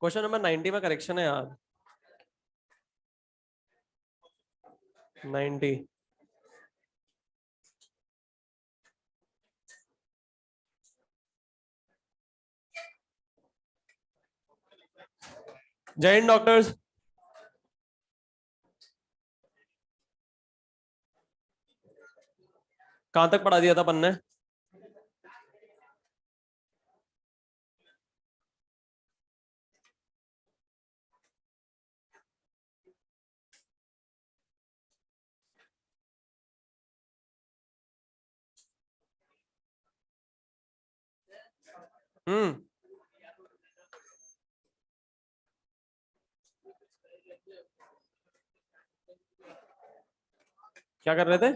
Question number 90 में correction है यार। 90। जय हिंद डॉक्टर्स। कहां तक पढ़ा दिया था अपन ने? क्या कर रहे थे?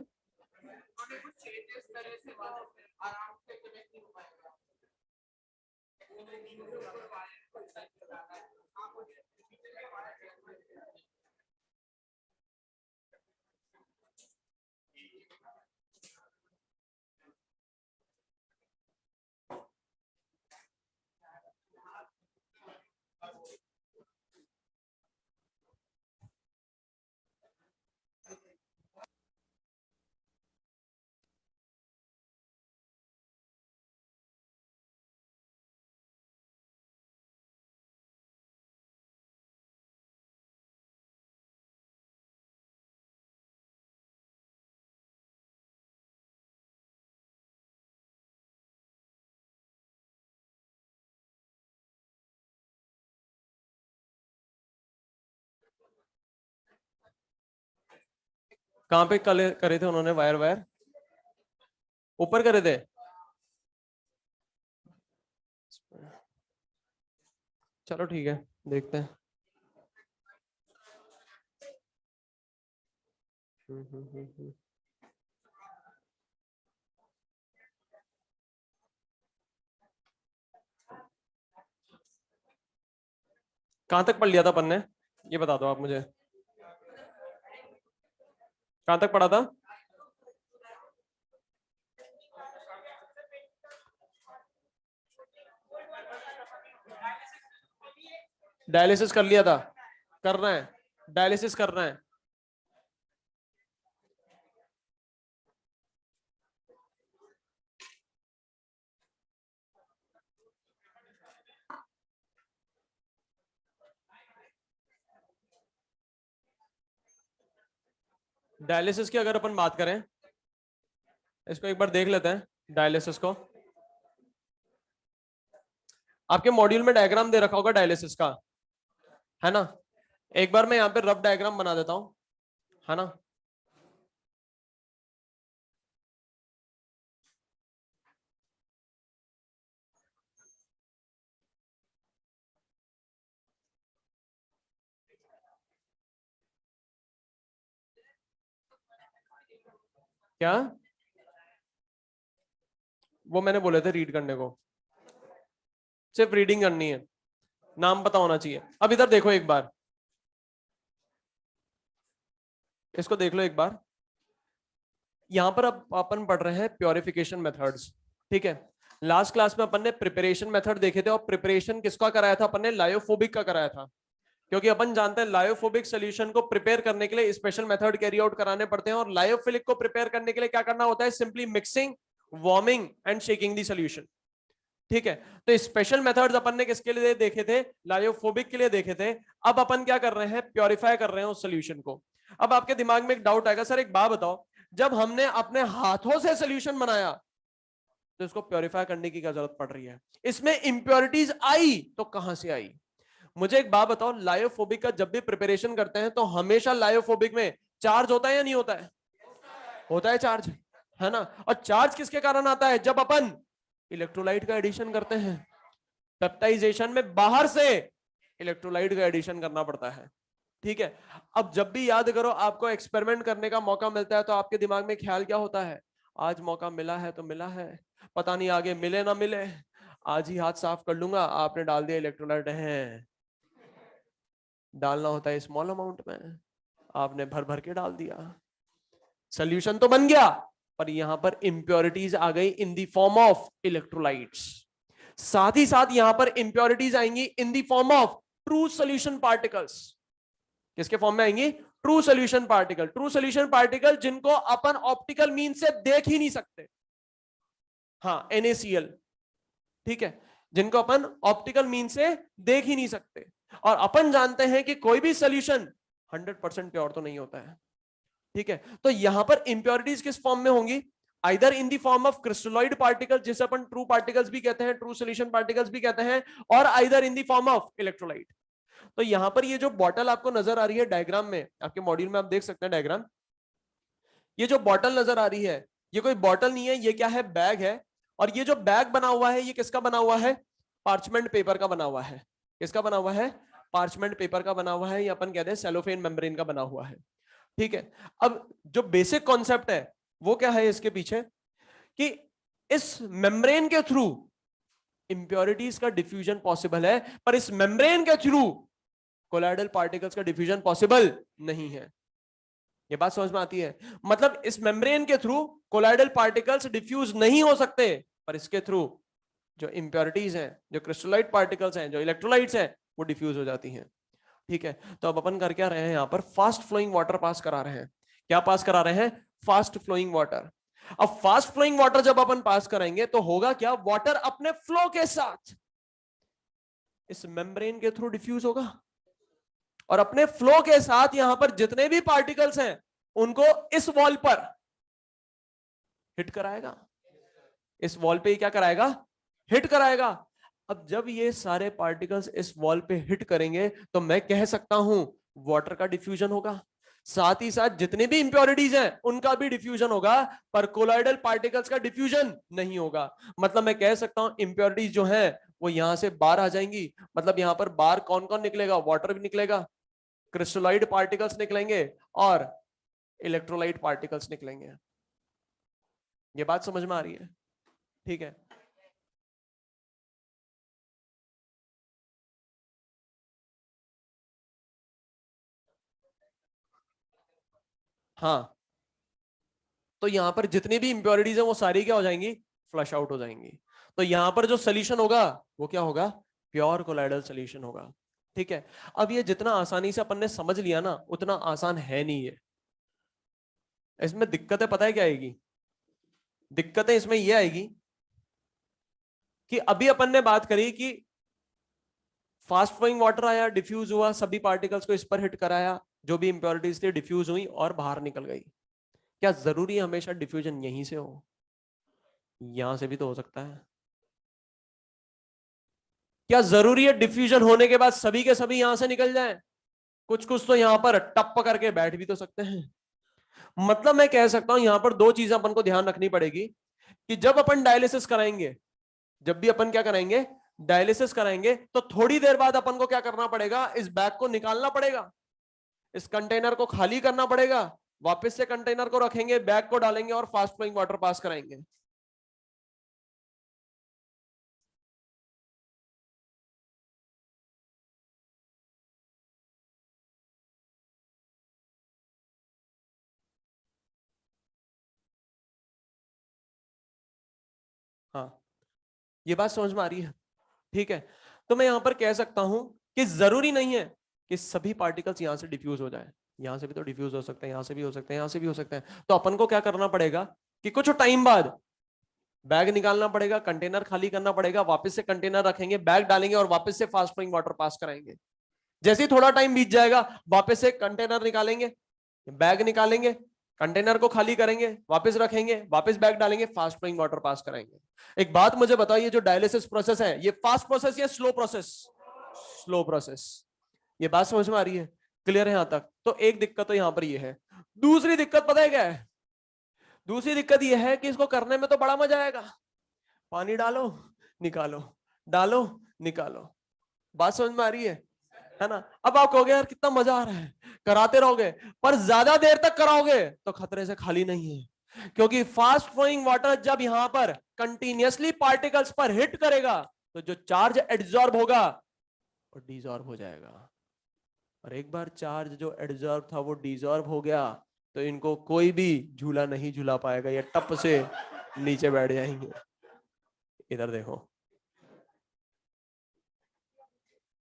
कहां पे कल करे थे उन्होंने वायर वायर? ऊपर करे थे? चलो ठीक है, देखते हैं। कहां तक पढ़ लिया था अपन ने, ये बता दो आप मुझे। कहां तक पढ़ा था? डायलिसिस कर लिया था? करना है? डायलिसिस करना है? डायलिसिस की अगर अपन बात करें, इसको एक बार देख लेते हैं डायलिसिस को। आपके मॉड्यूल में डायग्राम दे रखा होगा डायलिसिस का, है ना? एक बार मैं यहाँ पे रफ डायग्राम बना देता हूं, है ना? क्या? वो मैंने बोले थे रीड करने को, सिर्फ रीडिंग करनी है, नाम पता होना चाहिए। अब इधर देखो एक बार, इसको देख लो एक बार। यहां पर अब अपन पढ़ रहे हैं प्योरिफिकेशन मेथड्स, ठीक है? लास्ट क्लास में अपन ने प्रिपरेशन मेथड देखे थे, और प्रिपरेशन किसका कराया था अपन ने? लायोफोबिक का कराया था। क्योंकि अपन जानते हैं लायोफोबिक सोल्यूशन को प्रिपेयर करने के लिए स्पेशल मेथड कैरी आउट कराने पड़ते हैं, और लायोफिलिक को प्रिपेयर करने के लिए क्या करना होता है? Simply mixing, warming and shaking the solution, ठीक है? तो स्पेशल मेथड्स अपन ने किसके लिए देखे थे? लायोफोबिक के लिए देखे थे। अब अपन क्या कर रहे हैं? प्योरीफाई कर रहे हैं उस सोल्यूशन को। अब आपके दिमाग में एक डाउट आएगा, सर एक बात बताओ, जब हमने अपने हाथों से सोल्यूशन बनाया तो इसको प्योरीफाई करने की क्या जरूरत पड़ रही है? इसमें इंप्योरिटीज आई तो कहां से आई? मुझे एक बात बताओ, लायोफोबिक का जब भी प्रिपरेशन करते हैं तो हमेशा लायोफोबिक में चार्ज होता है या नहीं होता है? होता है चार्ज, है ना? और चार्ज किसके कारण आता है? जब अपन इलेक्ट्रोलाइट का एडिशन करते हैं। पेप्टाइजेशन में बाहर से इलेक्ट्रोलाइट का एडिशन करना पड़ता है, ठीक है? अब जब भी याद करो, आपको एक्सपेरिमेंट करने का मौका मिलता है तो आपके दिमाग में ख्याल क्या होता है? आज मौका मिला है तो मिला है, पता नहीं आगे मिले ना मिले, आज ही हाथ साफ कर लूंगा। आपने डाल दिया इलेक्ट्रोलाइट, है डालना होता है स्मॉल अमाउंट में, आपने भर भर के डाल दिया, सोल्यूशन तो बन गया, पर यहां पर इंप्योरिटीज आ गई in the form of electrolytes. साथ ही साथ यहां पर इंप्योरिटीज आएंगी in the form of true solution particles. किसके फॉर्म में आएंगी? True solution particle. True solution particle जिनको अपन ऑप्टिकल मीन से देख ही नहीं सकते। हाँ, NaCl, ठीक है, जिनको अपन ऑप्टिकल मीन से देख ही नहीं सकते। और अपन जानते हैं कि कोई भी सोल्यूशन 100% प्योर तो नहीं होता है, ठीक है। तो यहां पर इंप्योरिटीज किस फॉर्म में होंगी? Either in the form of crystalloid particles, जिसे अपन ट्रू पार्टिकल्स भी कहते हैं, ट्रू सोल्यूशन पार्टिकल्स भी कहते हैं, और either in the form of electrolyte. तो यहां पर ये जो बॉटल आपको नजर आ रही है डायग्राम में, आपके मॉड्यूल में आप देख सकते हैं डायग्राम, ये जो बॉटल नजर आ रही है ये कोई बॉटल नहीं है, ये क्या है? बैग है। और ये जो बैग बना हुआ है ये किसका बना हुआ है? पार्चमेंट पेपर का बना हुआ है। किसका बना हुआ है? पार्चमेंट पेपर का बना हुआ है, या अपन कहते हैं सेलोफेन मेम्ब्रेन का बना हुआ है, ठीक है। अब जो बेसिक कॉन्सेप्ट है वो क्या है इसके पीछे, कि इस मेम्ब्रेन के थ्रू इंप्योरिटीज का डिफ्यूजन पॉसिबल है, पर इस मेम्ब्रेन के थ्रू कोलाइडल पार्टिकल्स का डिफ्यूजन पॉसिबल नहीं है। ये बात समझ में आती है? मतलब इस मेम्ब्रेन के थ्रू कोलाइडल पार्टिकल्स डिफ्यूज नहीं हो सकते, पर इसके थ्रू जो इंप्योरिटीज हैं, जो क्रिस्टलाइट पार्टिकल्स हैं, जो इलेक्ट्रोलाइट्स हैं, वो डिफ्यूज हो जाती हैं, ठीक है। तो अब अपन कर क्या रहे हैं? यहां पर फास्ट फ्लोइंग वाटर पास करा रहे हैं। क्या पास करा रहे हैं? Fast flowing water. अब फास्ट फ्लोइंग वाटर जब अपन पास करेंगे तो होगा क्या? वाटर अपने फ्लो के साथ इस मेम्ब्रेन के थ्रू डिफ्यूज होगा, और अपने फ्लो के साथ यहां पर जितने भी पार्टिकल्स हैं उनको इस वॉल पर हिट कराएगा। इस वॉल पे क्या कराएगा? हिट कराएगा। अब जब ये सारे पार्टिकल्स इस वॉल पे हिट करेंगे तो मैं कह सकता हूं वाटर का डिफ्यूजन होगा, साथ ही साथ जितने भी इंप्योरिटीज हैं उनका भी डिफ्यूजन होगा, पर कोलाइडल पार्टिकल्स का डिफ्यूजन नहीं होगा। मतलब मैं कह सकता हूं इंप्योरिटीज जो है वो यहां से बाहर आ जाएंगी। मतलब यहां पर बाहर कौन कौन निकलेगा? वाटर भी निकलेगा, क्रिस्टलाइड पार्टिकल्स निकलेंगे, और इलेक्ट्रोलाइट पार्टिकल्स निकलेंगे। ये बात समझ में आ रही है? ठीक है। हाँ, तो यहां पर जितनी भी इंप्योरिटीज है वो सारी क्या हो जाएंगी? फ्लश आउट हो जाएंगी। तो यहां पर जो सोल्यूशन होगा वो क्या होगा? प्योर कोलाइडल सोल्यूशन होगा, ठीक है। अब ये जितना आसानी से अपन ने समझ लिया ना, उतना आसान है नहीं ये। इसमें दिक्कतें पता है क्या आएगी? दिक्कतें इसमें ये आएगी कि अभी अपन ने बात करी कि फास्ट फ्लोइंग वाटर आया, डिफ्यूज हुआ, सभी पार्टिकल्स को इस पर हिट कराया, जो भी इंप्योरिटीज थी डिफ्यूज हुई और बाहर निकल गई। क्या जरूरी है हमेशा डिफ्यूजन यहीं से हो? यहां से भी तो हो सकता है। क्या जरूरी है डिफ्यूजन होने के बाद सभी के सभी यहां से निकल जाएं? कुछ कुछ तो यहां पर टप करके बैठ भी तो सकते हैं। मतलब मैं कह सकता हूं यहां पर दो चीजें अपन को ध्यान रखनी पड़ेगी, कि जब अपन डायलिसिस कराएंगे, जब भी अपन क्या कराएंगे? डायलिसिस कराएंगे, तो थोड़ी देर बाद अपन को क्या करना पड़ेगा? इस बैग को निकालना पड़ेगा, इस कंटेनर को खाली करना पड़ेगा, वापस से कंटेनर को रखेंगे, बैग को डालेंगे और फास्ट फ्लोइंग वाटर पास कराएंगे। हाँ, ये बात समझ में आ रही है? ठीक है। तो मैं यहां पर कह सकता हूं कि जरूरी नहीं है कि सभी पार्टिकल्स यहां से डिफ्यूज हो जाए। यहां से भी तो डिफ्यूज हो सकते हैं, यहां से भी हो सकते हैं, यहां से भी हो सकते हैं। तो अपन को क्या करना पड़ेगा कि कुछ टाइम बाद बैग निकालना पड़ेगा, कंटेनर खाली करना पड़ेगा, वापस से कंटेनर रखेंगे, बैग डालेंगे और वापस से फास्ट फ्लोइंग वाटर पास कराएंगे। जैसे ही थोड़ा टाइम बीत जाएगा वापस से कंटेनर निकालेंगे, बैग निकालेंगे, कंटेनर को खाली करेंगे, वापस रखेंगे, वापस बैग डालेंगे, फास्ट फ्लोइंग वाटर पास कराएंगे। एक बात मुझे बताइए, जो डायलिसिस प्रोसेस है ये फास्ट प्रोसेस या स्लो प्रोसेस? Slow process. ये बात समझ में आ रही है? क्लियर है यहां तक? तो एक दिक्कत तो यहां पर ये है। दूसरी दिक्कत पता है क्या है? दूसरी दिक्कत ये है कि इसको करने में तो बड़ा मजा आएगा। पानी डालो, निकालो, डालो, निकालो। बात समझ में आ रही है ना? अब आप कहोगे यार कितना मजा आ रहा है, कराते रहोगे, पर ज्यादा देर तक कराओगे तो खतरे से खाली नहीं है। क्योंकि फास्ट फ्लोइंग वाटर जब यहां पर कंटिन्यूअसली पार्टिकल्स पर हिट करेगा तो जो चार्ज एड्सॉर्ब होगा वो डिसॉर्ब हो जाएगा। और एक बार चार्ज जो एड्सॉर्ब था वो डिसॉर्ब हो गया तो इनको कोई भी झूला नहीं झूला पाएगा, ये टप से नीचे बैठ जाएंगे। इधर देखो,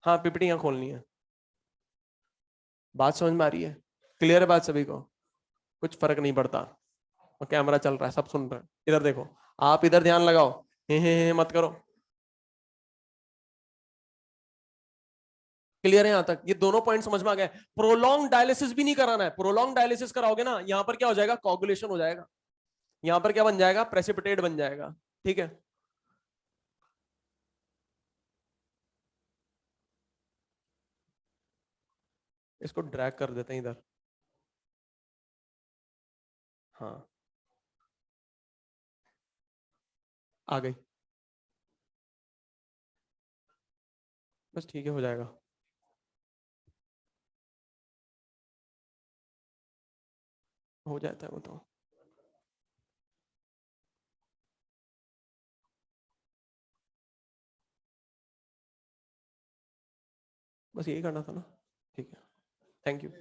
हाँ पीपीटी यहाँ खोलनी है। बात समझ में आ रही है? क्लियर है बात सभी को? कुछ फर्क नहीं पड़ता। और कैमरा चल रहा है, सब सुन रहे हैं। इधर देखो, आप इधर ध्यान लगाओ, हे मत करो। क्लियर है यहां तक? ये दोनों पॉइंट समझ में आ गए? प्रोलॉन्ग डायलिसिस भी नहीं कराना है। प्रोलॉन्ग डायलिसिस कराओगे ना, यहां पर क्या हो जाएगा, कोगुलेशन हो जाएगा। यहां पर क्या बन जाएगा, प्रेसिपिटेट बन जाएगा। ठीक है, इसको ड्रैग कर देते हैं इधर। हाँ आ गई, बस ठीक है, हो जाएगा। हो जाता है वो तो। बस यही करना था ना। ठीक है, थैंक यू।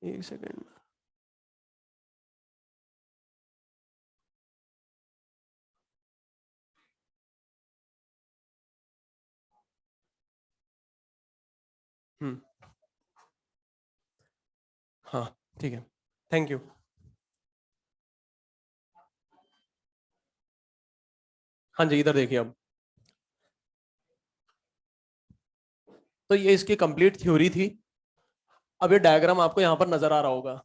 एक सेकेंड। हम्म, हाँ ठीक है, थैंक यू। हाँ जी, इधर देखिए अब। तो ये इसकी कंप्लीट थ्योरी थी। अब ये डायग्राम आपको यहां पर नजर आ रहा होगा।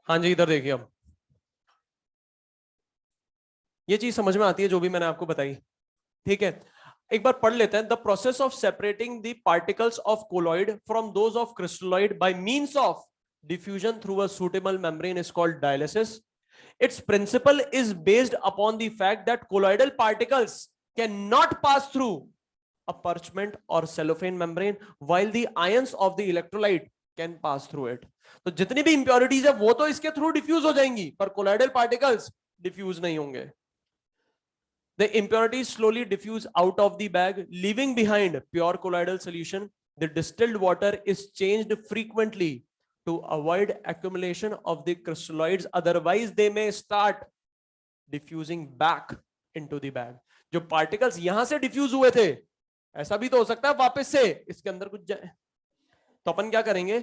हाँ जी, इधर देखिए अब। ये चीज समझ में आती है जो भी मैंने आपको बताई। ठीक है, एक बार पढ़ लेते हैं। The process of separating the particles of colloid from those of crystalloid by means of diffusion through a suitable membrane is called dialysis. Its principle is based upon the fact that colloidal particles cannot pass through a parchment or cellophane membrane while the ions of the electrolyte can pass through it. तो जितनी भी impurities है वो तो इसके through diffuse हो जाएंगी, पर colloidal particles डिफ्यूज नहीं होंगे। The impurities slowly diffuse out of the bag, leaving behind pure colloidal solution. The distilled water is changed frequently to avoid accumulation of the crystalloids. Otherwise, they may start diffusing back into the bag. जो particles यहां से diffuse हुए थे, ऐसा भी तो हो सकता है वापस से इसके अंदर कुछ जाए। तो अपन क्या करेंगे,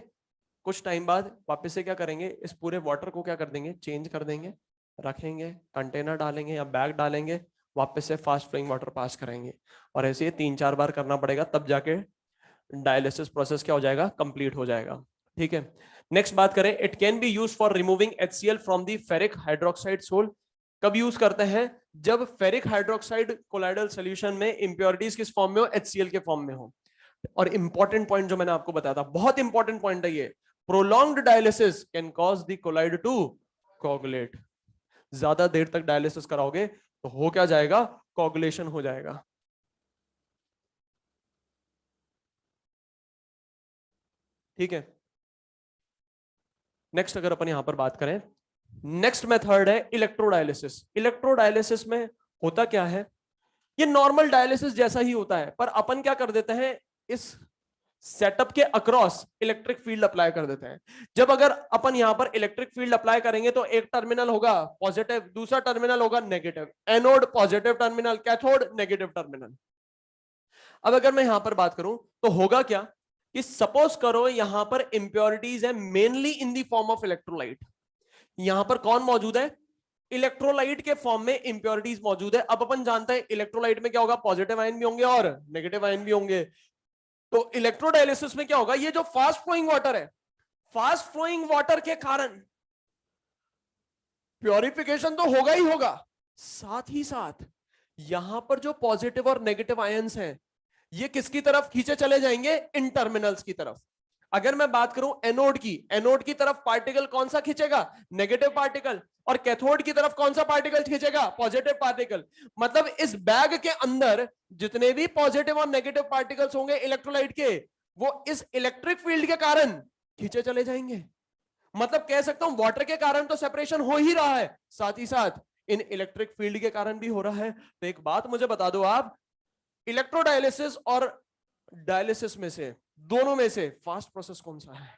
कुछ टाइम बाद वापस से क्या करेंगे, इस पूरे वाटर को क्या कर देंगे, चेंज कर देंगे, रखेंगे, कंटेनर डालेंगे या बैग डालेंगे, वापस से फास्ट फ्लोइंग वाटर पास करेंगे। और ऐसे 3-4 बार करना पड़ेगा, तब जाके डायलिसिस प्रोसेस क्या हो जाएगा, कंप्लीट हो जाएगा। ठीक है, नेक्स्ट बात करें। It can be use for removing HCl from the ferric hydroxide sol. कब यूज करते हैं, जब फेरिक हाइड्रोक्साइड कोलाइडल सोल्यूशन में इंप्योरिटीज किस फॉर्म में हो, HCl के फॉर्म में हो। और इंपॉर्टेंट पॉइंट जो मैंने आपको बताया था, बहुत इंपॉर्टेंट पॉइंट है ये, prolonged dialysis can cause the colloid to coagulate. ज्यादा देर तक डायलिसिस कराओगे तो हो क्या जाएगा, कोगुलेशन हो जाएगा। ठीक है, नेक्स्ट अगर अपन यहां पर बात करें, नेक्स्ट मेथड है इलेक्ट्रोडायलिसिस। इलेक्ट्रोडायलिसिस में होता क्या है, ये नॉर्मल डायलिसिस जैसा ही होता है, पर अपन क्या कर देते हैं, इस सेटअप के अक्रॉस इलेक्ट्रिक फील्ड अप्लाई कर देते हैं। जब अगर अपन यहां पर इलेक्ट्रिक फील्ड अप्लाई करेंगे तो एक टर्मिनल होगा पॉजिटिव, दूसरा टर्मिनल होगा negative. Anode positive terminal, cathode negative terminal. अब अगर मैं यहां पर बात करूं तो होगा क्या, कि सपोज करो यहां पर इंप्योरिटीज है mainly in the form of electrolyte. यहां पर कौन मौजूद है, इलेक्ट्रोलाइट के फॉर्म में इंप्योरिटीज मौजूद है। अब अपन जानते हैं इलेक्ट्रोलाइट में क्या होगा, पॉजिटिव आयन भी होंगे और नेगेटिव आयन भी होंगे। तो इलेक्ट्रोडायलिसिस में क्या होगा, ये जो फास्ट फ्लोइंग वाटर है, फास्ट फ्लोइंग वाटर के कारण प्योरिफिकेशन तो होगा ही होगा, साथ ही साथ यहां पर जो पॉजिटिव और नेगेटिव आयंस हैं, ये किसकी तरफ खींचे चले जाएंगे, इन टर्मिनल्स की तरफ। अगर मैं बात करूं एनोड की, एनोड की तरफ पार्टिकल कौन सा खींचेगा, नेगेटिव पार्टिकल, और कैथोड की तरफ कौन सा पार्टिकल खींचेगा, पॉजिटिव पार्टिकल। मतलब इस बैग के अंदर जितने भी पॉजिटिव और नेगेटिव पार्टिकल्स होंगे इलेक्ट्रोलाइट के, वो इस इलेक्ट्रिक फील्ड के कारण खींचे चले जाएंगे। मतलब कह सकता हूं वाटर के कारण तो सेपरेशन हो ही रहा है, साथ ही साथ इन इलेक्ट्रिक फील्ड के कारण भी हो रहा है। तो एक बात मुझे बता दो आप, इलेक्ट्रोडायलिसिस और डायलिसिस में से, दोनों में से फास्ट प्रोसेस कौन सा है?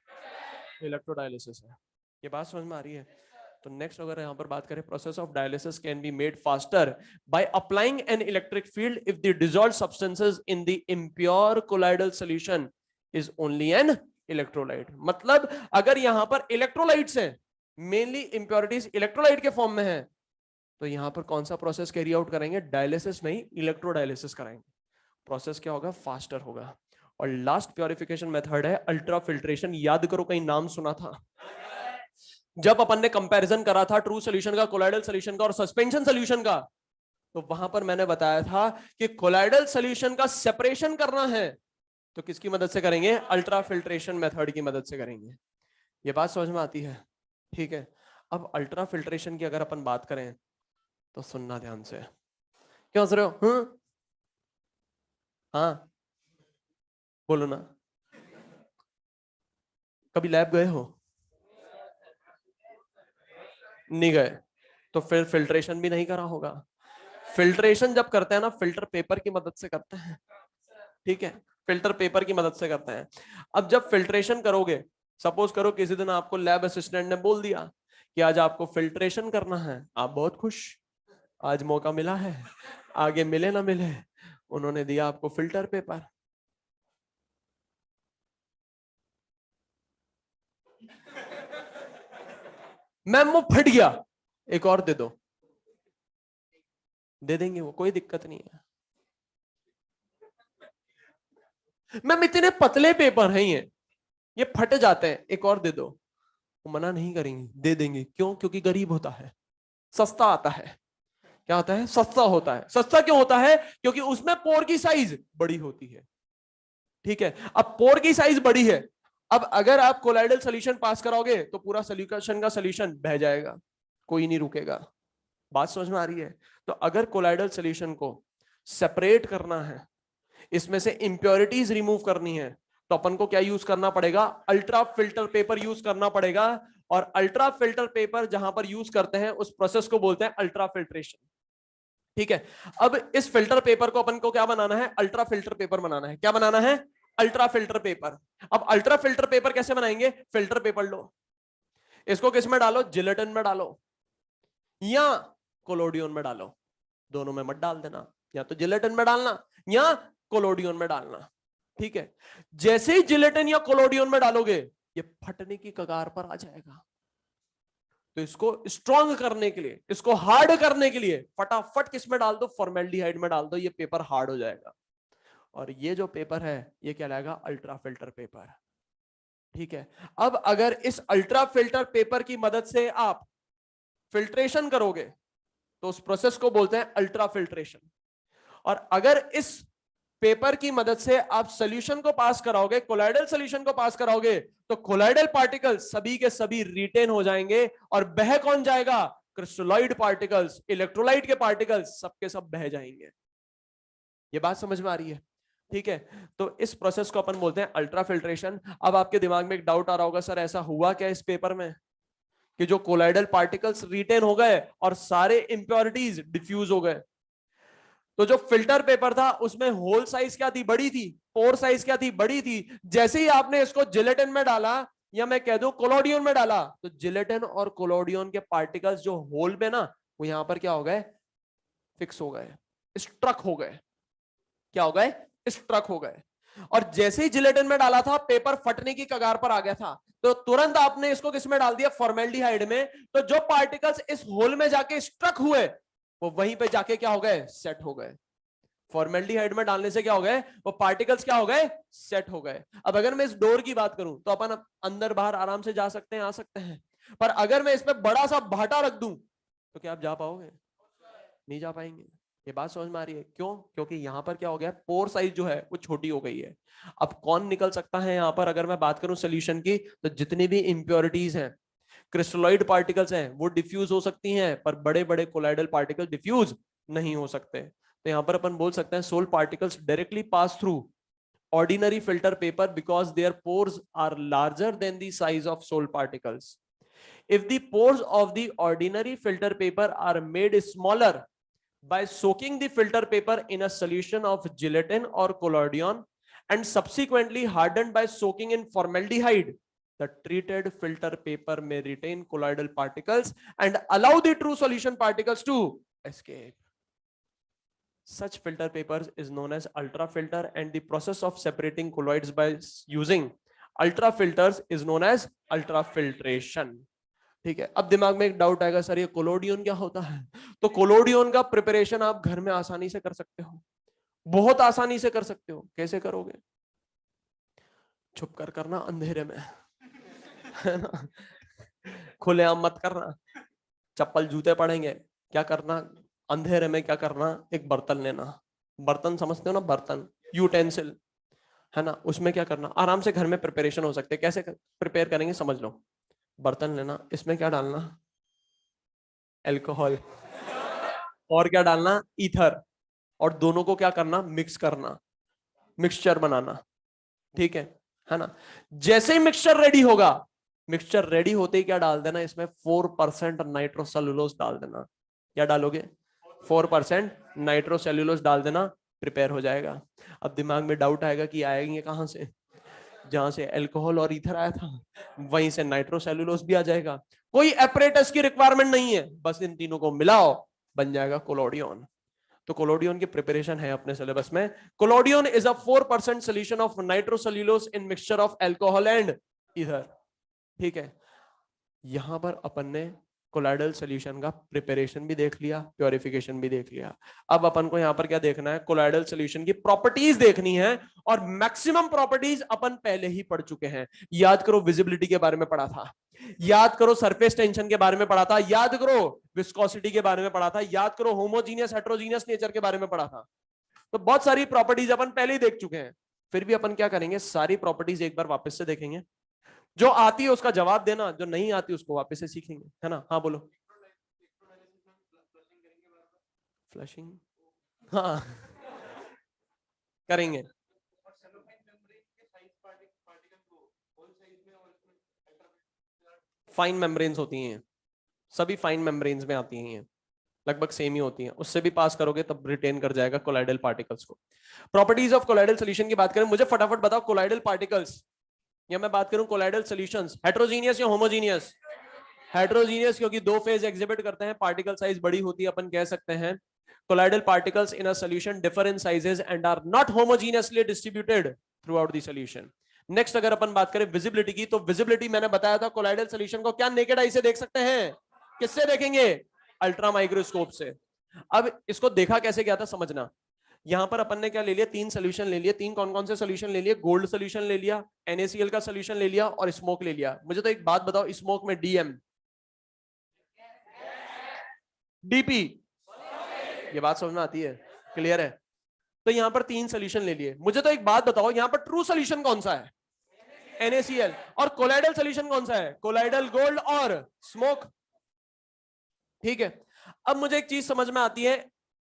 इलेक्ट्रोडायलिसिस है। ये बात समझ में आ रही है? तो नेक्स्ट अगर यहां पर बात करें, process of dialysis can be made faster by applying an electric field if the dissolved substances in the impure colloidal solution is only an electrolyte. मतलब अगर यहां पर इलेक्ट्रोलाइट्स हैं, मेनली इंप्योरिटीज इलेक्ट्रोलाइट के फॉर्म में है, तो यहां पर कौन सा प्रोसेस कैरी आउट करेंगे? डायलिसिस नहीं, इलेक्ट्रोडायलिसिस कराएंगे। प्रोसेस क्या होगा? फास्टर होगा। और लास्ट प्योरिफिकेशन मेथड है अल्ट्रा फिल्ट्रेशन। याद करो, कहीं नाम सुना था? जब अपन ने कंपैरिजन करा था ट्रू सॉल्यूशन का, कोलाइडल सॉल्यूशन का और सस्पेंशन सॉल्यूशन का, तो वहां पर मैंने बताया था कि कोलाइडल सॉल्यूशन का सेपरेशन करना है तो किसकी मदद से करेंगे? अल्ट्रा फिल्ट्रेशन मेथड की मदद से करेंगे। ये बात समझ में आती है? ठीक है। अब अल्ट्रा फिल्ट्रेशन की अगर अपन बात करें तो सुनना ध्यान से। क्यों हंस रहे हो? हाँ बोलो ना। कभी लैब गए हो? नहीं गए तो फिर फिल्ट्रेशन भी नहीं करा होगा। फिल्ट्रेशन जब करते हैं ना, फिल्टर पेपर की मदद से करते हैं। ठीक है, फिल्टर पेपर की मदद से करते हैं। अब जब फिल्ट्रेशन करोगे, सपोज करो किसी दिन आपको लैब असिस्टेंट ने बोल दिया कि आज आपको फिल्ट्रेशन करना है, आप बहुत खुश, आज मौका मिला है, आगे मिले ना मिले, उन्होंने दिया आपको फिल्टर पेपर। मैम वो फट गया, एक और दे दो। दे देंगे, वो कोई दिक्कत नहीं है। मैम इतने पतले पेपर हैं ये फट जाते हैं, एक और दे दो। वो मना नहीं करेंगे, दे देंगे। क्यों? क्योंकि गरीब होता है, सस्ता आता है। क्या होता है? सस्ता होता है। सस्ता क्यों होता है? क्योंकि उसमें पोर की साइज बड़ी होती है। ठीक है, अब पोर की साइज बड़ी है, अब अगर आप कोलाइडल सॉल्यूशन पास कराओगे तो पूरा सॉल्यूशन का सॉल्यूशन बह जाएगा, कोई नहीं रुकेगा। बात समझ में आ रही है? तो अगर कोलाइडल सॉल्यूशन को सेपरेट करना है, इसमें से इंप्योरिटीज रिमूव करनी है, तो अपन को क्या यूज करना पड़ेगा? अल्ट्रा फिल्टर पेपर यूज करना पड़ेगा। और अल्ट्रा फिल्टर पेपर जहां पर यूज करते हैं उस प्रोसेस को बोलते हैं अल्ट्रा फिल्ट्रेशन। ठीक है, अब इस फिल्टर पेपर को अपन को क्या बनाना है? अल्ट्रा फिल्टर पेपर बनाना है। क्या बनाना है? Ultra filter paper. अब अल्ट्रा फिल्टर पेपर कैसे बनाएंगे? फिल्टर पेपर लो, इसको किस में डालो? जिलेटिन में डालो या कोलोडियन में डालो। दोनों में मत डाल देना, या तो जिलेटिन में डालना या कोलोडियन में डालना। ठीक है, जैसे ही जिलेटिन या कोलोडियन में डालोगे ये फटने की कगार पर आ जाएगा। तो इसको स्ट्रॉन्ग करने के लिए, इसको हार्ड करने के लिए फटाफट किस में डाल दो? फॉर्मेल्डिहाइड में डाल दो, ये पेपर हार्ड हो जाएगा। और ये जो पेपर है ये कहलाएगा अल्ट्रा फिल्टर पेपर। ठीक है, अब अगर इस अल्ट्रा फिल्टर पेपर की मदद से आप फिल्ट्रेशन करोगे तो उस प्रोसेस को बोलते हैं अल्ट्रा फिल्ट्रेशन। और अगर इस पेपर की मदद से आप सॉल्यूशन को पास कराओगे, कोलाइडल सॉल्यूशन को पास कराओगे, तो कोलाइडल पार्टिकल्स सभी के सभी रिटेन हो जाएंगे। और बह कौन जाएगा? क्रिस्टलोइड पार्टिकल्स, इलेक्ट्रोलाइट के पार्टिकल्स, सबके सब बह जाएंगे। ये बात समझ में आ रही है? ठीक है, तो इस प्रोसेस को अपन बोलते हैं अल्ट्रा फिल्ट्रेशन। अब आपके दिमाग में एक डाउट आ रहा होगा, सर ऐसा हुआ क्या इस पेपर में कि जो कोलाइडल पार्टिकल्स रिटेन हो गए और सारे इंप्योरिटीज डिफ्यूज हो गए? तो जो फिल्टर पेपर था उसमें होल साइज क्या थी? बड़ी थी। पोर साइज क्या थी? बड़ी थी। जैसे ही आपने इसको जिलेटिन में डाला या मैं कह दूं कोलोडियन में डाला, तो जिलेटिन और कोलोडियन के पार्टिकल्स जो होल में ना, वो यहां पर क्या हो गए? फिक्स हो गए, स्ट्रक हो गए। क्या हो गए? स्ट्रक हो गए। और जैसे ही जिलेटिन में डाला था, पेपर फटने की कगार पर आ गया था, तो तुरंत आपने इसको किस में डाल दिया? फॉर्मेल्डिहाइड में। तो जो पार्टिकल्स इस होल में जाके स्ट्रक हुए वो वहीं पे जाके क्या हो गए? सेट हो गए। फॉर्मेल्डिहाइड में डालने से क्या हो गए? वो पार्टिकल्स क्या हो गए? सेट हो गए। अब अगर मैं इस डोर की बात करूं तो अपन अंदर बाहर आराम से जा सकते हैं, आ सकते हैं। पर अगर मैं इसमें बड़ा सा भाटा रख दूं तो क्या आप जा पाओगे? नहीं जा पाएंगे। ये बात समझ में आ रही है? क्यों? क्योंकि यहां पर क्या हो गया? पोर साइज जो है वो छोटी हो गई है। अब कौन निकल सकता है यहां पर? अगर मैं बात करूं सोल्यूशन की, तो जितनी भी इंप्योरिटीज हैं, क्रिस्टलॉइड पार्टिकल्स हैं, वो डिफ्यूज हो सकती हैं, पर बड़े बड़े कोलाइडल पार्टिकल डिफ्यूज नहीं हो सकते। तो यहां पर अपन बोल सकते हैं sol particles directly pass through ordinary filter paper because their pores are larger than the size of soul particles. If the pores of the ordinary filter paper are made smaller by soaking the filter paper in a solution of gelatin or collodion and subsequently hardened by soaking in formaldehyde, the treated filter paper may retain colloidal particles and allow the true solution particles to escape. Such filter papers is known as ultrafilter, and the process of separating colloids by using ultrafilters is known as ultrafiltration. ठीक है, अब दिमाग में एक doubt आएगा, sir ये collodion क्या होता है? तो कोलोडियन का प्रिपरेशन आप घर में आसानी से कर सकते हो, बहुत आसानी से कर सकते हो। कैसे करोगे? छुप कर करना, अंधेरे में, है ना? खुलेआम मत करना, चप्पल जूते पड़ेंगे। क्या करना? अंधेरे में क्या करना? एक बर्तन लेना, बर्तन समझते हो ना, बर्तन, यूटेंसिल, है ना? उसमें क्या करना, आराम से घर में प्रिपरेशन हो सकते हैं। कैसे प्रिपेयर करेंगे समझ लो। बर्तन लेना, इसमें क्या डालना? अल्कोहल, और क्या डालना? ईथर, और दोनों को क्या करना? मिक्स करना, मिक्सचर बनाना, ठीक है ना? जैसे ही मिक्सचर रेडी होगा, मिक्सचर रेडी होते ही क्या डाल देना इसमें? 4% नाइट्रोसेलुलोज डाल देना। क्या डालोगे? 4% नाइट्रोसेलुलोज डाल देना, प्रिपेयर हो जाएगा। अब दिमाग में डाउट आएगा कि आएंगे कहां से? जहां से अल्कोहल और ईथर आया था, वहीं से नाइट्रोसेलुलोज भी आ जाएगा। कोई एपरेटस की रिक्वायरमेंट नहीं है, बस इन तीनों को मिलाओ, बन जाएगा कोलोडियन। तो कोलोडियन की प्रिपरेशन है अपने सिलेबस में। Collodion is a 4% solution of nitrocellulose in mixture of alcohol and ether, ठीक है। यहां पर अपन ने कोलाइडल सॉल्यूशन का प्रिपरेशन भी देख लिया, प्योरिफिकेशन भी देख लिया। अब अपन को यहां पर क्या देखना है? कोलाइडल सॉल्यूशन की प्रॉपर्टीज देखनी है, और मैक्सिमम प्रॉपर्टीज अपन पहले ही पढ़ चुके हैं। याद करो, विजिबिलिटी के बारे में पढ़ा था, याद करो सरफेस टेंशन के बारे में पढ़ा था, याद करो विस्कोसिटी के बारे में पढ़ा था, याद करो होमोजीनियस हेट्रोजीनियस नेचर के बारे में पढ़ा था। तो बहुत सारी प्रॉपर्टीज अपन पहले ही देख चुके हैं। फिर भी अपन क्या करेंगे? सारी प्रॉपर्टीज एक बार वापस से देखेंगे। जो आती है उसका जवाब देना, जो नहीं आती उसको वापस से सीखेंगे, है ना? हाँ बोलो। फ्लशिंग, हाँ करेंगे। फाइन मेम्ब्रेन्स होती हैं, सभी फाइन मेम्ब्रेन्स में आती हैं, लगभग सेम ही होती हैं। उससे भी पास करोगे तब रिटेन कर जाएगा कोलाइडल पार्टिकल्स को। प्रॉपर्टीज ऑफ कोलाइडल सॉल्यूशन की बात करें, मुझे फटाफट बताओ, कोलाइडल पार्टिकल्स, या मैं बात करूं कोलाइडल सॉल्यूशंस, हेट्रोजीनियस या होमोजीनियस? हेट्रोजीनियस, क्योंकि दो फेज एग्जिबिट करते हैं, पार्टिकल साइज बड़ी होती है, अपन कह सकते हैं colloidal particles in a solution differ in sizes and are not homogeneously distributed throughout the solution. Next अगर अपन बात करें विजिबिलिटी की, तो विजिबिलिटी मैंने बताया था कोलाइडल सॉल्यूशन को क्या नेकेड आई से देख सकते हैं? किससे देखेंगे? अल्ट्रा माइक्रोस्कोप से। अब इसको देखा कैसे गया था समझना। यहां पर अपन ने क्या ले लिया? 3 सोल्यूशन ले लिए। 3 कौन कौन से सोल्यूशन ले लिए? गोल्ड सोल्यूशन ले लिया, NaCl का सोल्यूशन ले लिया, और स्मोक ले लिया। मुझे तो एक बात बताओ, स्मोक में DM, DP, ये बात समझ में आती है? क्लियर है? तो यहां पर 3 सोल्यूशन ले लिए। मुझे तो एक बात बताओ, यहां पर ट्रू सोल्यूशन कौन सा है? NaCl। और कोलाइडल सोल्यूशन कौन सा है? कोलाइडल गोल्ड और स्मोक, ठीक है। अब मुझे एक चीज समझ में आती है,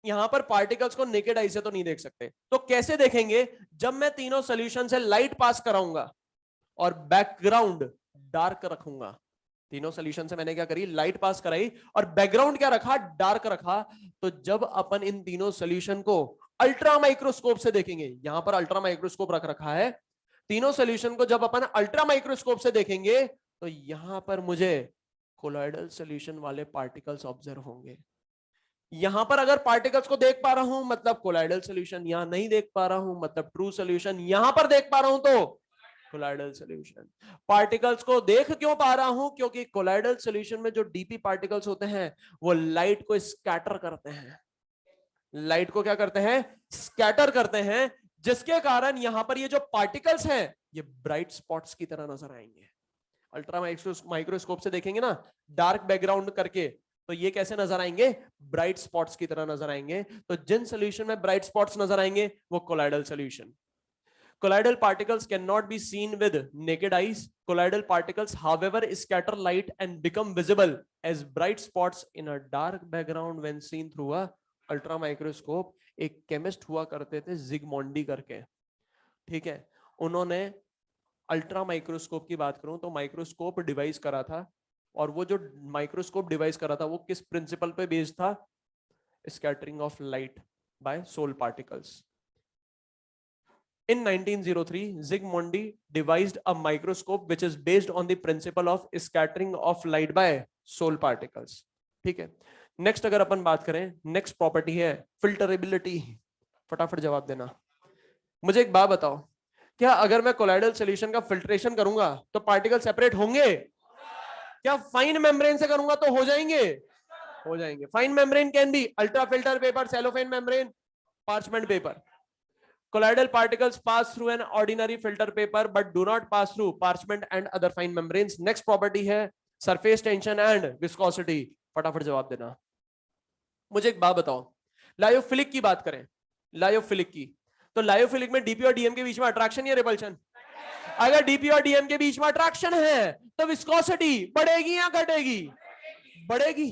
यहां पर पार्टिकल्स को नेकेड आई से तो नहीं देख सकते, तो कैसे देखेंगे? जब मैं तीनों सॉल्यूशन से लाइट पास कराऊंगा और बैकग्राउंड डार्क रखूंगा। तीनों सॉल्यूशन से मैंने क्या करी? लाइट पास कराई, और बैकग्राउंड क्या रखा? डार्क रखा। तो जब अपन इन तीनों सॉल्यूशन को अल्ट्रा माइक्रोस्कोप से देखेंगे, यहां पर अल्ट्रा माइक्रोस्कोप रख रखा है, तीनों सॉल्यूशन को जब अपन अल्ट्रा माइक्रोस्कोप से देखेंगे, तो यहां पर मुझे कोलॉइडल सॉल्यूशन वाले पार्टिकल्स ऑब्जर्व होंगे। यहां पर अगर पार्टिकल्स को देख पा रहा हूं मतलब कोलॉइडल सॉल्यूशन, यहां नहीं देख पा रहा हूं मतलब ट्रू सॉल्यूशन, यहां पर देख पा रहा हूं तो कोलॉइडल सॉल्यूशन। पार्टिकल्स को देख क्यों पा रहा हूं? क्योंकि कोलॉइडल सॉल्यूशन में जो डीपी पार्टिकल्स होते हैं वो लाइट को स्कैटर करते हैं। लाइट को क्या करते हैं? स्कैटर करते हैं, जिसके कारण यहां पर ये जो पार्टिकल्स हैं ये ब्राइट स्पॉट्स की तरह नजर आएंगे। अल्ट्रा माइक्रोस्कोप से देखेंगे ना डार्क बैकग्राउंड करके, तो ये कैसे नजर आएंगे? ब्राइट स्पॉट्स की तरह नजर आएंगे। तो जिन सॉल्यूशन में ब्राइट स्पॉट्स नजर आएंगे वो colloidal solution. Colloidal particles cannot be seen with naked eyes. Colloidal particles, however, scatter light and become visible as bright spots in a dark background when seen through a ultra microscope. एक chemist हुआ करते थे जिगमोंडी करके, ठीक है, उन्होंने ultra microscope की बात करूं तो माइक्रोस्कोप डिवाइस करा था और वो जो माइक्रोस्कोप डिवाइस कर रहा था वो किस प्रिंसिपल पे बेस्ड था? Scattering of light by sol particles. In 1903, Zsigmondy devised a microscope which is based on the principle of scattering of light by soul particles. ठीक है. नेक्स्ट अगर अपन बात करें, नेक्स्ट प्रॉपर्टी है फिल्टरेबिलिटी. फटाफट जवाब देना. मुझे एक बात बताओ, क्या अगर मैं कोलाइडल सॉल्यूशन का फिल्ट्रेशन करूंगा तो पार्टिकल सेपरेट होंगे? क्या फाइन मेम्ब्रेन से करूंगा तो हो जाएंगे? हो जाएंगे. Fine membrane can be ultra filter paper, cellophane membrane, parchment paper. Colloidal particles pass through an ordinary filter paper but do not pass through parchment and other fine membranes. Next property है surface tension and viscosity. फटाफट जवाब देना. मुझे एक बात बताओ, lyophilic की बात करें, लायोफिलिक की, तो लायोफिलिक में डीपी और डीएम के बीच में अट्रैक्शन या रिपल्शन? अगर डीपी और डीएम के बीच में अट्रैक्शन है तो विस्कोसिटी बढ़ेगी या घटेगी? बढ़ेगी.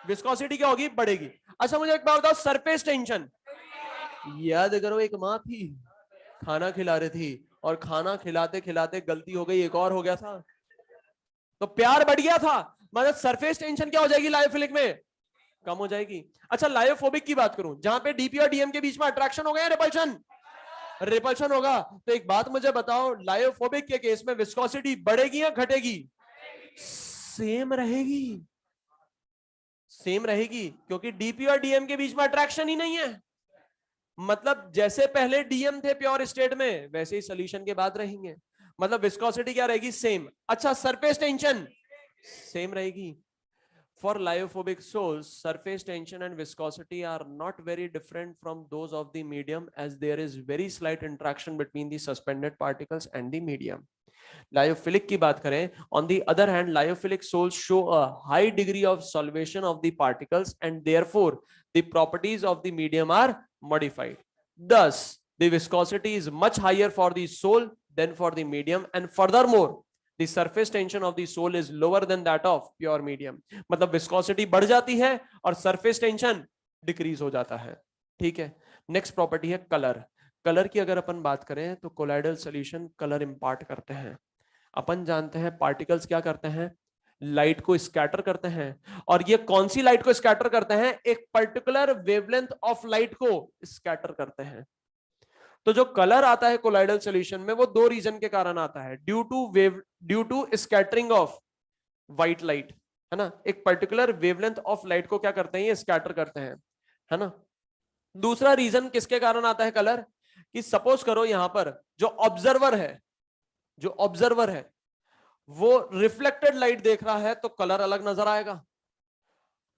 विस्कोसिटी क्या होगी? बढ़ेगी. अच्छा मुझे एक बात बताओ, सरफेस टेंशन. याद करो, एक माँ थी, खाना खिला रही थी और खाना खिलाते खिलाते गलती हो गई, एक और हो गया था, तो प्यार बढ़ गया था. मतलब सरफेस टेंशन क्या हो जाएगी लायोफिलिक में? कम हो जाएगी. अच्छा लायोफोबिक की बात करूं, जहां पे डीपी और डीएम के बीच में अट्रैक्शन हो गया, रिपल्शन, रिपल्शन होगा. तो एक बात मुझे बताओ, लायोफोबिक के केस में विस्कोसिटी बढ़ेगी या घटेगी? सेम रहेगी. सेम रहेगी, क्योंकि डीपी और डीएम के बीच में अट्रैक्शन ही नहीं है. मतलब जैसे पहले डीएम थे प्योर स्टेट में, वैसे ही सॉल्यूशन के बाद रहेंगे. मतलब विस्कोसिटी क्या रहेगी? सेम. अच्छा सरफेस टेंशन सेम रहेगी. For lyophobic sols, surface tension and viscosity are not very different from those of the medium, as there is very slight interaction between the suspended particles and the medium. Lyophilic की बात करें, on the other hand, lyophilic sols show a high degree of solvation of the particles and therefore the properties of the medium are modified. Thus, the viscosity is much higher for the sol than for the medium, and furthermore, the surface tension of the sol is lower than that of pure medium. मतलब viscosity बढ़ जाती है और surface tension decrease हो जाता है. ठीक है. नेक्स्ट प्रॉपर्टी है कलर. कलर की अगर अपन बात करें तो कोलाइडल सॉल्यूशन कलर इंपार्ट करते हैं. अपन जानते हैं पार्टिकल्स क्या करते हैं? लाइट को स्कैटर करते हैं. और ये कौन सी लाइट को स्कैटर करते हैं? एक पर्टिकुलर वेवलेंथ ऑफ लाइट को स्कैटर करते हैं. तो जो कलर आता है कोलाइडल सॉल्यूशन में, वो दो रीजन के कारण आता है. Due to scattering of white light, है ना. एक पर्टिकुलर वेवलेंथ ऑफ लाइट को क्या करते हैं? ये स्कैटर करते हैं, है ना. दूसरा रीजन किसके कारण आता है कलर? कि सपोज करो यहां पर जो ऑब्जर्वर है, जो ऑब्जर्वर है वो रिफ्लेक्टेड लाइट देख रहा है तो कलर अलग नजर आएगा.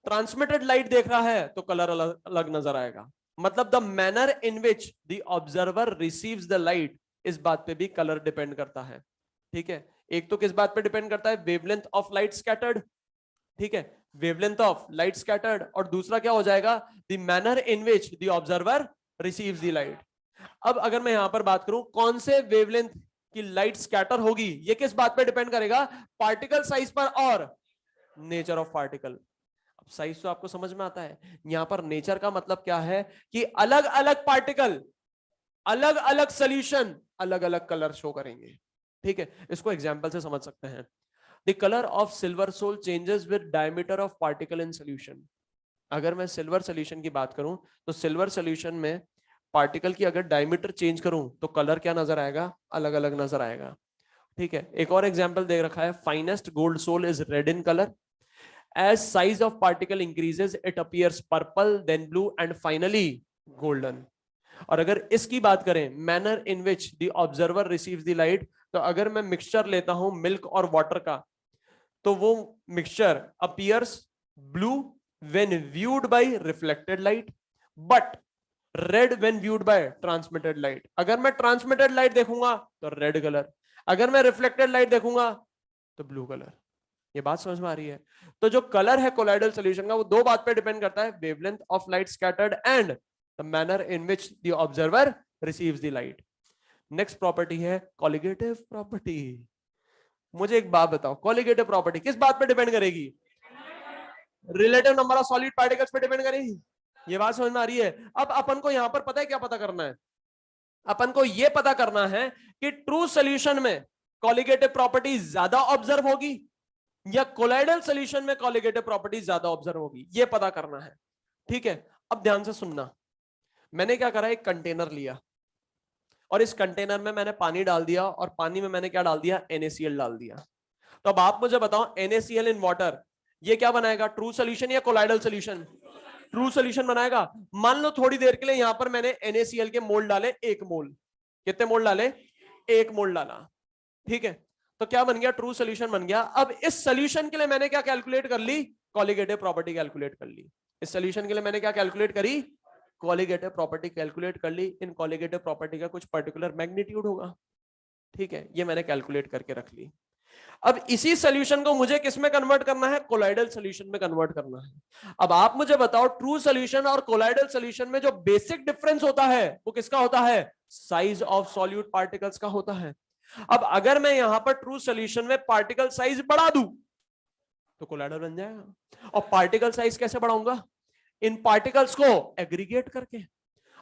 ट्रांसमिटेड लाइट देख रहा है तो कलर अलग नजर आएगा. मतलब the manner in which the observer receives the light, इस बात पे भी कलर डिपेंड करता है. ठीक है. एक तो किस बात पे डिपेंड करता है? Wavelength of light scattered. ठीक है, वेवलेंथ ऑफ लाइट स्कैटर्ड. और दूसरा क्या हो जाएगा? The manner in which the observer receives the light. अब अगर मैं यहां पर बात करूं कौन से वेवलेंथ की लाइट स्कैटर होगी, ये किस बात पे डिपेंड करेगा? पार्टिकल साइज पर और नेचर ऑफ पार्टिकल. अब साइज तो आपको समझ में आता है. यहां पर नेचर का मतलब क्या है? कि अलग अलग पार्टिकल, अलग अलग सॉल्यूशन, अलग अलग कलर शो करेंगे. ठीक है. इसको एग्जांपल से समझ सकते हैं. The colour of silver sol changes with diameter of particle in solution. अगर मैं सिल्वर सॉल्यूशन की बात करूं तो सिल्वर सॉल्यूशन में पार्टिकल की अगर डायमीटर चेंज करूं तो कलर क्या नजर आएगा? अलग अलग नजर आएगा. ठीक है. एक और एग्जांपल दे रखा है, finest gold sol is red in colour. As size of particle increases, it appears purple, then blue, and finally golden. और अगर इसकी बात करें, manner in which the observer receives the light, तो अगर मैं मिक्सचर लेता हूं मिल्क और वाटर का, तो वो mixture appears blue when viewed by reflected light, but red when viewed by transmitted light. अगर मैं transmitted light देखूंगा तो red color, अगर मैं reflected light देखूंगा तो blue color. ये बात समझ में आ रही है? तो जो कलर है कोलाइडल सॉल्यूशन का वो दो बात पे डिपेंड करता है, wavelength of light scattered and the manner in which the observer receives the light. Next property है कॉलिगेटिव प्रॉपर्टी. मुझे एक बात बताओ, कॉलिगेटिव प्रॉपर्टी किस बात पे डिपेंड करेगी? Relative number of solid particles पे डिपेंड करेगी. ये बात समझ में आ रही है? अब अपन को यहां पर पता है क्या पता करना है? अपन को यह पता करना है कि ट्रू सॉल्यूशन में कॉलिगेटिव प्रॉपर्टी ज्यादा ऑब्जर्व होगी या कोलाइडल सॉल्यूशन में कॉलिगेटिव प्रॉपर्टीज ज्यादा ऑब्जर्व होगी, ये पता करना है। ठीक है, अब ध्यान से सुनना। मैंने क्या करा, एक कंटेनर लिया और इस कंटेनर में मैंने पानी डाल दिया और पानी में मैंने क्या डाल दिया, NaCl डाल दिया। तो अब आप मुझे बताओ NaCl इन वाटर ये क्या बनाएगा, ट्रू सॉल्यूशन या कोलाइडल सॉल्यूशन? ट्रू सॉल्यूशन बनाएगा। मान लो थोड़ी देर के लिए यहां पर मैंने NaCl के मोल डाले 1 मोल। कितने मोल डाले? 1 मोल डाला। ठीक है, तो क्या बन गया, ट्रू सॉल्यूशन बन गया। अब इस सॉल्यूशन के लिए मैंने क्या कैलकुलेट कर ली, कॉलिगेटिव प्रॉपर्टी कैलकुलेट कर ली। इस सॉल्यूशन के लिए मैंने क्या कैलकुलेट करी, कॉलिगेटिव प्रॉपर्टी कैलकुलेट कर ली। इन कॉलिगेटिव प्रॉपर्टी का कुछ पर्टिकुलर मैग्नीट्यूड होगा। ठीक है, ये मैंने कैलकुलेट करके रख ली। अब इसी सॉल्यूशन को मुझे किस में कन्वर्ट करना है, कोलाइडल सॉल्यूशन में कन्वर्ट करना है। अब आप मुझे बताओ ट्रू सॉल्यूशन और कोलाइडल सॉल्यूशन में जो बेसिक डिफरेंस होता है वो किसका होता है, साइज ऑफ सॉल्यूट पार्टिकल्स का होता है। अब अगर मैं यहां पर ट्रू सॉल्यूशन में पार्टिकल साइज बढ़ा दूं तो कोलाइडल बन जाएगा। और पार्टिकल साइज कैसे बढ़ाऊंगा, इन पार्टिकल्स को एग्रीगेट करके,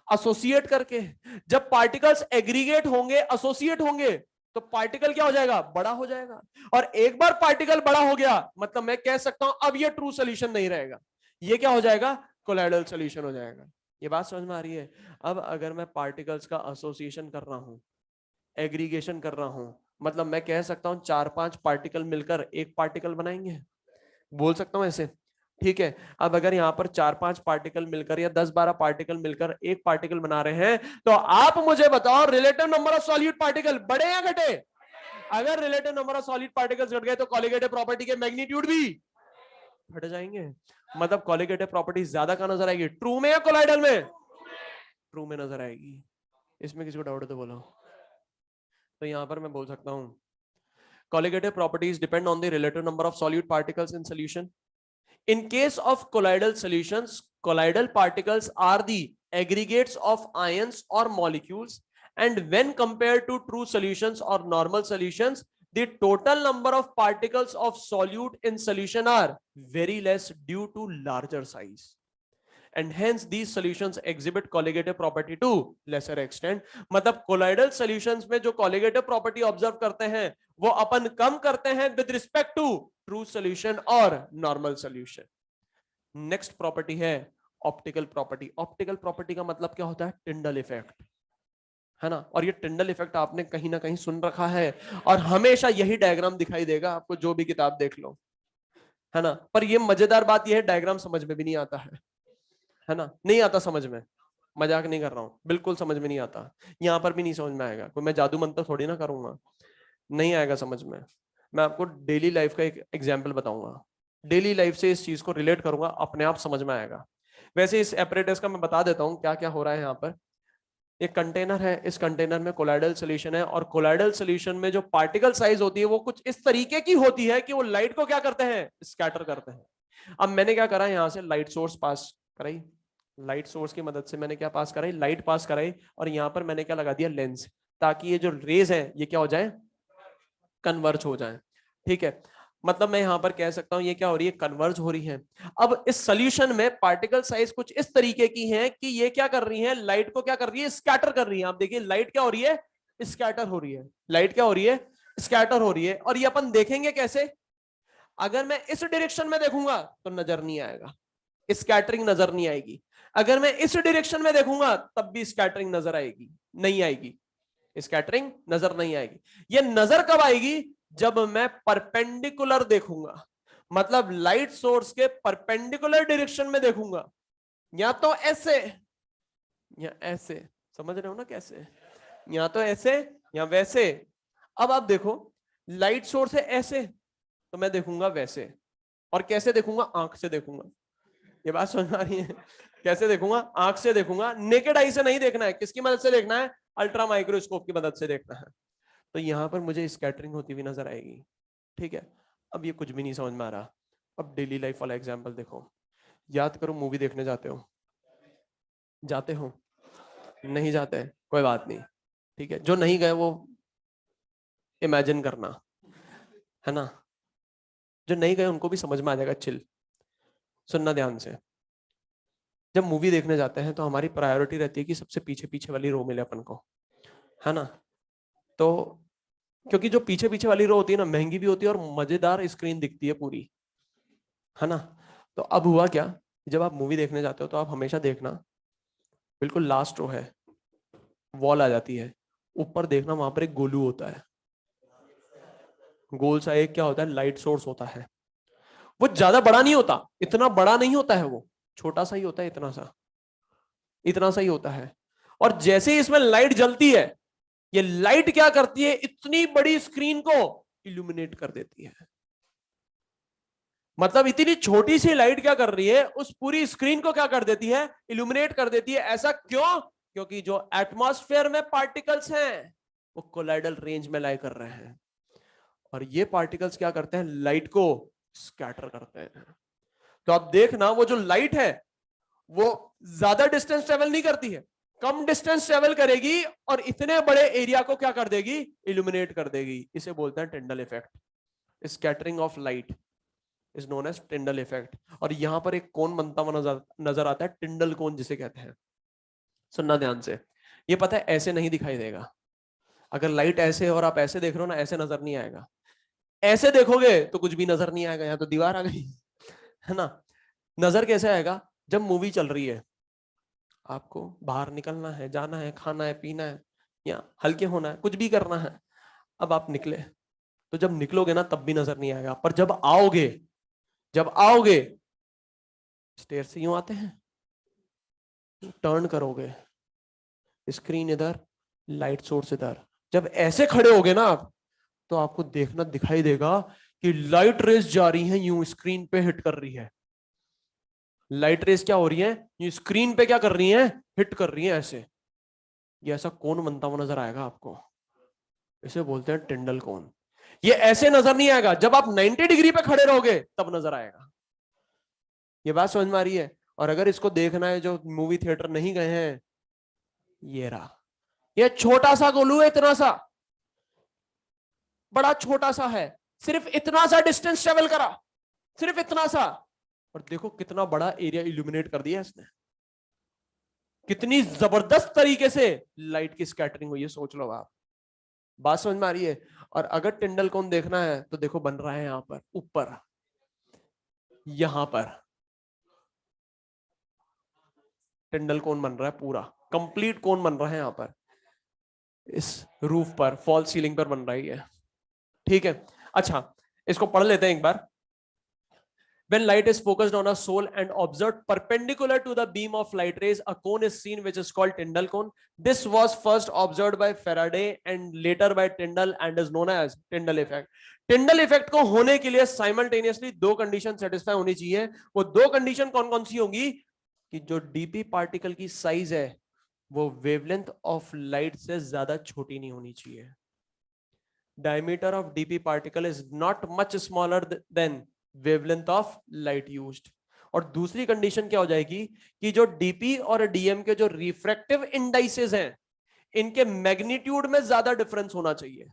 एसोसिएट करके। जब पार्टिकल्स एग्रीगेट होंगे, एसोसिएट होंगे, तो पार्टिकल क्या हो जाएगा, बड़ा हो जाएगा। और एक बार पार्टिकल बड़ा हो गया मतलब मैं कह सकता हूं अब ये ट्रू सॉल्यूशन नहीं रहेगा, ये क्या हो जाएगा, कोलाइडल सॉल्यूशन हो जाएगा। ये बात समझ में आ रही है? अब अगर मैं पार्टिकल्स का एसोसिएशन कर रहा हूं, एग्रीगेशन कर रहा हूं, मतलब मैं कह सकता हूं 4-5 पार्टिकल मिलकर एक पार्टिकल बनाएंगे, बोल सकता हूं ऐसे। ठीक है, अब अगर यहां पर 4-5 पार्टिकल मिलकर या 10-12 पार्टिकल मिलकर एक पार्टिकल बना रहे हैं, तो आप मुझे बताओ relative number of solute particle बढ़े या घटे? अगर relative number of solid particles घट गए तो कॉलिगेटिव प्रॉपर्टी के मैग्नीट्यूड भी घट जाएंगे। मतलब कॉलिगेटिव प्रॉपर्टी ज्यादा कहां नजर आएगी, ट्रू में या कोलाइडल में? ट्रू में नजर आएगी। इसमें किसी को डाउट है तो बोलो। तो यहां पर मैं बोल सकता हूं colligative properties depend on the relative number of solute particles in solution. In case of colloidal solutions, colloidal particles are the aggregates of ions or molecules, and when compared to true solutions or normal solutions, the total number of particles of solute in solution are very less due to larger size. And hence these solutions exhibit colligative property to lesser extent. मतलब colloidal solutions में जो colligative property observe करते हैं वो अपन कम करते हैं with respect to true solution और normal solution. Next property है optical property. Optical property का मतलब क्या होता है, Tyndall effect, है ना। और ये टिंडल इफेक्ट आपने कहीं ना कहीं सुन रखा है और हमेशा यही डायग्राम दिखाई देगा आपको, जो भी किताब देख लो, है ना। पर ये मजेदार बात ये है डायग्राम समझ में भी नहीं आता है ना, नहीं आता समझ में, मजाक नहीं कर रहा हूं, बिल्कुल समझ में नहीं आता। यहां पर भी नहीं समझ में आएगा, कोई मैं जादू मंत्र थोड़ी ना करूंगा, नहीं आएगा समझ में। मैं आपको डेली लाइफ का एक एग्जाम्पल बताऊंगा, डेली लाइफ से इस चीज को रिलेट करूंगा, अपने आप समझ में आएगा। वैसे इस एपरेटस का मैं बता देता हूँ क्या क्या हो रहा है। यहाँ पर एक कंटेनर है, इस कंटेनर में कोलाइडल सॉल्यूशन है और कोलाइडल सॉल्यूशन में जो पार्टिकल साइज होती है वो कुछ इस तरीके की होती है कि वो लाइट को क्या करते हैं, स्कैटर करते हैं। अब मैंने क्या करा, यहाँ से लाइट सोर्स पास कराई, लाइट सोर्स की मदद से मैंने क्या पास कराई, लाइट पास कराई, और यहां पर मैंने क्या लगा दिया, लेंस, ताकि ये जो रेज है ये क्या हो जाए, कन्वर्ज हो जाए। ठीक है, मतलब मैं यहां पर कह सकता हूं ये क्या हो रही है, कन्वर्ज हो रही है। अब इस सॉल्यूशन में पार्टिकल साइज कुछ इस तरीके की है कि ये क्या कर रही है, लाइट को क्या कर रही है, स्कैटर कर रही है। आप देखिए लाइट क्या हो रही है, स्कैटर हो रही है, लाइट क्या हो रही है, स्कैटर हो रही है। और ये अपन देखेंगे कैसे, अगर मैं इस डायरेक्शन में देखूंगा तो नजर नहीं आएगा, स्कैटरिंग नजर नहीं आएगी। अगर मैं इस डायरेक्शन में देखूंगा तब भी स्कैटरिंग नजर आएगी, नहीं आएगी, स्कैटरिंग नजर नहीं आएगी। ये नजर कब आएगी, जब मैं परपेंडिकुलर देखूंगा, मतलब लाइट सोर्स के परपेंडिकुलर डायरेक्शन में देखूंगा, या तो ऐसे या ऐसे, समझ रहे हो ना कैसे, या तो ऐसे या वैसे। अब आप देखो लाइट सोर्स है ऐसे तो मैं देखूंगा वैसे, और कैसे देखूंगा, आंख से देखूंगा। ये बात समझ आ रही है, कैसे देखूंगा, आंख से देखूंगा, नेकेड आई से नहीं देखना है, किसकी मदद से देखना है, अल्ट्रा माइक्रोस्कोप की मदद से देखना है। तो यहां पर मुझे स्कैटरिंग होती हुई नजर आएगी। ठीक है, अब ये कुछ भी नहीं समझ में आ रहा। अब डेली लाइफ वाला एग्जाम्पल देखो, याद करो, मूवी देखने जाते हो, जाते हो, नहीं जाते कोई बात नहीं, ठीक है, जो नहीं गए वो इमेजिन करना, है ना, जो नहीं गए उनको भी समझ में आ जाएगा, चिल सुनना ध्यान से। जब मूवी देखने जाते हैं तो हमारी प्रायोरिटी रहती है कि सबसे पीछे पीछे वाली रो मिले अपन को, है ना। तो क्योंकि जो पीछे पीछे वाली रो होती है ना, महंगी भी होती है और मजेदार स्क्रीन दिखती है पूरी, है ना। तो अब हुआ क्या, जब आप मूवी देखने जाते हो तो आप हमेशा देखना बिल्कुल लास्ट रो है, वॉल आ जाती है, ऊपर देखना वहां पर एक गोलू होता है, गोल सा एक क्या होता है, लाइट सोर्स होता है। वो ज्यादा बड़ा नहीं होता, इतना बड़ा नहीं होता है, वो छोटा सा ही होता है, इतना सा, इतना सा ही होता है। और जैसे ही इसमें लाइट जलती है, ये लाइट क्या करती है, इतनी बड़ी स्क्रीन को इल्यूमिनेट कर देती है। मतलब इतनी छोटी सी लाइट क्या कर रही है, उस पूरी स्क्रीन को क्या कर देती है, इल्यूमिनेट कर देती है। ऐसा क्यों? क्योंकि जो एटमॉस्फेयर में पार्टिकल्स हैं वो कोलाइडल रेंज में लाई कर रहे हैं, और ये पार्टिकल्स क्या करते हैं, लाइट को स्कैटर करते हैं। तो आप देखना वो जो लाइट है वो ज्यादा डिस्टेंस ट्रेवल नहीं करती है, कम डिस्टेंस ट्रेवल करेगी और इतने बड़े एरिया को क्या कर देगी, इल्यूमिनेट कर देगी। इसे बोलते हैं Tyndall effect. Scattering of light is known as Tyndall effect. और यहां पर एक कोन बनता हुआ नजर आता है, टिंडल कोन जिसे कहते हैं। सुनना ध्यान से, ये पता है ऐसे नहीं दिखाई देगा। अगर लाइट ऐसे और आप ऐसे देख रहे हो ना, ऐसे नजर नहीं आएगा। ऐसे देखोगे तो कुछ भी नजर नहीं आएगा, यहां तो दीवार आ गई, है ना। नजर कैसे आएगा, जब मूवी चल रही है, आपको बाहर निकलना है, जाना है, खाना है, पीना है, या हल्के होना है, कुछ भी करना है। अब आप निकले, तो जब निकलोगे ना तब भी नजर नहीं आएगा, पर जब आओगे, जब आओगे स्टेयर से यूं आते हैं, टर्न करोगे, स्क्रीन इधर, लाइट सोर्स इधर, जब ऐसे खड़े होगे ना आप, तो आपको देखना दिखाई देगा कि लाइट रेस जा रही है, यूं स्क्रीन पे हिट कर रही है। लाइट रेस क्या हो रही है, यूं स्क्रीन पे क्या कर रही है, हिट कर रही है ऐसे। ये ऐसा कौन बनता हुआ नजर आएगा आपको, इसे बोलते हैं टिंडल कोन। ये ऐसे नजर नहीं आएगा, जब आप 90 डिग्री पे खड़े रहोगे तब नजर आएगा। ये बात समझ में आ रही है। और अगर इसको देखना है जो मूवी थिएटर नहीं गए हैं, ये रहा, ये छोटा सा गोलू है, इतना सा, बड़ा छोटा सा है, सिर्फ इतना सा डिस्टेंस ट्रेवल करा, सिर्फ इतना सा, और देखो कितना बड़ा एरिया इल्यूमिनेट कर दिया इसने। कितनी जबरदस्त तरीके से लाइट की स्कैटरिंग हुई है, सोच लो आप। बात समझ में आ रही है। और अगर टिंडल कोन देखना है तो देखो बन रहा है यहां पर ऊपर, यहां पर टिंडल कोन बन रहा है, पूरा कंप्लीट कोन बन रहा है यहां पर, इस रूफ पर, फॉल सीलिंग पर बन रही है। ठीक है, अच्छा इसको पढ़ लेते हैं एक बार। When light is focused on a soul and observed perpendicular to the beam of light rays, a cone is seen which is called Tyndall cone. This was first observed by Faraday and later by Tyndall and is known as Tyndall effect. Tyndall effect को होने के लिए simultaneously दो condition satisfy होनी चाहिए। वो दो condition कौन कौन सी होंगी, कि जो डीपी पार्टिकल की साइज है वो वेवलेंथ ऑफ लाइट से ज्यादा छोटी नहीं होनी चाहिए। Diameter of DP particle is not much smaller than wavelength of light used. और दूसरी कंडीशन क्या हो जाएगी, कि जो डीपी और डीएम के जो रिफ्रैक्टिव इंडाइसेस हैं, इनके मैग्नीट्यूड में ज्यादा डिफरेंस होना चाहिए।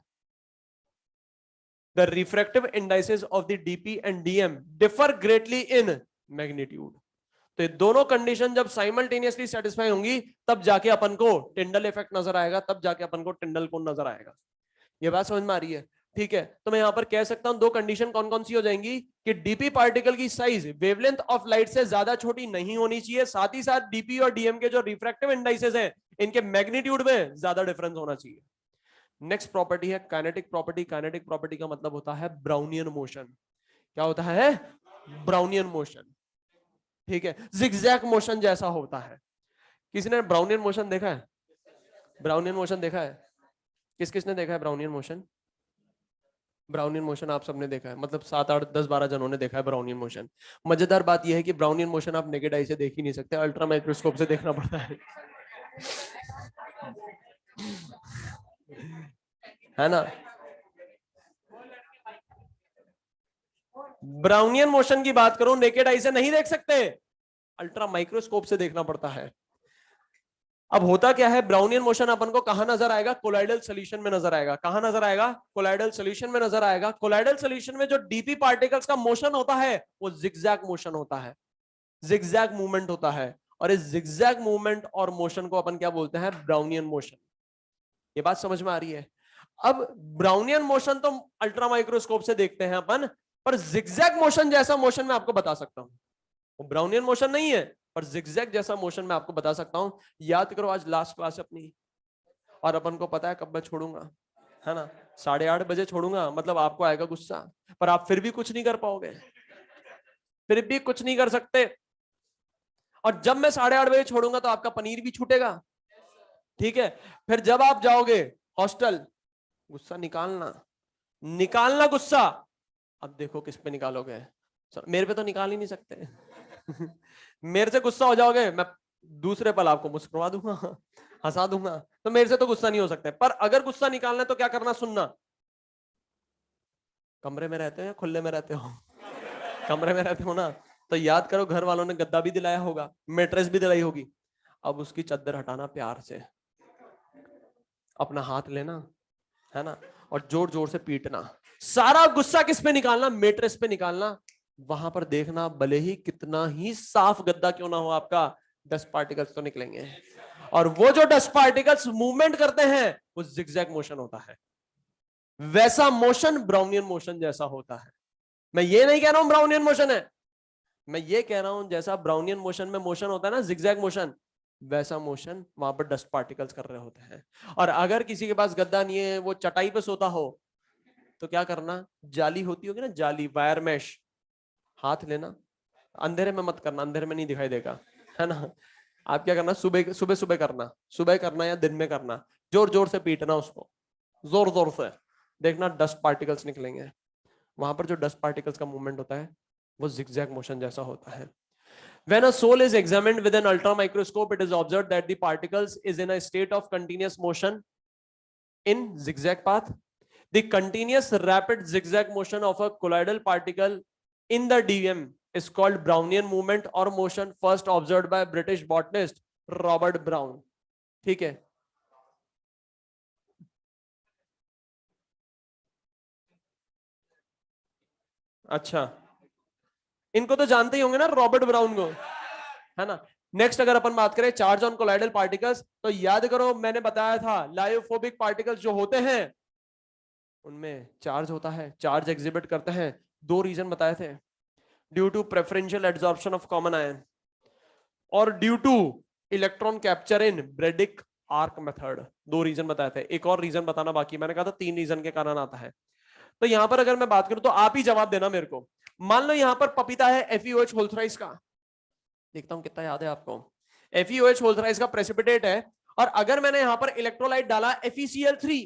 The refractive indices of the DP and DM differ greatly in magnitude. तो ये दोनों कंडीशन जब साइमल्टेनियसली सेटिस्फाई होंगी तब जाके अपन को टिंडल इफेक्ट नजर आएगा, तब जाके अपन को टिंडल कोन नजर आएगा। ये बात समझ में आ रही है। ठीक है, तो मैं यहां पर कह सकता हूं दो कंडीशन कौन कौन सी हो जाएंगी, कि डीपी पार्टिकल की साइज वेवलेंथ ऑफ लाइट से ज्यादा छोटी नहीं होनी चाहिए, साथ ही साथ डीपी और डीएम के जो रिफ्रैक्टिव इंडाइसेस हैं इनके मैग्नीट्यूड में ज्यादा डिफरेंस होना चाहिए। नेक्स्ट प्रॉपर्टी है काइनेटिक प्रॉपर्टी। काइनेटिक प्रॉपर्टी का मतलब होता है ब्राउनियन मोशन। क्या होता है, ब्राउनियन मोशन। ठीक है, जिगजैग मोशन जैसा होता है। किसी ने ब्राउनियन मोशन देखा है, ब्राउनियन मोशन देखा है, किस किसने देखा है ब्राउनियन मोशन? ब्राउनियन मोशन आप सबने देखा है, मतलब 7 8 10 12 जनों ने देखा है ब्राउनियन मोशन। मजेदार बात यह है कि ब्राउनियन मोशन आप नेकेड आई से देख ही नहीं सकते, अल्ट्रा माइक्रोस्कोप से देखना पड़ता है ना। ब्राउनियन मोशन की बात करो, नेकेड आई से नहीं देख सकते, अल्ट्रा माइक्रोस्कोप से देखना पड़ता है। अब होता क्या है, ब्राउनियन मोशन अपन को कहां नजर आएगा, कोलाइडल सॉल्यूशन में नजर आएगा। कहां नजर आएगा, कोलाइडल सॉल्यूशन में नजर आएगा। कोलाइडल सॉल्यूशन में जो डीपी पार्टिकल्स का मोशन होता है वो जिगजैग मोशन होता है, जिगजैग मूवमेंट होता है। और इस जिगजैग मूवमेंट और मोशन को अपन क्या बोलते हैं, ब्राउनियन मोशन। ये बात समझ में आ रही है। अब ब्राउनियन मोशन तो अल्ट्रा माइक्रोस्कोप से देखते हैं अपन, पर जिगजैग मोशन जैसा मोशन मैं आपको बता सकता हूं। वो ब्राउनियन मोशन नहीं है, पर जिगजैग जैसा मोशन मैं आपको बता सकता हूं। याद करो आज लास्ट क्लास अपनी, और अपन को पता है कब मैं छोड़ूंगा, है ना? 8:30 बजे छोड़ूंगा, मतलब आपको आएगा गुस्सा, पर आप फिर भी कुछ नहीं कर पाओगे, फिर भी कुछ नहीं कर सकते। और जब मैं 8:30 बजे छोड़ूंगा तो आपका पनीर भी छूटेगा, ठीक है? फिर जब आप जाओगे हॉस्टल, गुस्सा निकालना, निकालना गुस्सा। अब देखो किस पे निकालोगे, मेरे पे तो निकाल ही नहीं सकते। मेरे से गुस्सा हो जाओगे, मैं दूसरे पल आपको मुस्कुरा दूंगा, हंसा दूंगा, तो मेरे से तो गुस्सा नहीं हो सकता। पर अगर गुस्सा निकालना है तो क्या करना, सुनना। कमरे में रहते हो या खुले में रहते हो? कमरे में रहते हो ना, तो याद करो घर वालों ने गद्दा भी दिलाया होगा, मेट्रेस भी दिलाई होगी। अब उसकी चद्दर हटाना प्यार से, अपना हाथ लेना, है ना, और जोर जोर से पीटना। सारा गुस्सा किस पे निकालना, मेट्रेस पे निकालना। वहां पर देखना, भले ही कितना ही साफ गद्दा क्यों ना हो आपका, डस्ट पार्टिकल्स तो निकलेंगे। और वो जो डस्ट पार्टिकल्स मूवमेंट करते हैं वो जिगजैग मोशन होता है। वैसा मोशन ब्राउनियन मोशन जैसा होता है। मैं ये नहीं कह रहा हूं ब्राउनियन मोशन है, मैं ये कह रहा हूं जैसा ब्राउनियन मोशन में मोशन होता है ना, जिगजैग मोशन, वैसा मोशन वहां पर डस्ट पार्टिकल्स कर रहे होते हैं। और अगर किसी के पास गद्दा नहीं है, वो चटाई पे सोता हो, तो क्या करना, जाली होती होगी ना, जाली, वायर मैश, हाथ लेना, अंधेरे में मत करना, अंधेरे में नहीं दिखाई देगा, है ना? आप क्या करना, सुबह सुबह सुबह करना, सुबह करना या दिन में करना, जोर जोर से पीटना उसको, जोर जोर से, देखना डस्ट पार्टिकल्स निकलेंगे। वहां पर जो डस्ट पार्टिकल्स का मूवमेंट होता है वो जिगजैग मोशन जैसा होता है। When a soul is examined with an ultra microscope, it is observed that the particles is in a state of continuous motion in zigzag path. The continuous rapid zigzag motion of a colloidal particle in the DM is called Brownian movement or motion, first observed by British botanist Robert Brown. ठीक है? अच्छा, इनको तो जानते ही होंगे ना, Robert brown को, है ना? नेक्स्ट अगर अपन बात करें चार्ज ऑन कोलाइडल पार्टिकल्स, तो याद करो मैंने बताया था लायोफोबिक पार्टिकल्स जो होते हैं उनमें चार्ज होता है, चार्ज एग्जिबिट करते हैं। दो रीजन बताए थे, due to preferential adsorption of common ion और due to electron capture in Bredig arc method. दो रीजन बताए थे, एक और रीजन बताना बाकी, मैंने कहा था 3 रीजन के कारण आता है। तो यहां पर अगर मैं बात करूं तो आप ही जवाब देना मेरे को। मान लो यहां पर पपीता है FeOH होल थ्राइस का, देखता हूं कितना याद है आपको, FeOH होल थ्राइस का प्रेसिपिटेट है, और अगर मैंने यहां पर इलेक्ट्रोलाइट डाला FeCl3,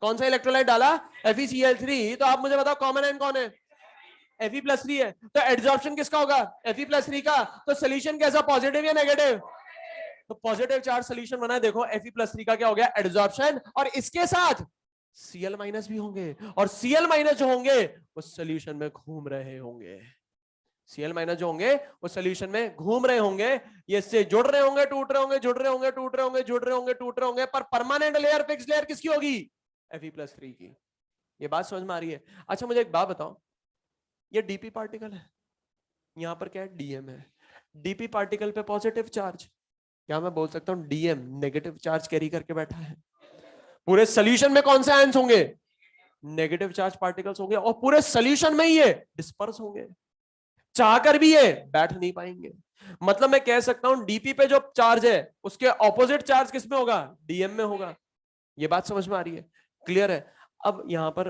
कौन सा इलेक्ट्रोलाइट डाला, FeCl3, तो आप मुझे बताओ कॉमन आयन कौन है, Fe+3 है, तो एड्सॉर्प्शन किसका होगा, Fe+3 का। तो सोल्यूशन कैसा, पॉजिटिव या नेगेटिव, तो पॉजिटिव चार्ज सोल्यूशन बना है, देखो Fe+3 का क्या हो गया, एड्सॉर्प्शन, और इसके साथ Cl- भी होंगे, और Cl- जो होंगे वो सोल्यूशन में घूम रहे होंगे, Cl- जो होंगे वो सोल्यूशन में घूम रहे होंगे, ये इससे जुड़ रहे होंगे, टूट रहे होंगे, जुड़ रहे होंगे, टूट रहे होंगे, जुड़ रहे होंगे, टूट रहे होंगे, पर परमानेंट लेयर, फिक्स लेयर किसकी होगी, Fe+3 की। ये बात समझ में आ रही है? अच्छा मुझे एक बात बताओ, ये डीपी पार्टिकल है, यहां पर क्या है, डीएम है, डीपी पार्टिकल पे पॉजिटिव चार्ज, क्या मैं बोल सकता हूं डीएम नेगेटिव चार्ज कैरी करके बैठा है? पूरे सोल्यूशन में कौन से आयंस होंगे, नेगेटिव चार्ज पार्टिकल्स होंगे, और पूरे सोल्यूशन में ही ये डिस्पर्स होंगे, चाहकर भी ये बैठ नहीं पाएंगे। मतलब मैं कह सकता हूं डीपी पे जो चार्ज है उसके ऑपोजिट चार्ज किसमें होगा, डीएम में होगा। ये बात समझ में आ रही है, क्लियर है? अब यहां पर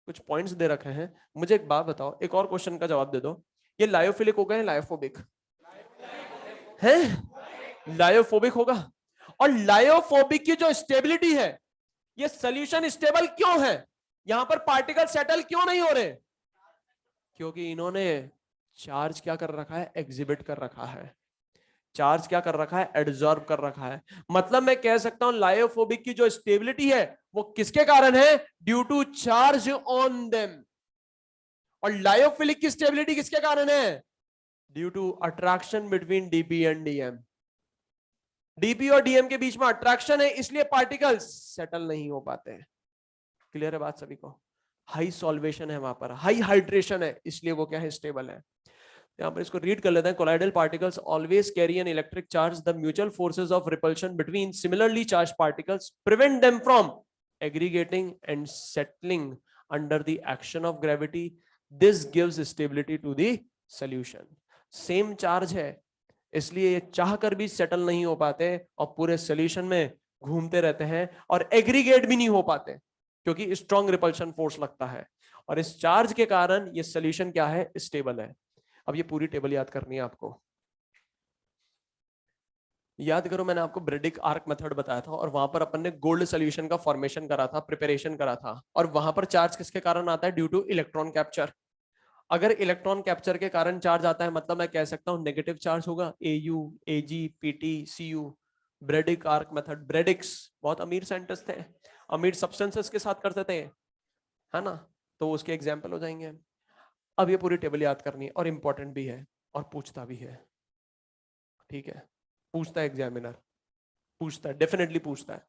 कुछ पॉइंट्स दे रखे हैं, मुझे एक बात बताओ, एक और क्वेश्चन का जवाब दे दो, ये लायोफिलिक होगा या लायोफोबिक है, लायोफोबिक होगा। और लायोफोबिक की जो स्टेबिलिटी है, ये सोल्यूशन स्टेबल क्यों है, यहां पर पार्टिकल सेटल क्यों नहीं हो रहे, क्योंकि इन्होंने चार्ज क्या कर रखा है, एग्जिबिट कर रखा है, चार्ज क्या कर रखा है, एड्सॉर्ब कर रखा है। मतलब मैं कह सकता हूं लायोफोबिक की जो स्टेबिलिटी है वो किसके कारण है, due to charge on them. और लायोफिलिक की स्टेबिलिटी किसके कारण है, due to attraction between DP and DM. DP और डीएम के बीच में अट्रैक्शन है, इसलिए पार्टिकल्स सेटल नहीं हो पाते। क्लियर है बात सभी को? हाई सॉल्वेशन है वहां पर, हाई हाइड्रेशन है, इसलिए वो क्या है, स्टेबल है। यहाँ पर इसको रीड कर लेते हैं, colloidal particles always carry an electric charge, the mutual forces of repulsion between similarly charge particles prevent them from aggregating and settling under the action of gravity. This gives stability to the solution. Same charge है, इसलिए ये चाह कर भी settle नहीं हो पाते और पूरे सॉल्यूशन में घूमते रहते हैं और एग्रीगेट भी नहीं हो पाते क्योंकि स्ट्रॉन्ग रिपल्शन फोर्स लगता है, और इस चार्ज के कारण ये सॉल्यूशन क्या है, स्टेबल है। अब ये पूरी टेबल याद करनी है आपको। याद करो, मैंने आपको ब्रेडिक आर्क मेथड बताया था और वहां पर अपन ने गोल्ड सॉल्यूशन का फॉर्मेशन करा था, प्रिपरेशन करा था, और वहां पर चार्ज किसके कारण आता है, ड्यू टू इलेक्ट्रॉन कैप्चर। अगर इलेक्ट्रॉन कैप्चर के कारण चार्ज आता है मतलब मैं कह सकता हूं नेगेटिव चार्ज होगा, AU, AG, PT, CU। Bredig arc method, Bredig's बहुत अमीर साइंटिस्ट थे, अमीर सब्सटेंसेस के साथ करते थे, है ना, तो उसके एग्जाम्पल हो जाएंगे। अब ये पूरी टेबल याद करनी है और इंपॉर्टेंट भी है और पूछता भी है, ठीक है, पूछता है एग्जामिनर, पूछता है, डेफिनेटली पूछता है,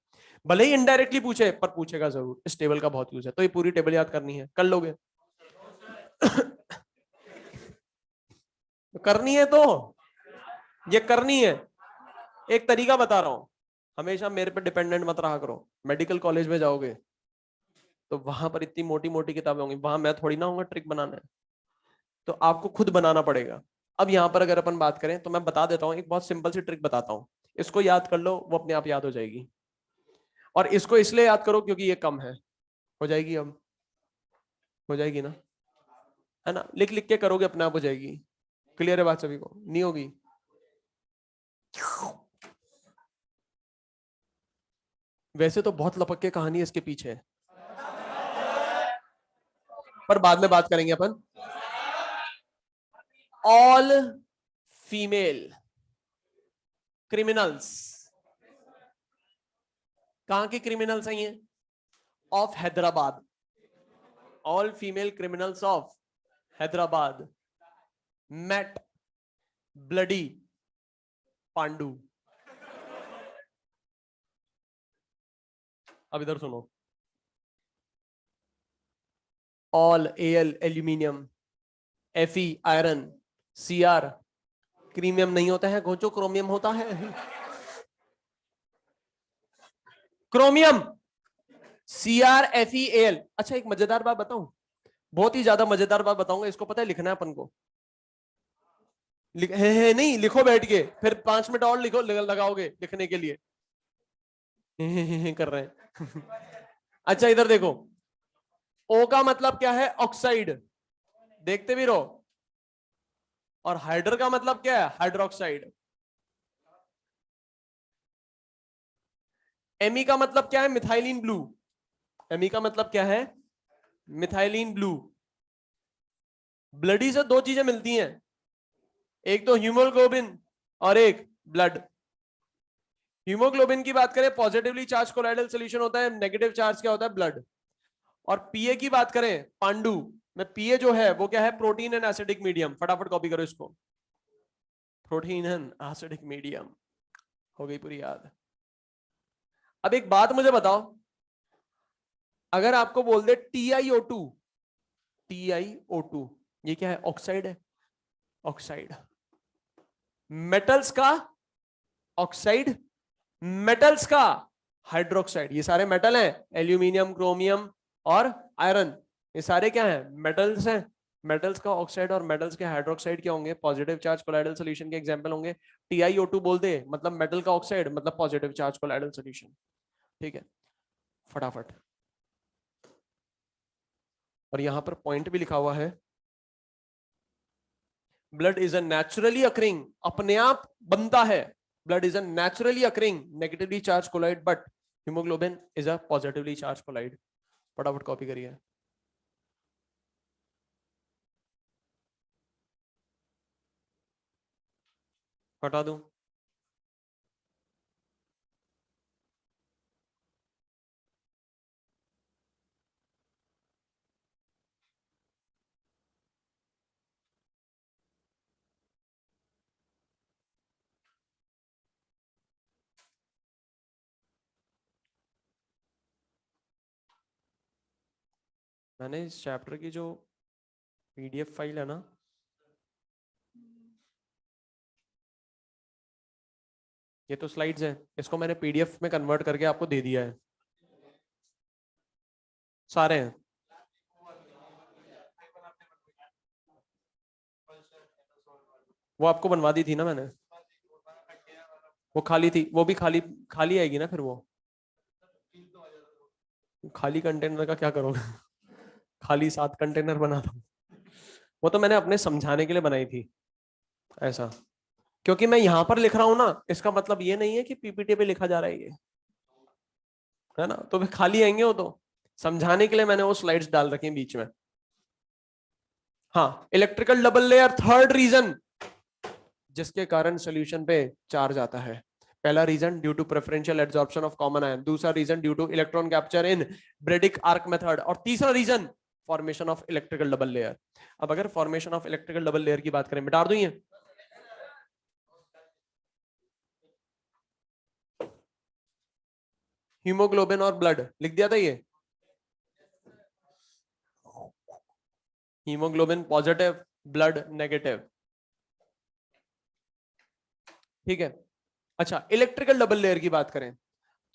भले ही इनडायरेक्टली पूछे पर पूछेगा जरूर। इस टेबल का बहुत यूज है, तो ये पूरी टेबल याद करनी है, कर लोगे? करनी है तो ये करनी है। एक तरीका बता रहा हूं, हमेशा मेरे पे डिपेंडेंट मत रहा करो। मेडिकल कॉलेज में जाओगे तो वहां पर इतनी मोटी मोटी किताबें होंगी, वहां मैं थोड़ी ना होऊंगा ट्रिक बनाने, तो आपको खुद बनाना पड़ेगा। अब यहाँ पर अगर अपन बात करें तो मैं बता देता हूँ, एक बहुत सिंपल सी ट्रिक बताता हूँ, इसको याद कर लो, वो अपने आप याद हो जाएगी। और इसको इसलिए याद करो क्योंकि ये कम है, हो जाएगी, अब हो जाएगी ना, है ना, लिख लिख के करोगे अपने आप हो जाएगी। क्लियर है बात सभी को? नहीं होगी? वैसे तो बहुत लपक के कहानी है इसके पीछे, पर बाद में बात करेंगे अपन। ऑल फीमेल क्रिमिनल्स, कहां के क्रिमिनल्स हैं ये? Of Hyderabad. All female criminals of Hyderabad met bloody Pandu. अब इधर सुनो, all AL aluminium, Fe iron, Cr chromium नहीं होता है, घोचो क्रोमियम होता है, क्रोमियम, CrFeAl। अच्छा एक मजेदार बात बताऊं, बहुत ही ज्यादा मजेदार बात बताऊंगा, इसको पता है लिखना है अपन को, है नहीं, लिखो बैठ के, फिर 5 मिनट और लिखो, लगाओगे लिखने के लिए, कर रहे हैं। अच्छा इधर देखो, O का मतलब क्या है, ऑक्साइड, देखते भी रहो, और हाइड्र का मतलब क्या है, हाइड्रोक्साइड। Me का मतलब क्या है, मिथाइलिन ब्लू। Me का मतलब क्या है, मिथाइलिन ब्लू। ब्लडी से दो चीजें मिलती हैं, एक तो हीमोग्लोबिन और एक ब्लड। हीमोग्लोबिन की बात करें पॉजिटिवली चार्ज कोलाइडल सॉल्यूशन होता है, नेगेटिव चार्ज क्या होता है, ब्लड। और पीए की बात करें, पांडु में पीए जो है वो क्या है, प्रोटीन एंड एसिडिक मीडियम। फटाफट कॉपी करो इसको, प्रोटीन एंड एसिडिक मीडियम, हो गई पूरी याद। अब एक बात मुझे बताओ, अगर आपको बोल दे TiO2, TiO2 ये क्या है, ऑक्साइड है, ऑक्साइड। मेटल्स का ऑक्साइड, मेटल्स का हाइड्रोक्साइड, ये सारे मेटल हैं, एल्यूमिनियम, क्रोमियम और आयरन, ये सारे क्या हैं, मेटल्स हैं। मेटल्स का ऑक्साइड और मेटल्स के हाइड्रोक्साइड क्या होंगे, पॉजिटिव चार्ज कोलाइडल सॉल्यूशन के एग्जांपल होंगे। TiO2 बोल दे मतलब मेटल का ऑक्साइड, मतलब पॉजिटिव चार्ज कोलाइडल सॉल्यूशन, ठीक है, फटाफट। और यहां पर पॉइंट भी लिखा हुआ है, blood is a naturally occurring, अपने आप बनता है, blood is a naturally occurring negatively charge colloid, but haemoglobin is a positively charge colloid. फटाफट कॉपी करिए। हटा दूं? मैंने इस चैप्टर की जो PDF फाइल है ना, ये तो स्लाइड्स है, इसको मैंने PDF में कन्वर्ट करके आपको दे दिया है। सारे हैं। वो आपको बनवा दी थी ना मैंने, वो खाली थी, वो भी खाली खाली आएगी ना फिर। वो खाली कंटेनर का क्या करोगे? खाली 7 कंटेनर बना दो। वो तो मैंने अपने समझाने के लिए बनाई थी ऐसा, क्योंकि मैं यहां पर लिख रहा हूं ना, इसका मतलब ये नहीं है कि पीपीटी पे लिखा जा रहा है ये, है ना। तो फिर खाली आएंगे वो तो, समझाने के लिए मैंने वो स्लाइड्स डाल रखी हैं बीच में। हाँ, electrical double layer third reason जिसके कारण सॉल्यूशन पे चार्ज आता है। पहला reason due to preferential absorption of common ion, दूसरा reason due to electron capture in Bredig arc method, और तीसरा reason formation of electrical double layer. अब अगर formation of electrical double layer की बात करें, मिटा दूं ये, हीमोग्लोबिन और ब्लड लिख दिया था ये, हीमोग्लोबिन पॉजिटिव, ब्लड नेगेटिव, ठीक है। अच्छा, इलेक्ट्रिकल डबल लेयर की बात करें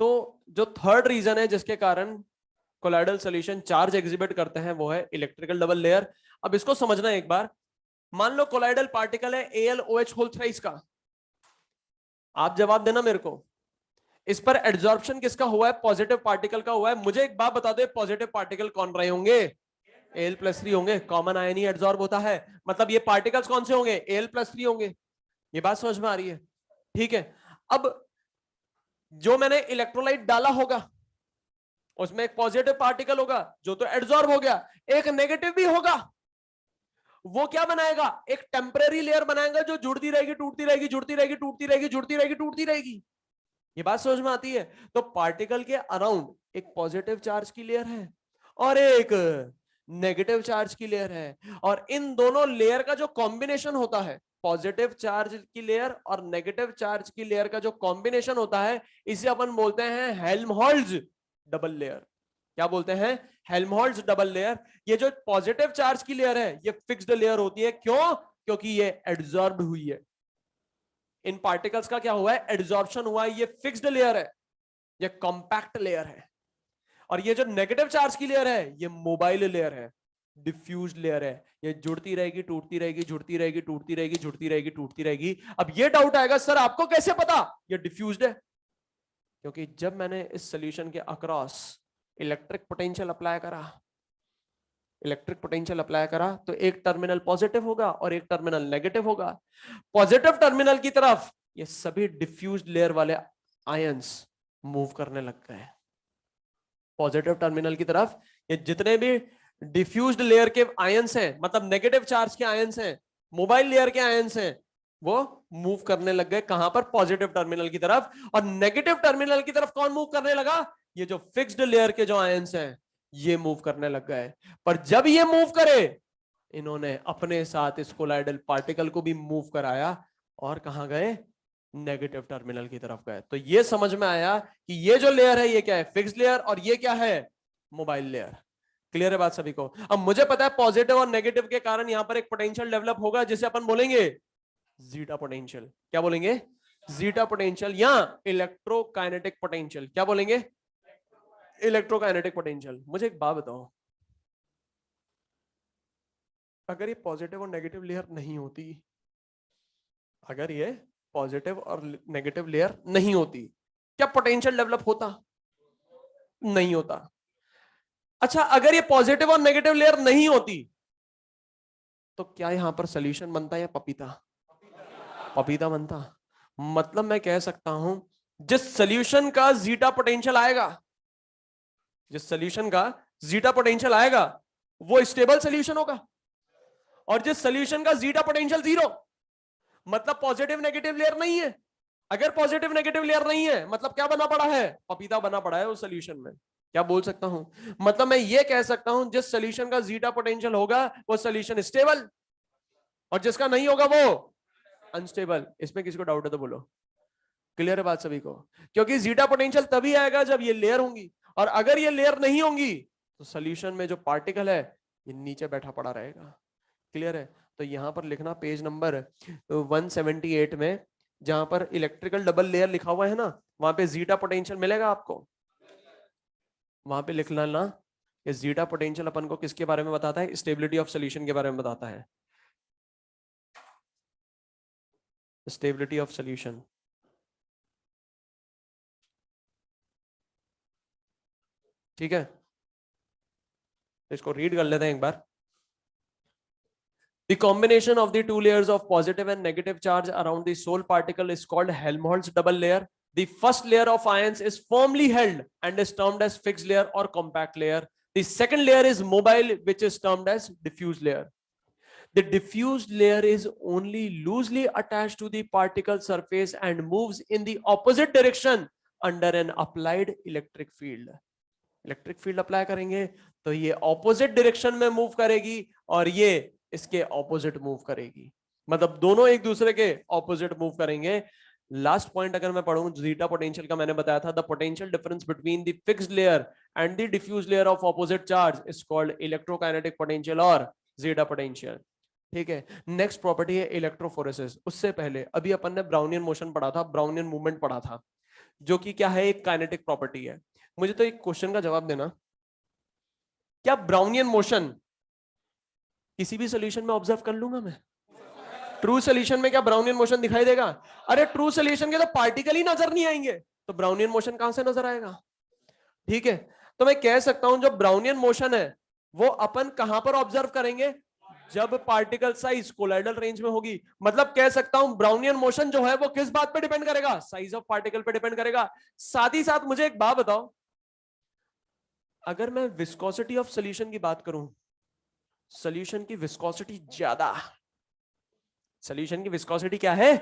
तो जो थर्ड रीजन है जिसके कारण कोलाइडल सॉल्यूशन चार्ज एग्जिबिट करते हैं वो है इलेक्ट्रिकल डबल लेयर। अब इसको समझना एक बार, मान लो कोलाइडल पार्टिकल है AlOH होल थ्राइस का, आप जवाब देना मेरे को, इस पर एड्सॉर्प्शन किसका हुआ है? पॉजिटिव पार्टिकल का हुआ है। मुझे एक बात बता दो, पॉजिटिव पार्टिकल कौन रहे होंगे? Al+3 होंगे, कॉमन आयन ही एड्सॉर्ब होता है, मतलब ये पार्टिकल्स कौन से होंगे? Al+3 होंगे। ये बात समझ में आ रही है? ठीक है। अब जो मैंने इलेक्ट्रोलाइट डाला होगा उसमें एक पॉजिटिव पार्टिकल होगा जो तो एड्सॉर्ब हो गया, एक नेगेटिव भी होगा। वो क्या बनाएगा? एक टेम्परेरी लेयर बनाएगा जो जुड़ती रहेगी, टूटती रहेगी, जुड़ती रहेगी, टूटती रहेगी, जुड़ती रहेगी, टूटती रहेगी। ये बात समझ में आती है? तो पार्टिकल के अराउंड एक पॉजिटिव चार्ज की लेयर है और एक नेगेटिव चार्ज की लेयर है, और इन दोनों लेयर का जो कॉम्बिनेशन होता है, पॉजिटिव चार्ज की लेयर और नेगेटिव चार्ज की लेयर का जो कॉम्बिनेशन होता है, इसे अपन बोलते हैं हेल्महोल्ट्ज डबल लेयर। क्या बोलते हैं? Helmholtz double layer. ये जो पॉजिटिव चार्ज की लेयर है ये फिक्स्ड लेयर होती है, क्यों? क्योंकि ये एड्सॉर्ब्ड हुई है, इन पार्टिकल्स का क्या हुआ है? एड्सॉर्प्शन हुआ है। ये फिक्स्ड लेयर है, ये कॉम्पैक्ट लेयर है। और ये जो नेगेटिव चार्ज की लेयर है ये मोबाइल लेयर है, डिफ्यूज लेयर है। ये जुड़ती रहेगी, टूटती रहेगी, जुड़ती रहेगी, टूटती रहेगी, जुड़ती रहेगी, टूटती रहेगी। अब ये डाउट आएगा, सर आपको कैसे पता ये डिफ्यूज्ड है? क्योंकि जब मैंने इस सॉल्यूशन के अक्रॉस इलेक्ट्रिक पोटेंशियल अप्लाई करा, इलेक्ट्रिक पोटेंशियल अप्लाई करा, तो एक टर्मिनल पॉजिटिव होगा और एक टर्मिनल नेगेटिव होगा। पॉजिटिव टर्मिनल की तरफ ये सभी डिफ्यूज लेयर वाले आयंस मूव करने लग गए। पॉजिटिव टर्मिनल की तरफ ये जितने भी डिफ्यूज्ड लेयर के आयंस हैं, मतलब नेगेटिव चार्ज के आयंस हैं, मोबाइल लेयर के आयंस हैं, वो मूव करने लग गए कहां पर? पॉजिटिव टर्मिनल की तरफ। और नेगेटिव टर्मिनल की तरफ कौन मूव करने लगा? ये जो फिक्स्ड लेयर के जो आयंस हैं ये मूव करने लग गए। पर जब ये मूव करे, इन्होंने अपने साथ इस कोलाइडल पार्टिकल को भी मूव कराया और कहां गए? नेगेटिव टर्मिनल की तरफ गए। तो ये समझ में आया कि ये जो लेयर है ये क्या है? फिक्स्ड लेयर, और ये क्या है? Mobile layer. क्लियर है बात सभी को? अब मुझे पता है पॉजिटिव और नेगेटिव के कारण यहां पर एक पोटेंशियल डेवलप होगा जिसे अपन बोलेंगे जीटा पोटेंशियल। क्या बोलेंगे? जीटा पोटेंशियल या इलेक्ट्रोकाइनेटिक पोटेंशियल। क्या बोलेंगे? Electrokinetic potential. मुझे एक बात बताओ, अगर ये पॉजिटिव और नेगेटिव लेयर नहीं होती, अगर ये पॉजिटिव और नेगेटिव लेयर नहीं होती, क्या पोटेंशियल डेवलप होता? नहीं होता। अच्छा, अगर ये पॉजिटिव और नेगेटिव लेयर नहीं होती तो क्या यहां पर सॉल्यूशन बनता या पपीता? पपीता बनता। मतलब मैं कह सकता हूं जिस सॉल्यूशन का जीटा पोटेंशियल आएगा, जिस सॉल्यूशन का जीटा पोटेंशियल आएगा वो स्टेबल सॉल्यूशन होगा, और जिस सॉल्यूशन का जीटा पोटेंशियल 0, मतलब पॉजिटिव नेगेटिव लेयर नहीं है। अगर पॉजिटिव नेगेटिव लेयर नहीं है मतलब क्या बना पड़ा है? पपीता बना पड़ा है उस सॉल्यूशन में। क्या बोल सकता हूं? मतलब मैं ये कह सकता हूं जिस सॉल्यूशन का जीटा पोटेंशियल होगा वो सॉल्यूशन स्टेबल, और जिसका नहीं होगा वो अनस्टेबल। इसमें किसी को डाउट है तो बोलो। क्लियर है बात सभी को? क्योंकि जीटा पोटेंशियल तभी आएगा जब ये लेयर होंगी, और अगर ये लेयर नहीं होंगी तो सॉल्यूशन में जो पार्टिकल है ये नीचे बैठा पड़ा रहेगा। क्लियर है? तो यहां पर लिखना पेज नंबर 178 में, जहां पर इलेक्ट्रिकल डबल लेयर लिखा हुआ है ना, वहां पे जीटा पोटेंशियल मिलेगा आपको, वहां पे लिख लेना ये जीटा पोटेंशियल अपन को किसके बारे में बताता है? स्टेबिलिटी ऑफ सॉल्यूशन के बारे में बताता है। स्टेबिलिटी ऑफ सॉल्यूशन, ठीक है, इसको रीड कर लेते हैं एक बार। The combination of the two layers of positive and negative charge around the sole particle is called Helmholtz double layer. The first layer of ions is firmly held and is termed as fixed layer or compact layer. The second layer is mobile, which is termed as diffuse layer. The diffuse layer is only loosely attached to the particle surface and moves in the opposite direction under an applied electric field. Electric field apply करेंगे तो ये opposite direction में move करेगी और ये इसके opposite move करेगी, मतलब दोनों एक दूसरे के ऑपोजिट मूव करेंगे। लास्ट पॉइंट अगर मैं पढ़ूं जीटा पोटेंशियल का, मैंने बताया था the potential difference between the fixed layer and the diffuse layer of opposite charge is called electrokinetic potential और जीटा पोटेंशियल, ठीक है। नेक्स्ट प्रॉपर्टी है इलेक्ट्रोफोरेसिस। उससे पहले अभी अपन ने ब्राउनियन मोशन पढ़ा था, ब्राउनियन मूवमेंट पढ़ा था, जो कि क्या है? एक काइनेटिक प्रॉपर्टी है। मुझे तो एक क्वेश्चन का जवाब देना, क्या ब्राउनियन मोशन किसी भी सॉल्यूशन में ऑब्जर्व कर लूंगा मैं? ट्रू सॉल्यूशन में क्या ब्राउनियन मोशन दिखाई देगा? अरे ट्रू सॉल्यूशन के तो पार्टिकल ही नजर नहीं आएंगे, तो ब्राउनियन मोशन कहां से नजर आएगा? ठीक है, तो मैं कह सकता हूं जो ब्राउनियन मोशन है वो अपन कहां पर ऑब्जर्व करेंगे? जब पार्टिकल साइज कोलाइडल रेंज में होगी। मतलब कह सकता हूं ब्राउनियन मोशन जो है वो किस बात पे डिपेंड करेगा? साइज ऑफ पार्टिकल पे डिपेंड करेगा। साथ ही साथ मुझे एक बात बताओ, अगर मैं विस्कोसिटी ऑफ सॉल्यूशन की बात करूं, सॉल्यूशन की विस्कोसिटी ज्यादा, सॉल्यूशन की विस्कोसिटी क्या है?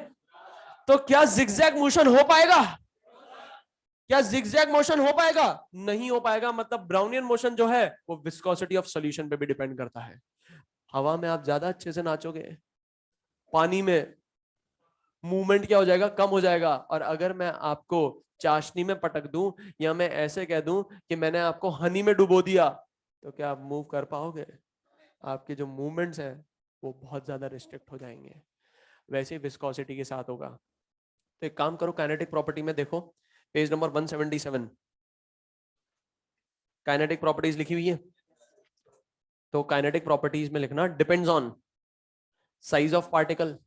तो क्या जिगजैग मोशन हो पाएगा? क्या जिगजैग मोशन हो पाएगा? नहीं हो पाएगा। मतलब ब्राउनियन मोशन जो है वो विस्कोसिटी ऑफ सॉल्यूशन पे भी डिपेंड करता है। हवा में आप ज्यादा अच्छे से नाचोगे, पानी में मूवमेंट क्या हो जाएगा? कम हो जाएगा। और अगर मैं आपको चाशनी में पटक दूं या मैं ऐसे कह दूं कि मैंने आपको हनी में डुबो दिया, तो क्या आप मूव कर पाओगे? आपके जो मूवमेंट्स हैं वो बहुत ज्यादा रिस्ट्रिक्ट हो जाएंगे। वैसे ही विस्कोसिटी के साथ होगा। तो एक काम करो, काइनेटिक प्रॉपर्टी में देखो पेज नंबर 177, काइनेटिक प्रॉपर्टीज लिखी हुई है। तो काइनेटिक प्रॉपर्टीज में लिखना depends on size of particle,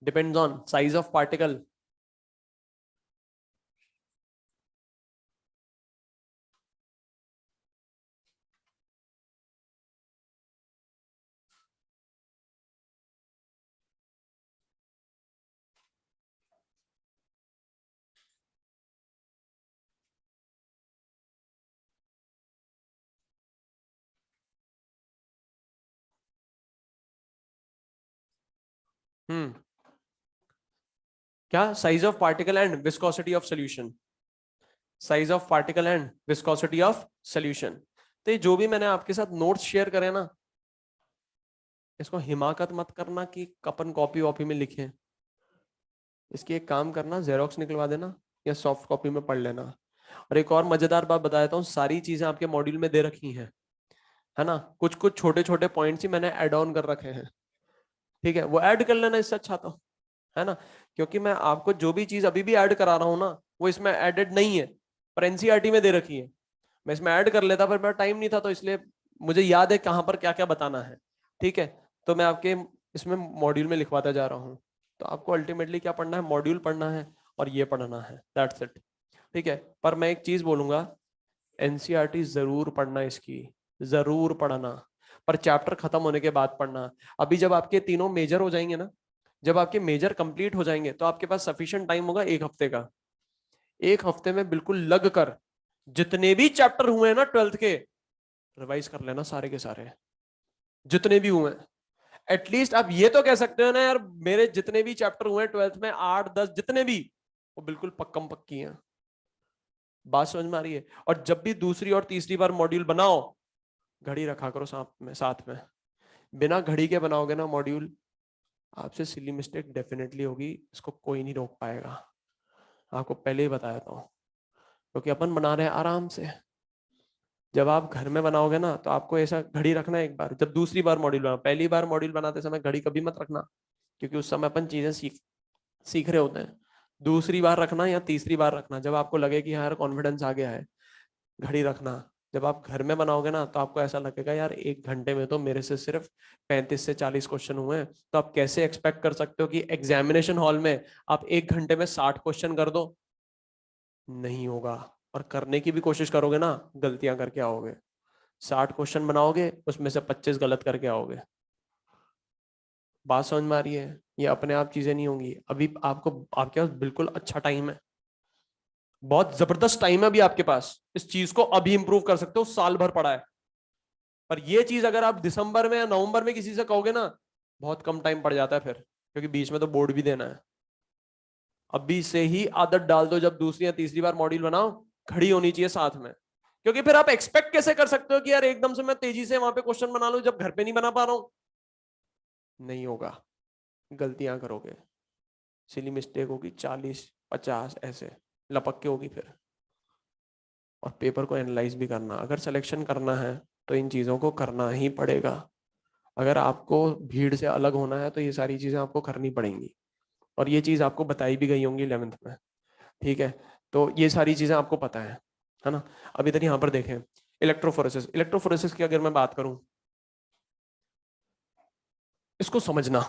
depends on size of particle, क्या? Size of particle and viscosity of solution, size of particle and viscosity of solution. तो ये जो भी मैंने आपके साथ नोट्स शेयर करे ना, इसको हिमाकत मत करना कि अपन कॉपी वॉपी में लिखें। इसकी एक काम करना, जेरोक्स निकलवा देना या सॉफ्ट कॉपी में पढ़ लेना। और एक और मजेदार बात बता देता हूँ, सारी चीजें आपके मॉड्यूल में दे रखी हैं, है ना। कुछ कुछ छोटे छोटे पॉइंट्स ही मैंने ऐड ऑन कर रखे हैं, ठीक है, वो ऐड कर लेना, इससे अच्छा तो है ना। क्योंकि मैं आपको जो भी चीज अभी भी ऐड करा रहा हूँ ना, वो इसमें एडेड नहीं है, पर एनसीईआरटी में दे रखी है। मैं इसमें ऐड कर लेता, पर मेरा टाइम नहीं था, तो इसलिए मुझे याद है कहाँ पर क्या क्या बताना है, ठीक है। तो मैं आपके इसमें मॉड्यूल में लिखवाता जा रहा हूँ। तो आपको अल्टीमेटली क्या पढ़ना है? मॉड्यूल पढ़ना है और ये पढ़ना है, दैट्स इट, ठीक है। पर मैं एक चीज बोलूंगा, एनसीईआरटी जरूर पढ़ना, इसकी जरूर पढ़ना, पर चैप्टर खत्म होने के बाद पढ़ना। अभी जब आपके तीनों मेजर हो जाएंगे ना, जब आपके मेजर कंप्लीट हो जाएंगे, तो आपके पास सफिशिएंट टाइम होगा 1 हफ्ते का। 1 हफ्ते में बिल्कुल लग कर जितने भी चैप्टर हुए हैं ना 12th के, रिवाइज कर लेना सारे के सारे, जितने भी हुए। एटलीस्ट आप ये तो कह सकते हो ना यार, मेरे जितने भी चैप्टर हुए 12th में 8-10 जितने भी, वो बिल्कुल पक्कम पक्की हैं। बात समझ में आ रही है? और जब भी दूसरी और तीसरी बार मॉड्यूल बनाओ, घड़ी रखा करो साथ में। बिना घड़ी के बनाओगे ना मॉड्यूल, आपसे सिली मिस्टेक डेफिनेटली होगी, इसको कोई नहीं रोक पाएगा। आपको पहले ही बताया था, क्योंकि अपन बना रहे हैं आराम से। जब आप घर में बनाओगे ना, तो आपको ऐसा घड़ी रखना है एक बार, जब दूसरी बार मॉड्यूल बनाओ। पहली बार मॉड्यूल बनाते समय घड़ी कभी मत रखना, क्योंकि उस समय अपन चीजें सीख रहे होते हैं। दूसरी बार रखना या तीसरी बार रखना, जब आपको लगे कि यार कॉन्फिडेंस आ गया है, घड़ी रखना। जब आप घर में बनाओगे ना तो आपको ऐसा लगेगा यार 1 घंटे में तो मेरे से सिर्फ 35 से 40 क्वेश्चन हुए हैं। तो आप कैसे एक्सपेक्ट कर सकते हो कि एग्जामिनेशन हॉल में आप 1 घंटे में 60 क्वेश्चन कर दो? नहीं होगा। और करने की भी कोशिश करोगे ना, गलतियां करके आओगे। 60 क्वेश्चन बनाओगे, उसमें से 25 गलत करके आओगे। बात समझ में आ रही है? ये अपने आप चीजें नहीं होंगी। अभी आपको, आपके पास बिल्कुल अच्छा टाइम है, बहुत जबरदस्त टाइम है अभी आपके पास। इस चीज को अभी इंप्रूव कर सकते हो, साल भर पड़ा है। पर ये चीज अगर आप दिसंबर में या नवंबर में किसी से कहोगे ना, बहुत कम टाइम पड़ जाता है फिर, क्योंकि बीच में तो बोर्ड भी देना है। अभी से ही आदत डाल दो, जब दूसरी या तीसरी बार मॉड्यूल बनाओ खड़ी होनी चाहिए साथ में। क्योंकि फिर आप एक्सपेक्ट कैसे कर सकते हो कि यार एकदम से मैं तेजी से वहां पे क्वेश्चन बना लूं, जब घर पे नहीं बना पा रहा हूं? नहीं होगा, गलतियां करोगे, सिली मिस्टेक होगी, 40-50 ऐसे लपक के होगी फिर। और पेपर को एनालाइज भी करना, अगर सिलेक्शन करना है तो इन चीजों को करना ही पड़ेगा। अगर आपको भीड़ से अलग होना है तो ये सारी चीजें आपको करनी पड़ेंगी। और ये चीज आपको बताई भी गई होंगी 11th में, ठीक है? तो ये सारी चीजें आपको पता है ना? अब इधर यहाँ पर देखें, इलेक्ट्रोफोरेसिस। इलेक्ट्रोफोरेसिस की अगर मैं बात करूं, इसको समझना,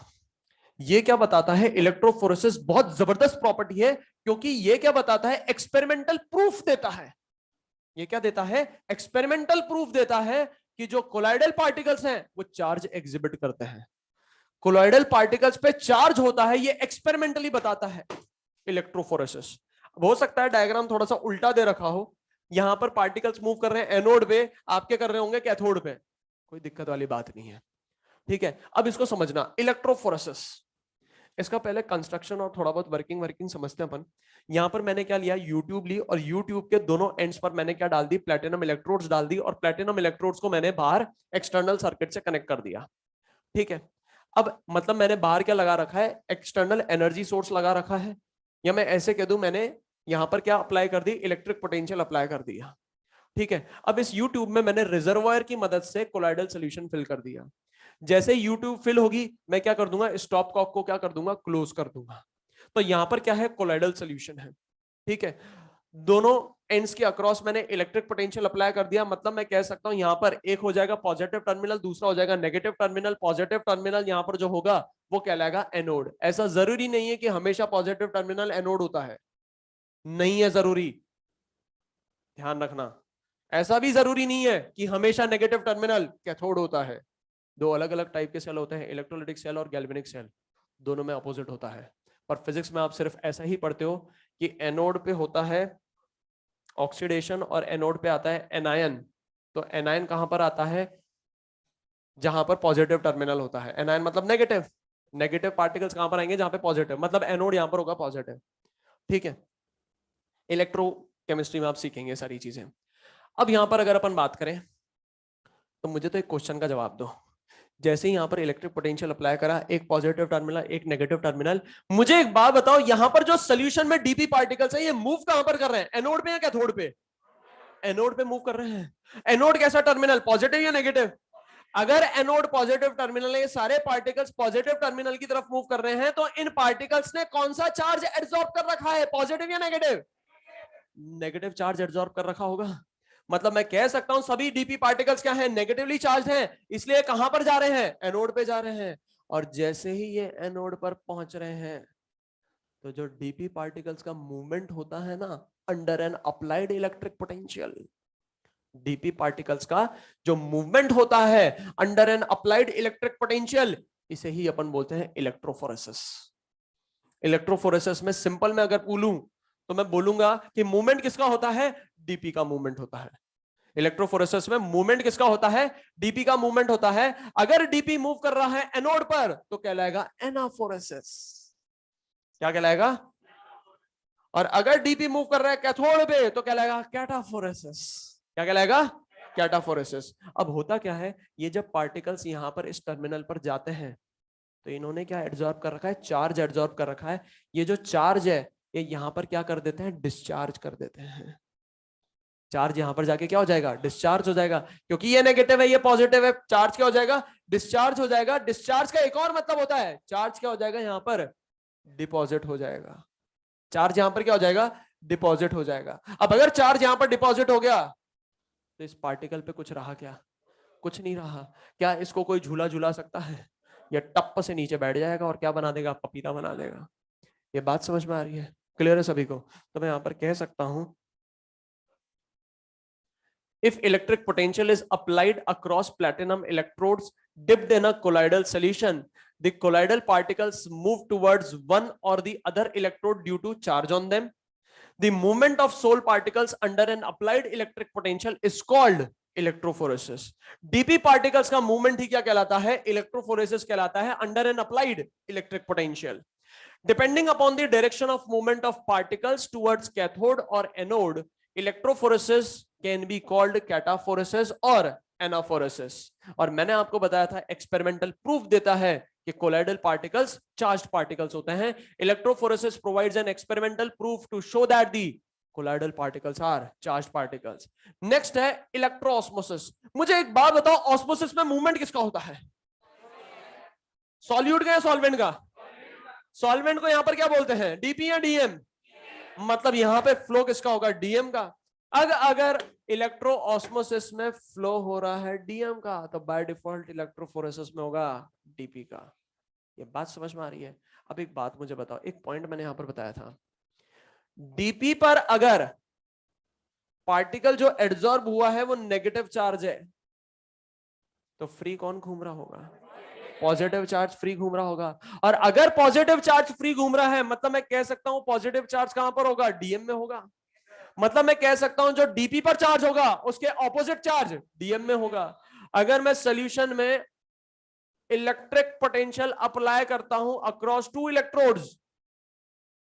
ये क्या बताता है? इलेक्ट्रोफोरेसिस बहुत जबरदस्त प्रॉपर्टी है, क्योंकि ये क्या बताता है? एक्सपेरिमेंटल प्रूफ देता है। ये क्या देता है? एक्सपेरिमेंटल प्रूफ देता है कि जो कोलाइडल पार्टिकल्स हैं वो चार्ज एग्जिबिट करते हैं। कोलॉइडल पार्टिकल्स पे चार्ज होता है, ये एक्सपेरिमेंटली बताता है इलेक्ट्रोफोरेसिस। अब हो सकता है डायग्राम थोड़ा सा उल्टा दे रखा हो, यहां पर पार्टिकल्स मूव कर रहे हैं एनोड पे, आपके कर रहे होंगे कैथोड पे, कोई दिक्कत वाली बात नहीं है, ठीक है? अब इसको समझना, इलेक्ट्रोफोरेसिस, इसका पहले कंस्ट्रक्शन और थोड़ा बहुत वर्किंग वर्किंग समझते हैं अपन। यहां पर मैंने क्या लिया, यूट्यूब ली, और यूट्यूब के दोनों एंड्स पर मैंने क्या डाल दी? प्लेटिनम इलेक्ट्रोड्स डाल दी, और प्लेटिनम इलेक्ट्रोड्स को मैंने बाहर एक्सटर्नल सर्किट से कनेक्ट कर दिया, ठीक है? अब मतलब मैंने बाहर क्या लगा रखा है? एक्सटर्नल एनर्जी सोर्स लगा रखा है, या मैं ऐसे कह दूं, मैंने यहां पर क्या अप्लाई कर दी? इलेक्ट्रिक पोटेंशियल अप्लाई कर दिया, ठीक है? अब इस यूट्यूब में मैंने रिजर्वायर की मदद से कोलाइडल सोल्यूशन फिल कर दिया। जैसे यूट्यूब फिल होगी, मैं क्या कर दूंगा? स्टॉप कॉक को क्या कर दूंगा? क्लोज कर दूंगा। तो यहां पर क्या है? कोलाइडल सोल्यूशन है, ठीक है? दोनों एंड्स के अक्रॉस मैंने इलेक्ट्रिक पोटेंशियल अप्लाई कर दिया। मतलब मैं कह सकता हूं यहां पर एक हो जाएगा पॉजिटिव टर्मिनल, दूसरा हो जाएगा नेगेटिव टर्मिनल। पॉजिटिव टर्मिनल यहां पर जो होगा वो कहलाएगा एनोड। ऐसा जरूरी नहीं है कि हमेशा पॉजिटिव टर्मिनल एनोड होता है, नहीं है जरूरी, ध्यान रखना। ऐसा भी जरूरी नहीं है कि हमेशा नेगेटिव टर्मिनल कैथोड होता है। दो अलग अलग टाइप के सेल होते हैं, इलेक्ट्रोलाइटिक सेल और गैल्वेनिक सेल, दोनों में अपोजिट होता है। पर फिजिक्स में आप सिर्फ ऐसा ही पढ़ते हो कि एनोड पे होता है ऑक्सीडेशन और एनोड पे आता है एनायन। तो एनायन कहां पर आता है? जहां पर पॉजिटिव टर्मिनल होता है। एनायन मतलब नेगेटिव, नेगेटिव पार्टिकल्स कहां पर आएंगे? जहां पे पॉजिटिव, मतलब एनोड यहां पर होगा पॉजिटिव, ठीक है? इलेक्ट्रोकेमिस्ट्री में आप सीखेंगे सारी चीजें। अब यहां पर अगर अपन बात करें तो मुझे तो एक क्वेश्चन का जवाब दो। जैसे ही यहां पर इलेक्ट्रिक पोटेंशियल अप्लाई करा, एक पॉजिटिव टर्मिनल एक नेगेटिव टर्मिनल, मुझे एक बात बताओ, यहां पर जो सोल्यूशन में डीपी पार्टिकल्स है ये मूव कहां पर कर रहे हैं? एनोड पे या कैथोड पे? एनोड पे मूव कर रहे हैं। एनोड कैसा टर्मिनल? पॉजिटिव या नेगेटिव? अगर एनोड पॉजिटिव टर्मिनल है, ये सारे पार्टिकल्स पॉजिटिव टर्मिनल की तरफ मूव कर रहे हैं, तो इन पार्टिकल्स ने कौन सा चार्ज एब्सॉर्ब कर रखा है? पॉजिटिव या नेगेटिव? नेगेटिव चार्ज एब्सॉर्ब कर रखा होगा। मतलब मैं कह सकता हूं सभी डीपी पार्टिकल्स क्या हैं? नेगेटिवली चार्ज हैं, इसलिए कहां पर जा रहे हैं? एनोड पे जा रहे हैं। और जैसे ही ये एनोड पर पहुंच रहे हैं, तो जो डीपी पार्टिकल्स का मूवमेंट होता है ना, under an applied electric potential, DP particles का जो मूवमेंट होता है under an applied electric potential, इसे ही अपन बोलते हैं इलेक्ट्रोफोरेसिस। इलेक्ट्रोफोरेसिस में सिंपल में अगर बोलूं तो मैं बोलूंगा कि मूवमेंट किसका होता है? डीपी का मूवमेंट होता है। इलेक्ट्रोफोरेसिस में मूवमेंट किसका होता है? डीपी का मूवमेंट होता है। अगर डीपी मूव कर रहा है एनोड पर तो कहलाएगा एनाफोरेसिस। क्या कहलाएगा? और अगर डीपी मूव कर रहा है कैथोड पे तो कहलाएगा कैटाफोरेसिस। क्या कहलाएगा? कैटाफोरेसिस। अब होता क्या है, ये जब पार्टिकल्स यहां पर इस टर्मिनल पर जाते हैं तो इन्होंने क्या एड्सॉर्ब कर रखा है? चार्ज एड्सॉर्ब कर रखा है। ये जो चार्ज है ये यहां पर क्या कर देते हैं? डिस्चार्ज कर देते हैं। चार्ज यहां पर जाके क्या हो जाएगा? डिस्चार्ज हो जाएगा। क्योंकि ये नेगेटिव है ये पॉजिटिव है, चार्ज क्या हो जाएगा? डिस्चार्ज हो जाएगा। डिस्चार्ज का एक और मतलब होता है, चार्ज क्या हो जाएगा यहां पर? डिपॉजिट हो जाएगा। चार्ज यहां पर क्या हो जाएगा? डिपॉजिट हो जाएगा। अब अगर चार्ज यहां पर डिपॉजिट हो गया तो इस पार्टिकल पे कुछ रहा क्या? कुछ नहीं रहा। क्या इसको कोई झूला झूला सकता है? या टप से नीचे बैठ जाएगा और क्या बना देगा? पपीता बना देगा। ये बात समझ में आ रही है? क्लियर है सभी को? तो मैं यहां पर कह सकता हूं, if electric potential is applied across platinum electrodes dipped in a colloidal solution, the colloidal particles move towards one or the other electrode due to charge on them. The movement of soul particles under an applied electric potential is called electrophoresis. DP particles का movement ही क्या कहलाता है? Electrophoresis कहलाता है, under an applied electric potential. Depending upon the direction of movement of particles towards cathode और anode, electrophoresis can be called cataphoresis और anaphoresis. और मैंने आपको बताया था, एक्सपेरिमेंटल प्रूफ देता है कि कोलाइडल पार्टिकल्स चार्ज्ड पार्टिकल्स होते हैं। Electrophoresis provides an experimental proof to show that the colloidal particles are charged particles. Next है इलेक्ट्रोऑस्मोसिस। मुझे एक बात बताओ, ऑस्मोसिस में मूवमेंट किसका होता है? सॉल्यूट का या सॉल्वेंट का? सॉल्वेंट को यहां पर क्या बोलते हैं? डीपी या डीएम? मतलब यहां पे फ्लो किसका होगा? डीएम का। अगर इलेक्ट्रो ऑस्मोसिस में फ्लो हो रहा है डीएम का, तो बाय डिफॉल्ट इलेक्ट्रोफोरेसिस में होगा डीपी का। ये बात समझ में आ रही है? अब एक बात मुझे बताओ, एक पॉइंट मैंने यहां पर बताया था, डीपी पर अगर पार्टिकल जो एड्सॉर्ब हुआ है वो नेगेटिव चार्ज है, तो फ्री कौन घूम रहा होगा? पॉजिटिव चार्ज फ्री घूम रहा होगा। और अगर पॉजिटिव चार्ज फ्री घूम रहा है, मतलब मैं कह सकता हूं पॉजिटिव चार्ज कहां पर होगा? डीएम में होगा। मतलब मैं कह सकता हूं जो डीपी पर चार्ज होगा उसके ऑपोजिट चार्ज डीएम में होगा। अगर मैं सॉल्यूशन में इलेक्ट्रिक पोटेंशियल अप्लाई करता हूं अक्रॉस टू इलेक्ट्रोड्स,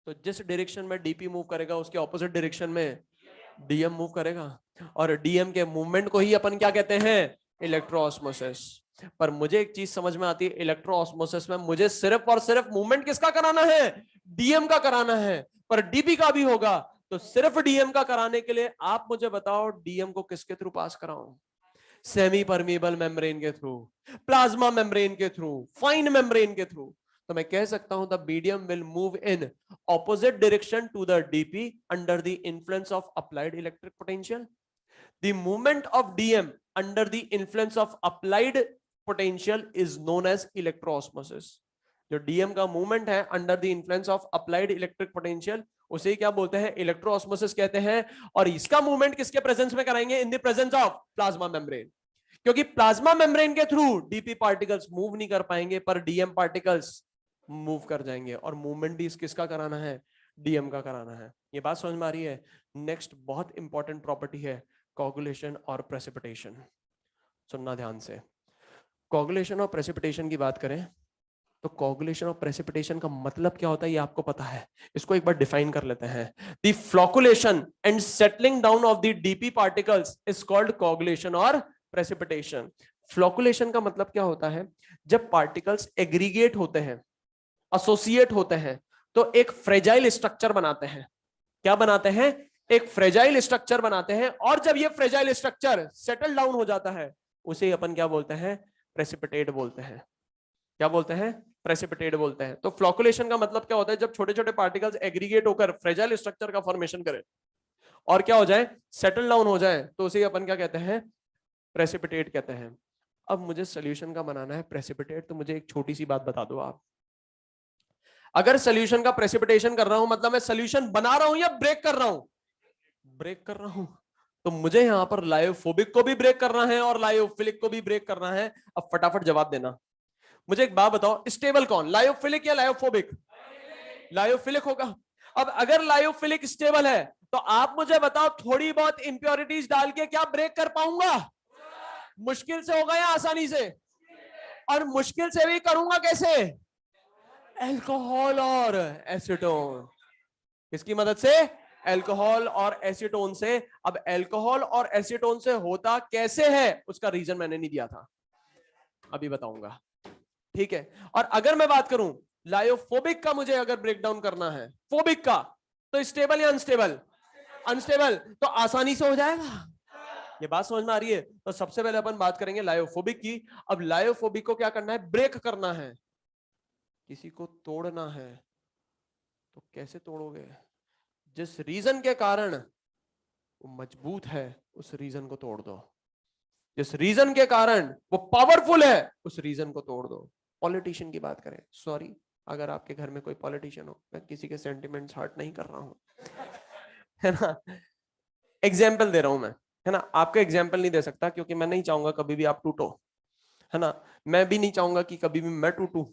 तो जिस डायरेक्शन में डीपी मूव करेगा उसके ऑपोजिट डायरेक्शन में डीएम मूव करेगा। और डीएम के मूवमेंट को ही अपन क्या कहते हैं? इलेक्ट्रोऑस्मोसिस। पर मुझे एक चीज समझ में आती है, इलेक्ट्रोऑस्मोसिस में मुझे सिर्फ और सिर्फ मूवमेंट किसका कराना है? डीएम का कराना है। पर डीपी का भी होगा, तो सिर्फ डीएम का कराने के लिए आप मुझे बताओ डीएम को किसके थ्रू पास कराऊं? सेमी परमीबल मेम्ब्रेन के थ्रू, प्लाज्मा मेम्ब्रेन के थ्रू, फाइन मेम्ब्रेन के थ्रू। तो मैं कह सकता हूं the medium will move in opposite direction to the DP under the influence of applied electric potential. The movement of DM under the influence of applied potential is known as electroosmosis. जो DM का movement है under the influence of applied electric potential, उसे क्या बोलते हैं? इलेक्ट्रोऑस्मोसिस कहते हैं। और इसका मूवमेंट किसके प्रेजेंस में कराएंगे? In the presence of plasma membrane. क्योंकि प्लाज्मा मेम्ब्रेन के थ्रू डीपी पार्टिकल्स मूव नहीं कर पाएंगे, पर डीएम पार्टिकल्स मूव कर जाएंगे। और मूवमेंट भी किसका कराना है? डीएम का कराना है। ये बात समझ में आ रही है? नेक्स्ट बहुत इंपॉर्टेंट प्रॉपर्टी है कोगुलेशन और प्रेसिपिटेशन। सुनना ध्यान से। कोगुलेशन और प्रेसिपिटेशन की बात करें तो कोगुलेशन और प्रेसिपिटेशन का मतलब क्या होता है ये आपको पता है। इसको एक बार डिफाइन कर लेते हैं। The flocculation and settling down of the DP particles is called coagulation और प्रेसिपिटेशन। फ्लोकुलेशन का मतलब क्या होता है? जब पार्टिकल्स एग्रीगेट होते हैं, एसोसिएट होते हैं, तो एक फ्रेजाइल स्ट्रक्चर बनाते हैं। क्या बनाते हैं? एक फ्रेजाइल स्ट्रक्चर बनाते हैं। और जब ये फ्रेजाइल स्ट्रक्चर सेटल डाउन हो जाता है, उसे अपन क्या बोलते हैं? प्रेसिपिटेट बोलते हैं। क्या बोलते हैं? प्रेसिपिटेट बोलते हैं। तो फ्लोकुलेशन का मतलब क्या होता है? जब छोटे छोटे पार्टिकल्स एग्रीगेट होकर फ्रेजाइल स्ट्रक्चर का फॉर्मेशन करें और क्या हो जाए? सेटल डाउन हो जाए, तो उसे अपन क्या कहते हैं? प्रेसिपिटेट कहते हैं। अब मुझे सॉल्यूशन का बनाना है प्रेसिपिटेट, तो मुझे एक छोटी सी बात बता दो आप। अगर सॉल्यूशन का प्रेसिपिटेशन कर रहा हूं, मतलब मैं सॉल्यूशन बना रहा हूं या ब्रेक कर रहा हूं? ब्रेक कर रहा हूं। तो मुझे यहां पर लायोफोबिक को भी ब्रेक करना है और लायोफिलिक को भी ब्रेक करना है। अब फटाफट जवाब देना। मुझे एक बात बताओ, स्टेबल कौन, लायोफिलिक या लायोफोबिक? लायोफिलिक होगा। अब अगर लायोफिलिक स्टेबल है, तो आप मुझे बताओ थोड़ी बहुत इंप्योरिटीज डाल के क्या ब्रेक कर पाऊंगा? मुश्किल से होगा या आसानी से? और मुश्किल से भी करूंगा कैसे? अल्कोहल और एसीटोन। किसकी मदद से? अल्कोहल और एसीटोन से। अब अल्कोहल और एसीटोन से होता कैसे है उसका रीजन मैंने नहीं दिया था, अभी बताऊंगा। ठीक है। और अगर मैं बात करूं लायोफोबिक का, मुझे अगर ब्रेकडाउन करना है फोबिक का, तो स्टेबल या अनस्टेबल? अनस्टेबल। तो आसानी से हो जाएगा। ये बात समझ में आ रही है? तो सबसे पहले अपन बात करेंगे लायोफोबिक की। अब लायोफोबिक को क्या करना है? ब्रेक करना है। किसी को तोड़ना है, तो कैसे तोड़ोगे? जिस रीजन के कारण वो मजबूत है, उस रीजन को तोड़ दो। जिस रीजन के कारण वो पावरफुल है, उस रीजन को तोड़ दो। पॉलिटिशियन की बात करें, सॉरी अगर आपके घर में कोई पॉलिटिशियन हो, मैं किसी के सेंटिमेंट्स हर्ट नहीं कर रहा हूं, है ना, एग्जाम्पल दे रहा हूं मैं, है ना। आपका एग्जाम्पल नहीं दे सकता क्योंकि मैं नहीं चाहूंगा कभी भी आप टूटो, है ना। मैं भी नहीं चाहूंगा कि कभी भी मैं टूटूं।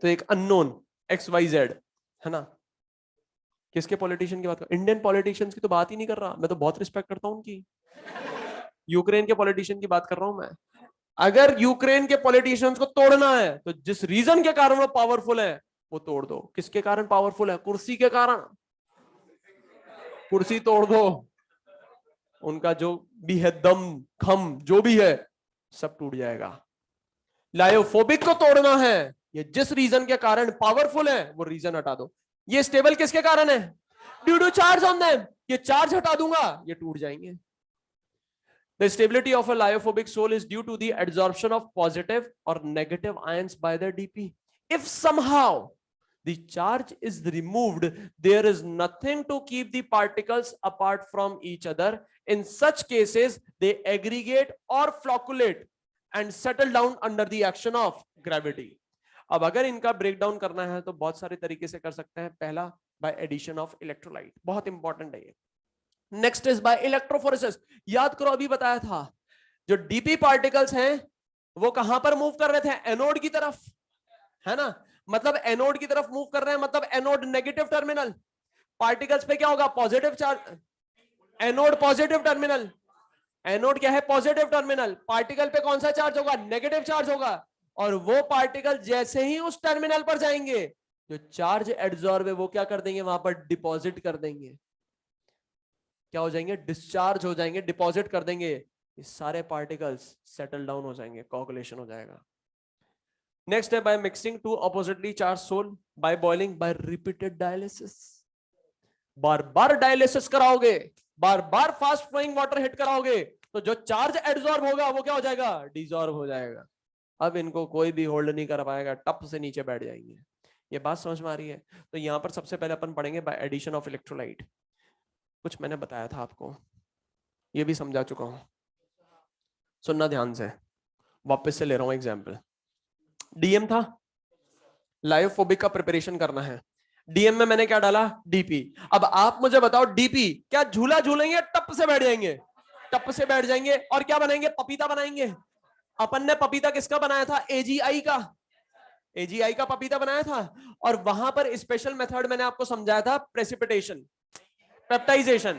तो एक अननोन XYZ, है ना, किसके पॉलिटिशियन की बात कर, इंडियन पॉलिटिशियंस की तो बात ही नहीं कर रहा, मैं तो बहुत रिस्पेक्ट करता हूं उनकी। यूक्रेन के पॉलिटिशियन की बात कर रहा हूं मैं। अगर यूक्रेन के पॉलिटिशियंस को तोड़ना है तो जिस रीजन के कारण वो पावरफुल है वो तोड़ दो। किसके कारण पावरफुल है? कुर्सी के कारण। कुर्सी तोड़ दो, उनका जो भी है दम खम जो भी है सब टूट जाएगा। लायोफोबिक को तोड़ना है, ये जिस रीजन के कारण पावरफुल है वो रीजन हटा दो। ये स्टेबल किसके कारण है? Due to charge on them. ये चार्ज हटा दूंगा, ये टूट जाएंगे। The stability of a lyophobic soul is due to the adsorption of positive or negative ions by the DP. If somehow the charge is removed, there is nothing to keep the particles apart from each other. In such cases, they aggregate or flocculate and settle down under the action of gravity. अब अगर इनका breakdown करना है तो बहुत सारे तरीके से कर सकते हैं। पहला, बाय एडिशन ऑफ इलेक्ट्रोलाइट, बहुत इंपॉर्टेंट है ये। Next is by electrophoresis. याद करो अभी बताया था, जो डीपी पार्टिकल्स हैं वो कहां पर मूव कर रहे थे? एनोड की तरफ, है ना। मतलब एनोड की तरफ मूव कर रहे हैं, मतलब एनोड नेगेटिव टर्मिनल। पार्टिकल्स पे क्या होगा? Positive charge. Anode positive terminal, anode क्या है? Positive terminal. पार्टिकल पे कौन सा चार्ज होगा? नेगेटिव चार्ज होगा। और वो पार्टिकल जैसे ही उस टर्मिनल पर जाएंगे, जो चार्ज एड्सॉर्ब है वो क्या कर देंगे? वहां पर डिपॉजिट कर देंगे। क्या हो जाएंगे? डिस्चार्ज हो जाएंगे, डिपॉजिट कर देंगे। ये सारे पार्टिकल्स सेटल डाउन हो जाएंगे, कोगुलेशन हो जाएगा। नेक्स्ट है by mixing two oppositely charge sol by boiling by repeated dialysis. बार बार डायलिसिस कराओगे, बार बार फास्ट फ्लोइंग वाटर हिट कराओगे, तो जो चार्ज एड्सॉर्ब होगा वो क्या हो जाएगा? डिसॉर्ब हो जाएगा। अब इनको कोई भी होल्ड नहीं कर पाएगा, टप से नीचे बैठ जाएंगे। ये बात समझ में आ रही है? तो यहां पर सबसे पहले अपन पढ़ेंगे बाय एडिशन ऑफ इलेक्ट्रोलाइट। कुछ मैंने बताया था आपको, ये भी समझा चुका हूं, सुनना ध्यान से। वापस से ले रहा हूं एग्जाम्पल। डीएम था, लायोफोबिक का प्रिपरेशन करना है। डीएम में मैंने क्या डाला? डीपी। अब आप मुझे बताओ, डीपी क्या झूला झूलेंगे, टप से बैठ जाएंगे? टप से बैठ जाएंगे। और क्या बनाएंगे? पपीता बनाएंगे। अपन ने पपीता किसका बनाया था? एजीआई का। एजीआई का पपीता बनाया था। और वहां पर स्पेशल मेथड मैंने आपको समझाया था, प्रेसिपिटेशन, पेप्टाइजेशन।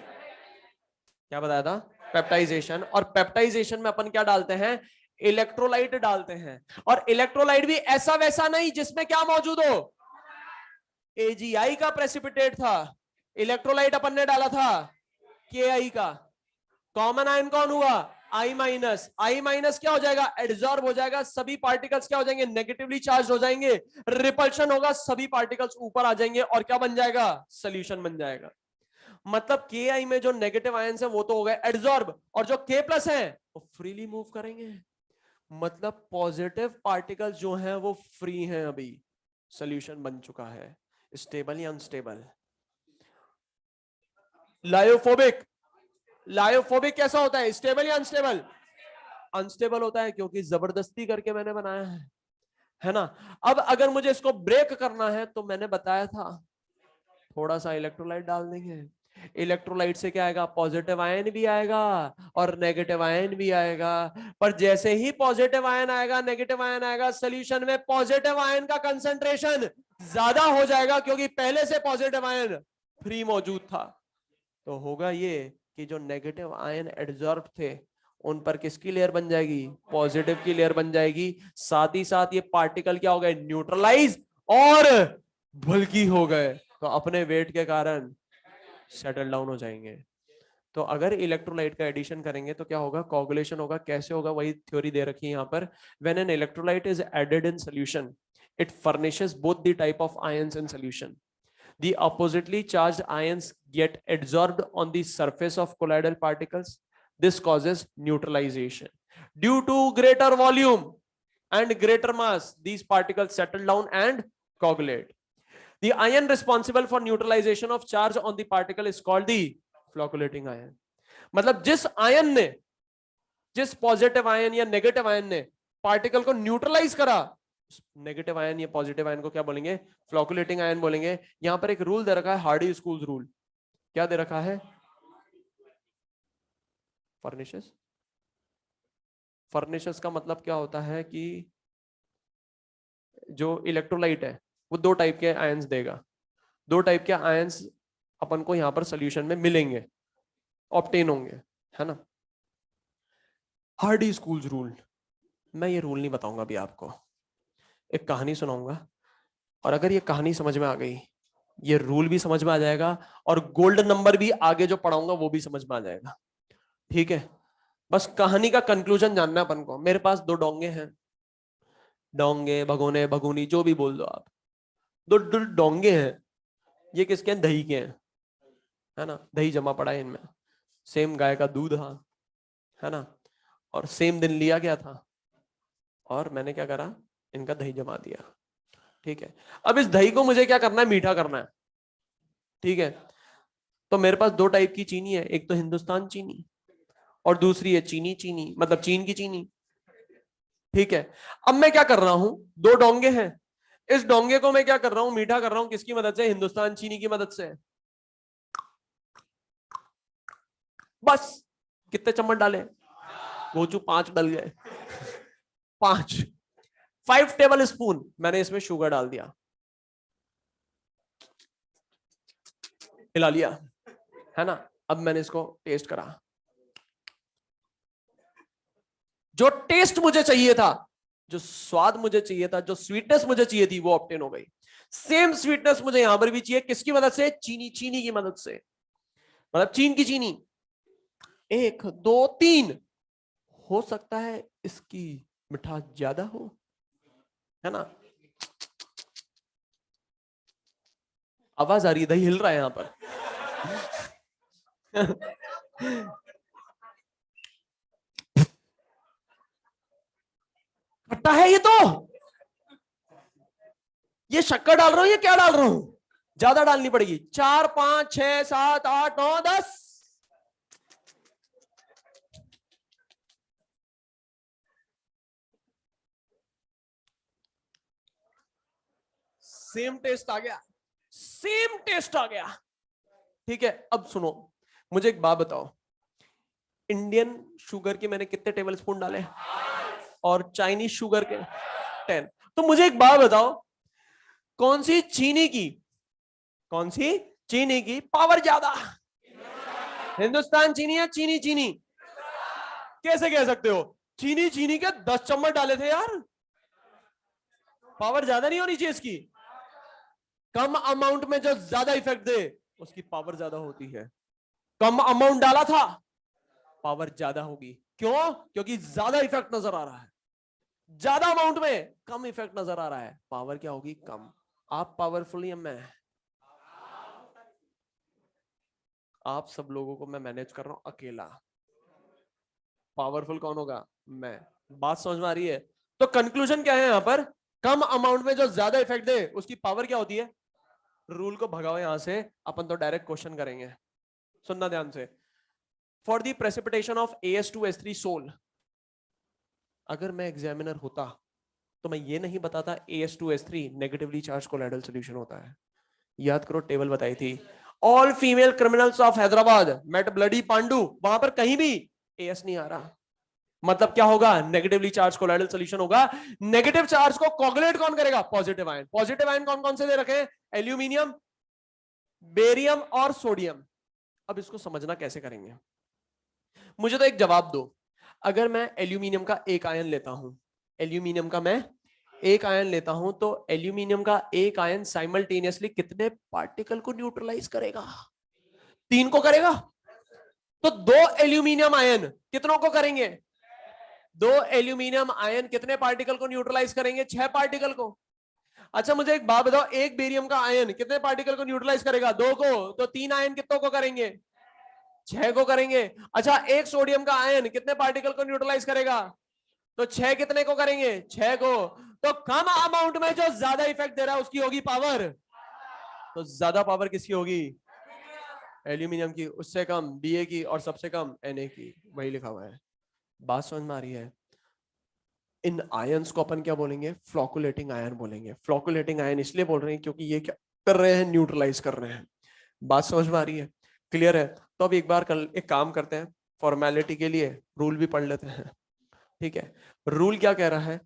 क्या बताया था? पेप्टाइजेशन। और पेप्टाइजेशन में अपन क्या डालते हैं? इलेक्ट्रोलाइट डालते हैं। और इलेक्ट्रोलाइट भी ऐसा वैसा नहीं जिसमें क्या मौजूद हो? एजीआई का प्रेसिपिटेट था, इलेक्ट्रोलाइट अपन ने डाला था केआई का। कॉमन आयन कौन हुआ? आई माइनस। आई माइनस क्या हो जाएगा? एड्सॉर्ब हो जाएगा। सभी पार्टिकल्स क्या हो जाएंगे? नेगेटिवली चार्ज हो जाएंगे। रिपल्शन होगा, सभी पार्टिकल्स ऊपर आ जाएंगे और क्या बन जाएगा? सोल्यूशन बन जाएगा। मतलब के आई में जो नेगेटिव आयंस है वो तो हो गए एड्सॉर्ब, और जो के प्लस है वो फ्रीली मूव करेंगे। मतलब पॉजिटिव पार्टिकल्स जो हैं वो फ्री हैं। अभी सॉल्यूशन बन चुका है। स्टेबल या अनस्टेबल? लायोफोबिक। लायोफोबिक कैसा होता है? स्टेबल या अनस्टेबल? अनस्टेबल होता है, क्योंकि जबरदस्ती करके मैंने बनाया है ना। अब अगर मुझे इसको ब्रेक करना है तो मैंने बताया था थोड़ा सा इलेक्ट्रोलाइट डाल देंगे। इलेक्ट्रोलाइट से क्या आएगा? पॉजिटिव आयन भी आएगा और नेगेटिव आयन भी आएगा। पर जैसे ही पॉजिटिव आयन आएगा, नेगेटिव आयन आएगा, सॉल्यूशन में पॉजिटिव आयन का कंसंट्रेशन ज्यादा हो जाएगा, क्योंकि पहले से पॉजिटिव आयन फ्री मौजूद था। तो होगा ये कि जो नेगेटिव आयन एड्सॉर्ब थे उन पर किसकी लेयर बन जाएगी? पॉजिटिव की लेयर बन जाएगी। साथ ही साथ ये पार्टिकल क्या हो गए? न्यूट्रलाइज और बल्की हो गए, तो अपने वेट के कारण सेटल डाउन हो जाएंगे। तो अगर इलेक्ट्रोलाइट का एडिशन करेंगे तो क्या होगा? कोगुलेशन होगा। कैसे होगा? वही थ्योरी दे रखी है यहाँ पर। When an electrolyte is added in solution, it furnishes both the type of ions in solution. The oppositely charged ions get adsorbed on the surface of colloidal particles. This causes neutralization. Due to greater volume and greater mass, these particles settle down and coagulate. The ion responsible for neutralization of charge on the particle is called the flocculating ion. मतलब जिस positive ion या negative ion ने particle को neutralise करा, negative ion या positive ion को क्या बोलेंगे? फ्लोकुलेटिंग आयन बोलेंगे। यहां पर एक रूल दे रखा है, हार्डी स्कूल रूल। क्या दे रखा है? फर्निशेस। फर्निशेस का मतलब क्या होता है कि जो इलेक्ट्रोलाइट है वो दो टाइप के आयंस देगा। दो टाइप के आयंस अपन को यहां पर सोल्यूशन में मिलेंगे, ऑब्टेन होंगे, है ना। हार्डी स्कूल्स रूल, मैं ये रूल नहीं बताऊंगा अभी आपको, एक कहानी सुनाऊंगा, और अगर ये कहानी समझ में आ गई, ये रूल भी समझ में आ जाएगा, और गोल्ड नंबर भी आगे जो पढ़ाऊंगा वो भी समझ में आ जाएगा। ठीक है, बस कहानी का कंक्लूजन जानना है अपन को। मेरे पास दो डोंगे हैं, डोंगे, भगोने, भगुनी, जो भी बोल दो आप। दो डोंगे हैं, ये किसके हैं? दही के हैं, है ना। दही जमा पड़ा है इनमें, सेम गाय का दूध, हाँ, है ना, और सेम दिन लिया गया था, और मैंने क्या करा? इनका दही जमा दिया। ठीक है, अब इस दही को मुझे क्या करना है? मीठा करना है। ठीक है, तो मेरे पास दो टाइप की चीनी है, एक तो हिंदुस्तान चीनी और दूसरी है चीनी चीनी, मतलब चीन की चीनी। ठीक है, अब मैं क्या कर रहा हूं? दो डोंगे हैं, इस डोंगे को मैं क्या कर रहा हूं? मीठा कर रहा हूं। किसकी मदद से? हिंदुस्तान चीनी की मदद से। बस कितने चम्मच डाले? वो जो 5 डल गए। 5 टेबल स्पून मैंने इसमें शुगर डाल दिया, हिला लिया, है ना। अब मैंने इसको टेस्ट करा, जो टेस्ट मुझे चाहिए था, जो स्वाद मुझे चाहिए था, जो स्वीटनेस मुझे चाहिए थी, वो ऑब्टेन हो गई। सेम स्वीटनेस मुझे यहां पर भी चाहिए। किसकी मदद से? चीनी की मदद से, मतलब चीन की चीनी। 1 2 3, हो सकता है इसकी मिठास ज्यादा हो, है ना। आवाज आ रही है, दही हिल रहा है यहां पर। खट्टा है ये तो। ये शक्कर डाल रहा हूं, ये क्या डाल रहा हूं? ज्यादा डालनी पड़ेगी। 4 5 6 7 8 9 10। सेम टेस्ट आ गया, सेम टेस्ट आ गया। ठीक है, अब सुनो, मुझे एक बात बताओ, इंडियन शुगर के मैंने कितने टेबल स्पून डाले, और चाइनीज शुगर के 10। तो मुझे एक बात बताओ, कौन सी चीनी की पावर ज्यादा? हिंदुस्तान चीनी या चीनी चीनी? कैसे कह सकते हो? चीनी के 10 चम्मच डाले थे यार, पावर ज्यादा नहीं होनी चाहिए इसकी? कम अमाउंट में जो ज्यादा इफेक्ट दे उसकी पावर ज्यादा होती है। कम अमाउंट डाला था, पावर ज्यादा होगी। क्यों? क्योंकि ज्यादा इफेक्ट नजर आ रहा है। ज्यादा अमाउंट में कम इफेक्ट नजर आ रहा है, पावर क्या होगी? कम। आप पावरफुल या मैं? आप सब लोगों को मैं मैनेज कर रहा हूं अकेला। पावरफुल कौन होगा? मैं। बात समझ में आ रही है? तो कंक्लूजन क्या है यहां पर? कम अमाउंट में जो ज्यादा इफेक्ट दे उसकी पावर क्या होती है? रूल को भगाओ यहां से, अपन तो डायरेक्ट क्वेश्चन करेंगे। सुनना ध्यान से। For the precipitation of AS2S3 sol, अगर मैं एग्जामिनर होता तो मैं ये नहीं बताता AS2S3 negatively charge colloidal solution होता है। याद करो, टेबल बताई थी, all female criminals of Hyderabad met bloody Pandu, वहां पर कहीं भी AS नहीं आ रहा। मतलब क्या होगा? नेगेटिवली चार्ज कोलाइडल सॉल्यूशन होगा। नेगेटिव चार्ज को कोगुलेट कौन करेगा? Positive ion. पॉजिटिव आयन कौन कौन से दे रखे हैं? एल्यूमिनियम, बेरियम और सोडियम। अब इसको समझना कैसे करेंगे, मुझे तो एक जवाब दो। अगर मैं एल्यूमिनियम का एक आयन लेता हूं, एल्यूमिनियम का मैं एक आयन लेता हूं, तो एल्यूमिनियम का एक आयन साइमल्टेनियसली कितने पार्टिकल को न्यूट्रलाइज करेगा? 3 को करेगा। तो 2 एल्यूमिनियम आयन कितनों को करेंगे? 2 एल्यूमिनियम आयन कितने पार्टिकल को न्यूट्रलाइज करेंगे? 6 पार्टिकल को। अच्छा मुझे एक बात बताओ, एक बेरियम का आयन कितने पार्टिकल को न्यूट्रलाइज करेगा? 2 को। तो 3 आयन कितनों को करेंगे? 6 को करेंगे। अच्छा, एक सोडियम का आयन कितने पार्टिकल को न्यूट्रलाइज करेगा? तो 6 कितने को करेंगे? 6 को। तो कम अमाउंट में जो ज्यादा इफेक्ट दे रहा है उसकी होगी पावर। तो ज्यादा पावर किसकी होगी? एल्यूमिनियम की, उससे कम Ba की, और सबसे कम Na की, वही लिखा हुआ है। बात समझ में आ रही है? इन आयंस को अपन क्या बोलेंगे? फ्लोकुलेटिंग आयन बोलेंगे। फ्लोकुलेटिंग आयन इसलिए बोल रहे हैं क्योंकि ये क्या कर रहे हैं? न्यूट्रलाइज कर रहे हैं। बात समझ में आ रही है? क्लियर है? तो अब एक बार कल एक काम करते हैं, फॉर्मेलिटी के लिए रूल भी पढ़ लेते हैं। ठीक है, रूल क्या कह रहा है?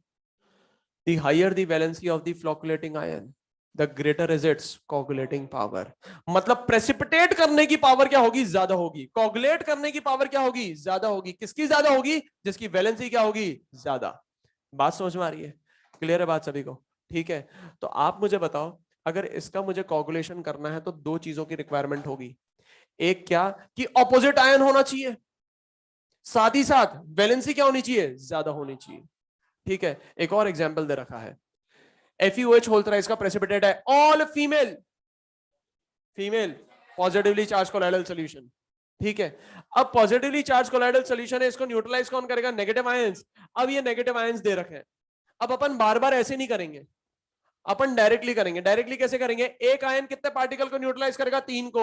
The higher the valency of the flocculating ion, the greater is its coagulating power. मतलब प्रेसिपिटेट करने की पावर क्या होगी? ज्यादा होगी। कोगुलेट करने की पावर क्या होगी? ज्यादा होगी। किसकी ज्यादा होगी? जिसकी वैलेंसी क्या होगी? ज्यादा। बात समझ में आ रही है? क्लियर है बात सभी को? ठीक है, तो आप मुझे बताओ, अगर इसका मुझे कोगुलेशन करना है तो दो चीजों की रिक्वायरमेंट होगी। एक क्या कि ऑपोजिट आयन होना चाहिए, साथ ही साथ वैलेंसी क्या होनी चाहिए? ज्यादा होनी चाहिए। ठीक है, एक और एग्जांपल दे रखा है, FeOH होल थ्राइस का प्रेसिपिटेट है, all female, female positively charge colloidal solution. ठीक है, अब पॉजिटिवली चार्ज कोलाइडल सॉल्यूशन है, इसको न्यूट्रलाइज कौन करेगा? Negative ions. अब ये नेगेटिव आयंस दे रखे हैं, अब अपन बार बार ऐसे नहीं करेंगे, अपन डायरेक्टली करेंगे। डायरेक्टली कैसे करेंगे? एक आयन कितने पार्टिकल को न्यूट्रलाइज करेगा? 3 को।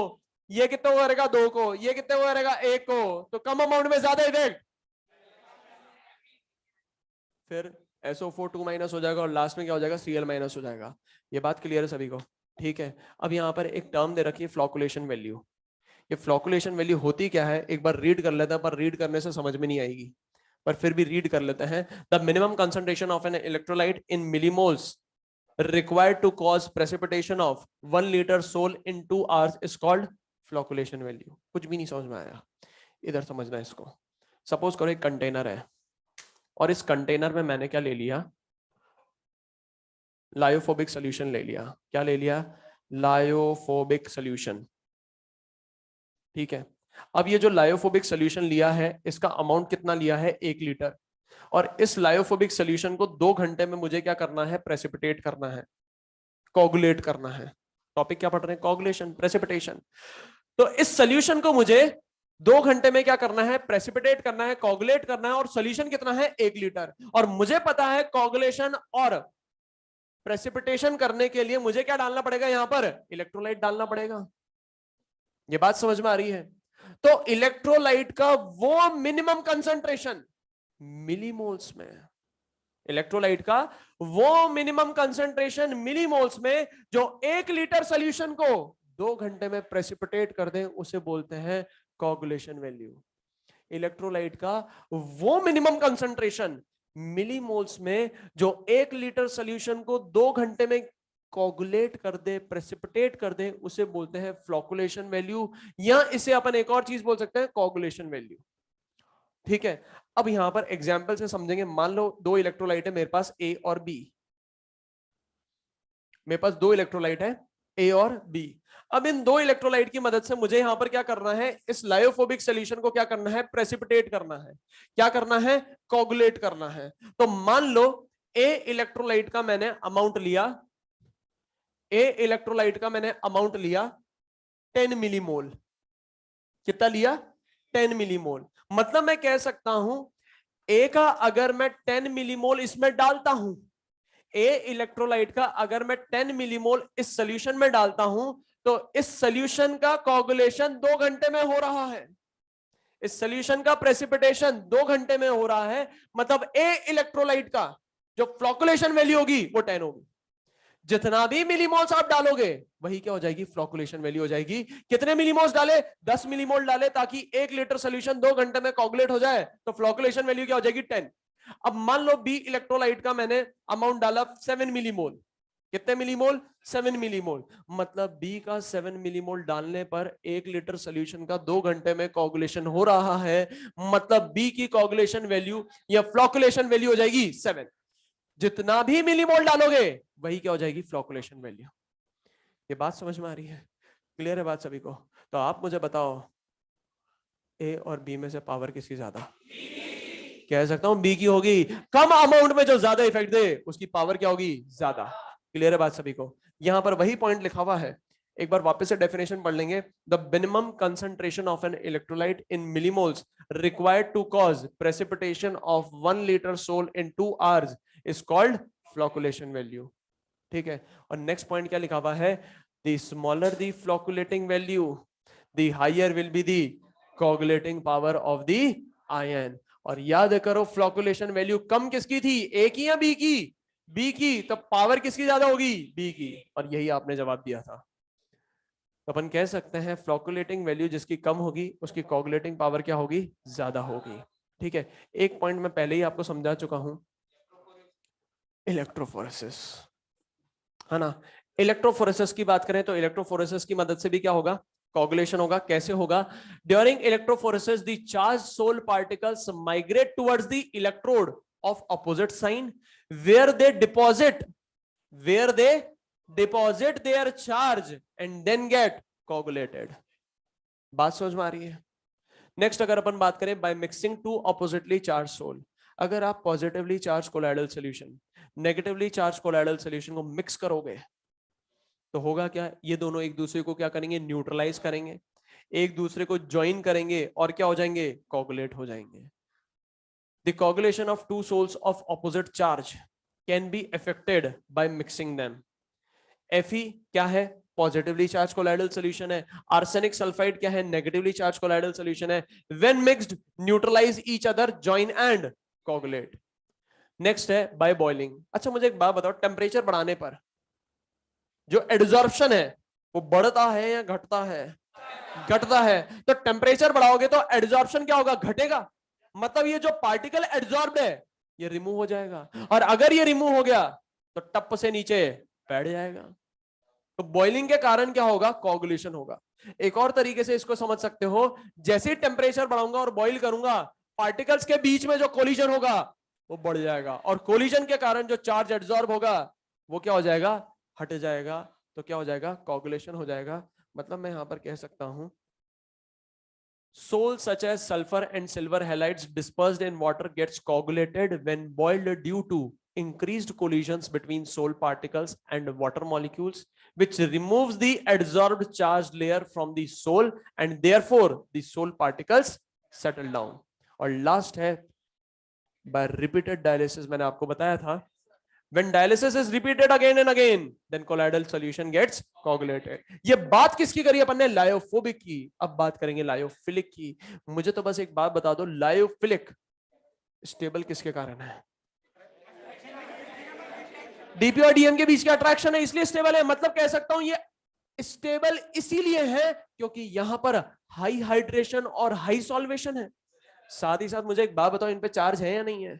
ये कितने को करेगा? 2 को। ये कितने को करेगा? 1 को। तो कम अमाउंट में ज्यादा इफेक्ट, फिर SO4 2- हो जाएगा और लास्ट में क्या हो जाएगा? Cl- हो जाएगा। ये बात क्लियर है सभी को? ठीक है, अब यहाँ पर एक टर्म दे रखी है, फ्लोकुलेशन वैल्यू। ये फ्लोकुलेशन वैल्यू होती क्या है? एक बार रीड कर लेते हैं, पर रीड करने से समझ में नहीं आएगी, पर फिर भी रीड कर लेते हैं। The minimum concentration of an electrolyte in millimoles required to cause precipitation of 1 liter Sol in 2 hours is called flocculation value। कुछ भी नहीं समझ में आया, इधर समझना है इसको। सपोज करो एक कंटेनर है, और इस कंटेनर में मैंने क्या ले लिया? लायोफोबिक सॉल्यूशन ले लिया। क्या ले लिया? Lyophobic solution. ठीक है, अब ये जो लायोफोबिक सॉल्यूशन लिया है, इसका अमाउंट कितना लिया है? 1 लीटर। और इस लायोफोबिक सॉल्यूशन को 2 घंटे में मुझे क्या करना है? प्रेसिपिटेट करना है, कोगुलेट करना है। टॉपिक क्या पढ़ रहे हैं? Coagulation, precipitation. तो इस सॉल्यूशन को मुझे 2 घंटे में क्या करना है? प्रेसिपिटेट करना है, कोगुलेट करना है, और सॉल्यूशन कितना है? 1 लीटर। और मुझे पता है कोगुलेशन और प्रेसिपिटेशन करने के लिए मुझे क्या डालना पड़ेगा? यहां पर इलेक्ट्रोलाइट डालना पड़ेगा। ये बात समझ में आ रही है? तो इलेक्ट्रोलाइट का वो मिनिमम कंसंट्रेशन मिलीमोल्स में, इलेक्ट्रोलाइट का वो मिनिमम कंसंट्रेशन मिलीमोल्स में जो 1 लीटर सॉल्यूशन को 2 घंटे में प्रेसिपिटेट कर दे, उसे बोलते हैं कोगुलेशन वैल्यू। इलेक्ट्रोलाइट का वो मिनिमम कंसंट्रेशन मिलीमोल्स में जो 1 लीटर सॉल्यूशन को 2 घंटे में कोगुलेट कर दे, प्रेसिपिटेट कर दे, उसे बोलते हैं फ्लोकुलेशन वैल्यू, या इसे अपन एक और चीज बोल सकते हैं, कोगुलेशन वैल्यू। ठीक है, अब यहां पर एग्जांपल से समझेंगे। मान लो 2 इलेक्ट्रोलाइट है मेरे पास, A और B। मेरे पास 2 इलेक्ट्रोलाइट है, A और B। अब इन 2 इलेक्ट्रोलाइट की मदद से मुझे यहां पर क्या करना है? इस लायोफोबिक सॉल्यूशन को क्या करना है? प्रेसिपिटेट करना है। क्या करना है? कोगुलेट करना है। तो मान लो A इलेक्ट्रोलाइट का मैंने अमाउंट लिया, A इलेक्ट्रोलाइट का मैंने अमाउंट लिया 10 मिलीमोल। कितना लिया? 10 मिलीमोल। मतलब मैं कह सकता हूं ए का अगर मैं 10 मिलीमोल इसमें डालता हूं, ए इलेक्ट्रोलाइट का अगर मैं 10 मिलीमोल इस सॉल्यूशन में डालता हूं, तो इस सॉल्यूशन का कोगुलेशन 2 घंटे में हो रहा है, इस सॉल्यूशन का प्रेसिपिटेशन 2 घंटे में हो रहा है। मतलब ए इलेक्ट्रोलाइट का जो फ्लोकुलेशन वैल्यू होगी वो 10 होगी। जितना भी मिलीमोल्स आप डालोगे वही क्या हो जाएगी? फ्लोकुलेशन वैल्यू हो जाएगी। कितने मिलीमोल्स डाले? 10 मिलीमोल डाले, ताकि 1 लीटर सॉल्यूशन 2 घंटे में कोगुलेट हो जाए, तो फ्लोकुलेशन वैल्यू क्या हो जाएगी? 10। अब मान लो बी इलेक्ट्रोलाइट का मैंने अमाउंट डाला 7 मिलीमोल। कितने मिलीमोल? 7 मिलीमोल। मतलब बी का 7 मिलीमोल डालने पर 1 लीटर सॉल्यूशन का 2 घंटे में कोगुलेशन हो रहा है। मतलब बी की कोगुलेशन वैल्यू या फ्लोकुलेशन वैल्यू हो जाएगी 7। जितना भी मिलीमोल डालोगे वही क्या हो जाएगी? Flocculation value. ये बात समझ में आ रही है? क्लियर है बात सभी को? तो आप मुझे बताओ, ए और बी में से पावर किसकी ज्यादा? कह सकता हूं बी की होगी। कम अमाउंट में जो ज्यादा इफेक्ट दे उसकी पावर क्या होगी? ज्यादा। क्लियर है बात सभी को? यहां पर वही पॉइंट लिखा हुआ है, एक बार वापस से डेफिनेशन पढ़ लेंगे। The minimum concentration of an electrolyte in millimoles required to cause precipitation of 1 litre sol in 2 hours is called flocculation value. ठीक है, और नेक्स्ट पॉइंट क्या लिखा हुआ है? The smaller the flocculating value, the higher will be the coagulating power of the ion. और याद करो फ्लोकुलेशन वैल्यू कम किसकी थी, ए की या बी की? बी की, तो पावर किसकी ज्यादा होगी, बी की, और यही आपने जवाब दिया था। तो अपन कह सकते हैं फ्लोकुलेटिंग वैल्यू जिसकी कम होगी उसकी कोगुलेटिंग पावर क्या होगी, ज्यादा होगी। ठीक है, एक पॉइंट मैं पहले ही आपको समझा चुका हूं, इलेक्ट्रोफोरेसिस, है ना। इलेक्ट्रोफोरेसिस की बात करें तो इलेक्ट्रोफोरेसिस की मदद से भी क्या होगा, कोगुलेशन होगा। कैसे होगा? During electrophoresis the charge sol particles migrate towards the electrode of opposite sign where they deposit their charge and then get coagulated. बात समझ में आ रही है? नेक्स्ट अगर अपन बात करें by mixing two oppositely charge sol, अगर आप positively charge colloidal solution negatively charge colloidal solution को मिक्स करोगे तो होगा क्या, ये दोनों एक दूसरे को क्या करेंगे, न्यूट्रलाइज करेंगे, एक दूसरे को ज्वाइन करेंगे और क्या हो जाएंगे, कोगुलेट हो जाएंगे। The coagulation of two sols of opposite charge can be affected by mixing them. Fe क्या है, पॉजिटिवली चार्ज कोलाइडल सॉल्यूशन है। आर्सेनिक सल्फाइड क्या है, नेगेटिवली चार्ज कोलाइडल सॉल्यूशन है। When mixed neutralise each other, join and coagulate. Next है by boiling. अच्छा मुझे एक बात बताओ, टेम्परेचर बढ़ाने पर जो एडजॉर्प्शन है वो बढ़ता है या घटता है? घटता है। तो टेम्परेचर बढ़ाओगे तो एडजॉर्प्शन क्या होगा, घटेगा। मतलब ये जो पार्टिकल एडजॉर्ब है ये रिमूव हो जाएगा, और अगर ये रिमूव हो गया तो टप से नीचे बैठ जाएगा। तो बॉइलिंग के कारण क्या होगा, कोगुलेशन होगा। एक और तरीके से इसको समझ सकते हो, जैसे ही टेम्परेचर बढ़ाऊंगा और बॉइल करूंगा, पार्टिकल्स के बीच में जो कोलिजन होगा वो बढ़ जाएगा, और कोलिजन के कारण जो चार्ज एब्जॉर्ब होगा वो क्या हो जाएगा, हट जाएगा। तो क्या हो जाएगा, कोगुलेशन हो जाएगा। मतलब मैं यहां पर कह सकता हूं, salts such as sulfur and silver halides dispersed in water gets coagulated when boiled due to increased collisions between soil particles and water molecules, which removes the adsorbed charged layer from the soil and therefore the soil particles settle down. और last है by repeated dialysis। मैंने आपको बताया था, when dialysis is repeated again and again then colloidal solution gets coagulated। ये बात किसकी करी अपन ने, लायोफोबिक की। अब बात करेंगे लायोफिलिक की। मुझे तो बस एक बात बता दो, लायोफिलिक स्टेबल किसके कारण है? डीपी और डीएम के बीच का अट्रैक्शन है इसलिए स्टेबल है। मतलब कह सकता हूं ये स्टेबल इसीलिए है क्योंकि यहां पर हाई हाइड्रेशन और हाई सॉल्वेशन है। साथ ही साथ मुझे एक बात बताओ, इन पे चार्ज है या नहीं है?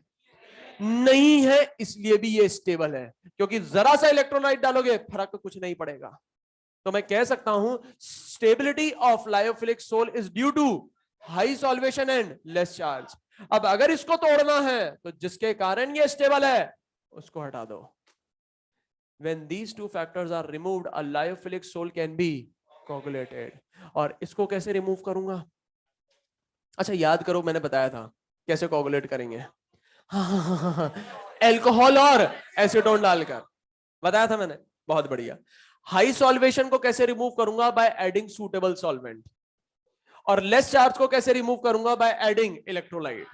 नहीं है, इसलिए भी ये स्टेबल है, क्योंकि जरा सा इलेक्ट्रोलाइट डालोगे फर्क कुछ नहीं पड़ेगा। तो मैं कह सकता हूं stability of lyophilic sol is due to high solvation and less charge. अब अगर इसको तोड़ना है तो जिसके कारण ये स्टेबल है उसको हटा दो। When these two factors are removed, a lyophilic soul can be coagulated। और इसको कैसे रिमूव करूंगा? अच्छा याद करो, मैंने बताया था कैसे कोगुलेट करेंगे। एल्कोहल और एसीटोन डालकर बताया था मैंने, बहुत बढ़िया। हाई सॉल्वेशन को कैसे रिमूव करूंगा? By adding suitable solvent. और लेस चार्ज को कैसे रिमूव करूंगा? By adding electrolyte.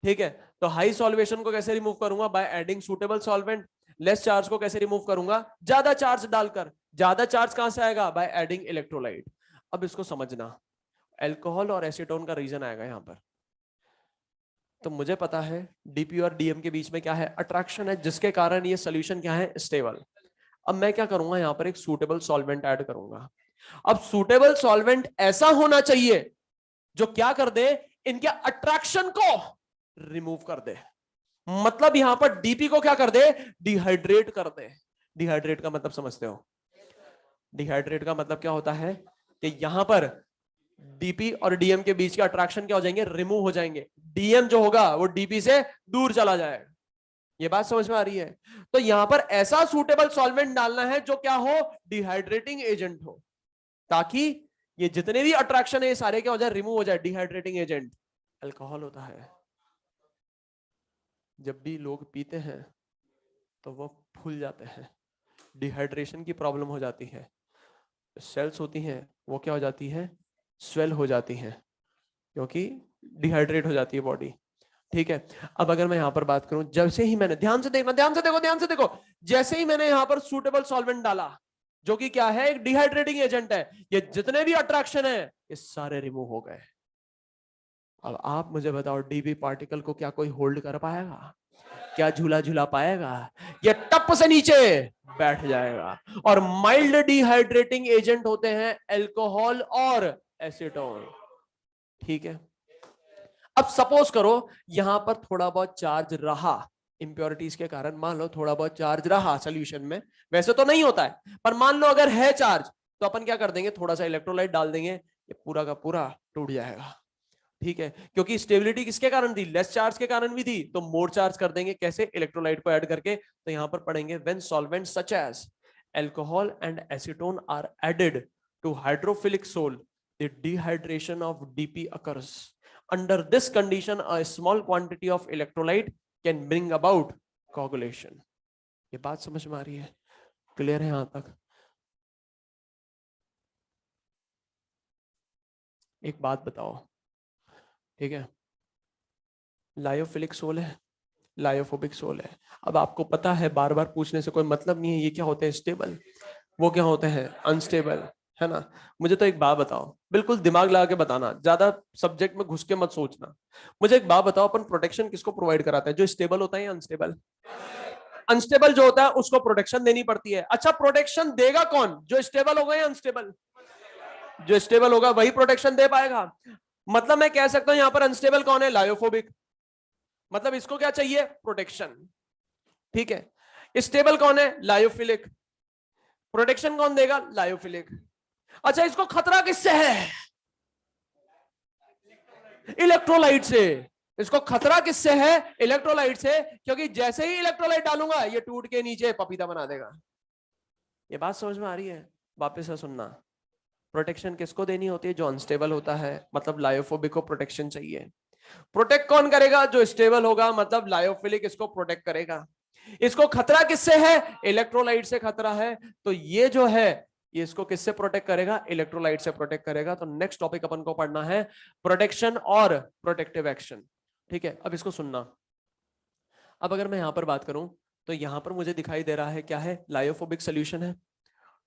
ठीक है, तो हाई सॉल्वेशन को कैसे रिमूव करूंगा? By adding suitable solvent. Less charge को कैसे रिमूव करूंगा? ज्यादा चार्ज डालकर। ज्यादा चार्ज कहां से आएगा? By adding electrolyte. अब इसको समझना, एल्कोहल और एसीटोन का रीजन आएगा यहां पर। तो मुझे पता है डीपी और डीएम के बीच में क्या है, अट्रैक्शन है, जिसके कारण ये सोल्यूशन क्या है, स्टेबल। अब मैं क्या करूंगा, यहां पर एक सूटेबल सॉल्वेंट ऐड करूंगा। अब सूटेबल सॉल्वेंट ऐसा होना चाहिए जो क्या कर दे, इनके अट्रैक्शन को रिमूव कर दे। मतलब यहां पर डीपी को क्या कर दे, डिहाइड्रेट कर दे। डिहाइड्रेट का मतलब समझते हो? डिहाइड्रेट का मतलब क्या होता है कि यहां पर डीपी और डीएम के बीच के अट्रैक्शन क्या हो जाएंगे, रिमूव हो जाएंगे। डीएम जो होगा वो डीपी से दूर चला जाएगा। ये बात समझ में आ रही है? तो यहां पर ऐसा सूटेबल सॉल्वेंट डालना है जो क्या हो, डिहाइड्रेटिंग एजेंट हो, ताकि ये जितने भी अट्रैक्शन है ये सारे क्या हो जाए, रिमूव हो जाए। डिहाइड्रेटिंग एजेंट अल्कोहल होता है। जब भी लोग पीते हैं तो वो फूल जाते हैं, डिहाइड्रेशन की प्रॉब्लम हो जाती है, सेल्स होती हैं वो क्या हो जाती है, स्वेल हो जाती हैं, क्योंकि डिहाइड्रेट हो जाती है बॉडी। ठीक है, अब अगर मैं यहां पर बात करूं, जैसे ही मैंने, ध्यान से देखना, ध्यान से देखो, ध्यान से देखो, जैसे ही मैंने यहां पर सूटेबल सॉल्वेंट डाला, जो कि क्या है, एक डिहाइड्रेटिंग एजेंट है। ये जितने भी अट्रैक्शन है ये सारे रिमूव हो गए। अब आप मुझे बताओ, डीबी पार्टिकल को क्या कोई होल्ड कर पाएगा? क्या झूला झूला पाएगा? ये टप से नीचे बैठ जाएगा। और माइल्ड डिहाइड्रेटिंग एजेंट होते हैं अल्कोहल और एसीटोन। ठीक है, अब सपोज करो यहां पर थोड़ा बहुत चार्ज रहा, इंप्योरिटीज के कारण मान लो थोड़ा बहुत चार्ज रहा सॉल्यूशन में, वैसे तो नहीं होता है पर मान लो अगर है चार्ज, तो अपन क्या कर देंगे, थोड़ा सा इलेक्ट्रोलाइट डाल देंगे, ये पूरा का पूरा टूट जाएगा। ठीक है, क्योंकि स्टेबिलिटी किसके कारण थी, लेस चार्ज के कारण भी थी, तो मोर चार्ज कर देंगे, कैसे, इलेक्ट्रोलाइट को ऐड करके। तो यहां पर पढ़ेंगे when solvent such as alcohol and acetone are added to hydrophilic sol, the dehydration of DP occurs. Under this condition a small quantity of electrolyte can bring about coagulation. ये बात समझ में आ रही है? क्लियर है यहां तक? एक बात बताओ, ठीक है, लायोफिलिक सोल है, लायोफोबिक सोल है। अब आपको पता है, बार बार पूछने से कोई मतलब नहीं है, ये क्या होते हैं, स्टेबल, वो क्या होते हैं, अनस्टेबल, है ना? मुझे तो एक बात बताओ, बिल्कुल दिमाग लगा के बताना, ज्यादा सब्जेक्ट में घुस के मत सोचना। मुझे एक बात बताओ, अपन प्रोटेक्शन किसको प्रोवाइड कराते हैं, जो स्टेबल होता है या अनस्टेबल? अनस्टेबल जो होता है उसको प्रोटेक्शन देनी पड़ती है। अच्छा, प्रोटेक्शन देगा कौन, जो स्टेबल होगा या अनस्टेबल? जो स्टेबल होगा वही प्रोटेक्शन दे पाएगा। मतलब मैं कह सकता हूं यहां पर अनस्टेबल कौन है, लायोफोबिक। मतलब इसको क्या चाहिए, प्रोटेक्शन। ठीक है, स्टेबल कौन है, लायोफिलिक। प्रोटेक्शन कौन देगा, लायोफिलिक। अच्छा, इसको खतरा किससे है, इलेक्ट्रोलाइट से। इसको खतरा किससे है, इलेक्ट्रोलाइट से, क्योंकि जैसे ही इलेक्ट्रोलाइट डालूंगा ये टूट के नीचे पपीता बना देगा। ये बात समझ में आ रही है? वापस से सुनना, प्रोटेक्शन किसको देनी होती है, जो अनस्टेबल होता है, मतलब लायोफोबिक को प्रोटेक्शन चाहिए। प्रोटेक्ट कौन करेगा, जो स्टेबल होगा, मतलब लायोफिलिक इसको प्रोटेक्ट करेगा। इसको खतरा किससे है, इलेक्ट्रोलाइट से खतरा है, तो ये जो है ये इसको किससे प्रोटेक्ट करेगा, इलेक्ट्रोलाइट से प्रोटेक्ट करेगा। तो नेक्स्ट टॉपिक अपन को पढ़ना है प्रोटेक्शन और प्रोटेक्टिव एक्शन। ठीक है, अब इसको सुनना। अब अगर मैं यहां पर बात करूं, तो यहां पर मुझे दिखाई दे रहा है क्या है, लायोफोबिक सोल्यूशन है।